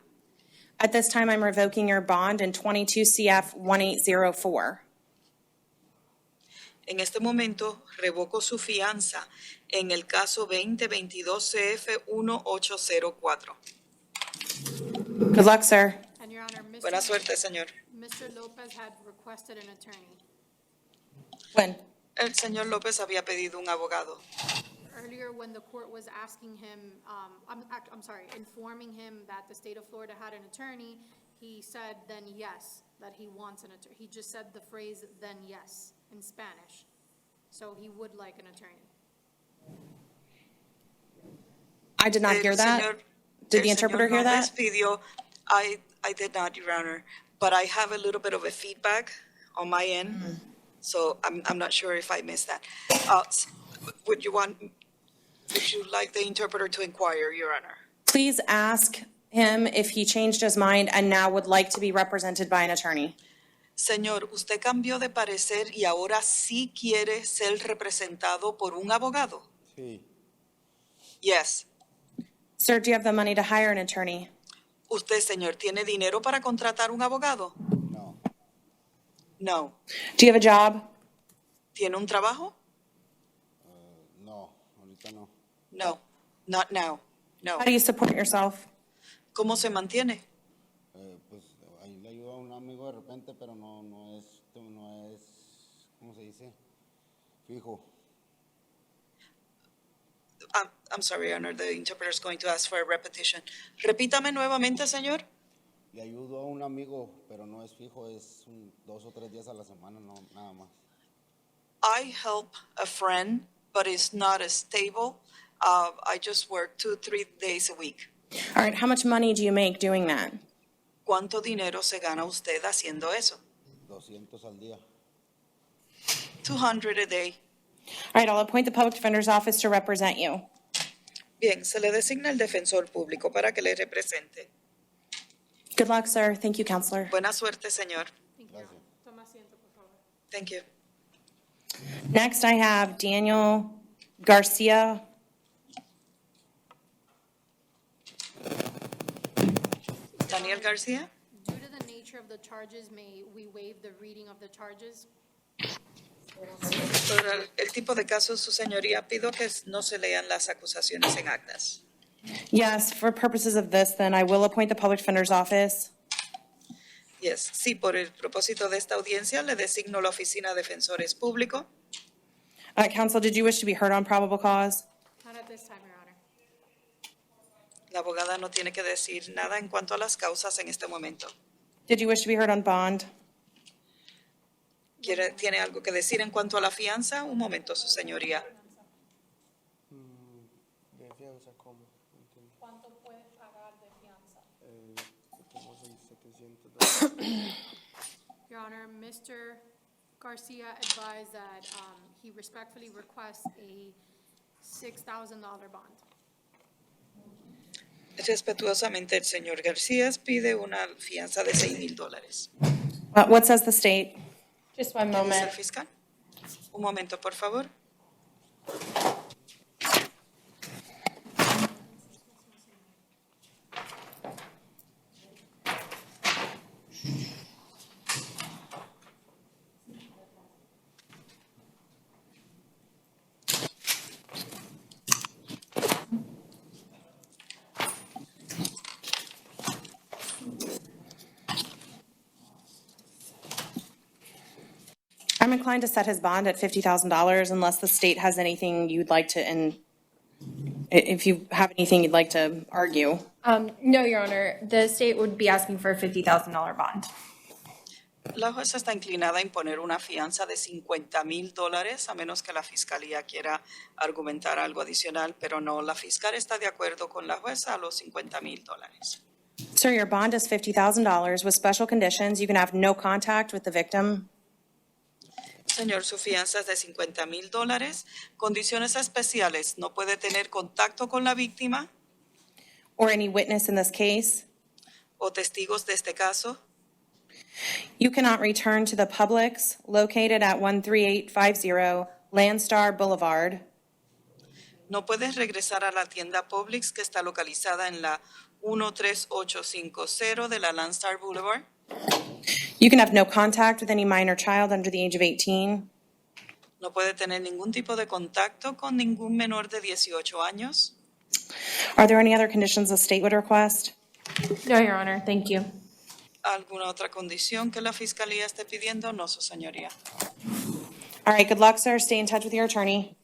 At this time, I'm revoking your bond in 22 CF 1804. En este momento, revoco su fianza en el caso 2022 CF 1804. Good luck, sir. And Your Honor, Buena suerte, señor. Mr. Lopez had requested an attorney. When? El señor López había pedido un abogado. Earlier, when the court was asking him, informing him that the state of Florida had an attorney, he said then yes, that he wants an attorney. He just said the phrase then yes in Spanish. So he would like an attorney. I did not hear that. Did the interpreter hear that? Pidió, I did not, Your Honor, but I have a little bit of a feedback on my end, so I'm not sure if I missed that. Would you want Would you like the interpreter to inquire, Your Honor? Please ask him if he changed his mind and now would like to be represented by an attorney. Señor, ¿usted cambió de parecer y ahora sí quiere ser representado por un abogado? Sí. Yes. Sir, do you have the money to hire an attorney? ¿Usted, señor, tiene dinero para contratar un abogado? No. No. Do you have a job? ¿Tiene un trabajo? No, ahorita no. No. Not now. No. How do you support yourself? ¿Cómo se mantiene? Pues ahí le ayuda a un amigo de repente, pero no es, ¿cómo se dice? Fijo. I'm sorry, Your Honor, the interpreter is going to ask for a repetition. Repítame nuevamente, señor. Le ayudo a un amigo, pero no es fijo, es 2 o 3 días a la semana, no, nada más. I help a friend, but it's not as stable. I just work 2-3 days a week. All right, how much money do you make doing that? ¿Cuánto dinero se gana usted haciendo eso? 200 al día. 200 a day. All right, I'll appoint the public defender's office to represent you. Bien, se le designa el defensor público para que le represente. Good luck, sir. Thank you, counselor. Buena suerte, señor. Gracias. Toma asiento, por favor. Thank you. Next, I have Daniel Garcia. Daniel García. Due to the nature of the charges, may we waive the reading of the charges? Por el tipo de caso, su señoría, pido que no se lean las acusaciones en actas. Yes, for purposes of this, then I will appoint the public defender's office. Yes. Sí, por el propósito de esta audiencia, le designo la oficina de defensores público. Counsel, did you wish to be heard on probable cause? Not at this time, Your Honor. La abogada no tiene que decir nada en cuanto a las causas en este momento. Did you wish to be heard on bond? ¿Tiene algo que decir en cuanto a la fianza? Un momento, su señoría. ¿De fianza cómo? ¿Cuánto puede pagar de fianza? Como $700. Your Honor, Mr. Garcia advised that he respectfully requests a $6,000 bond. Respetuosamente, el señor García pide una fianza de $6,000. What says the state? Just one ¿Qué dice moment. el fiscal? Un momento, por favor. I'm inclined to set his bond at $50,000 unless the state has anything you'd like to, and if you have anything you'd like to argue. No, Your Honor, the state would be asking for a $50,000 bond. La jueza está inclinada a imponer una fianza de $50,000, a menos que la fiscalía quiera argumentar algo adicional, pero no, la fiscal está de acuerdo con la jueza a los $50,000. Sir, your bond is $50,000 with special conditions. You can have no contact with the victim. Señor, su fianza es de $50,000. Condiciones especiales. No puede tener contacto con la víctima Or any witness in this case. o testigos de este caso. You cannot return to the Publix located at 13850 Landstar Boulevard. No puede regresar a la tienda Publix que está localizada en la 13850 de la Landstar Boulevard. You can have no contact with any minor child under the age of 18. No puede tener ningún tipo de contacto con ningún menor de 18 años. Are there any other conditions the state would request? No, Your Honor, thank you. ¿Alguna otra condición que la fiscalía esté pidiendo? No, su señoría. All right, good luck, sir. Stay in touch with your attorney.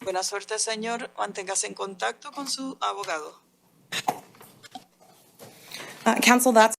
Buena suerte, señor. Manténgase en contacto con su abogado. Counsel, that's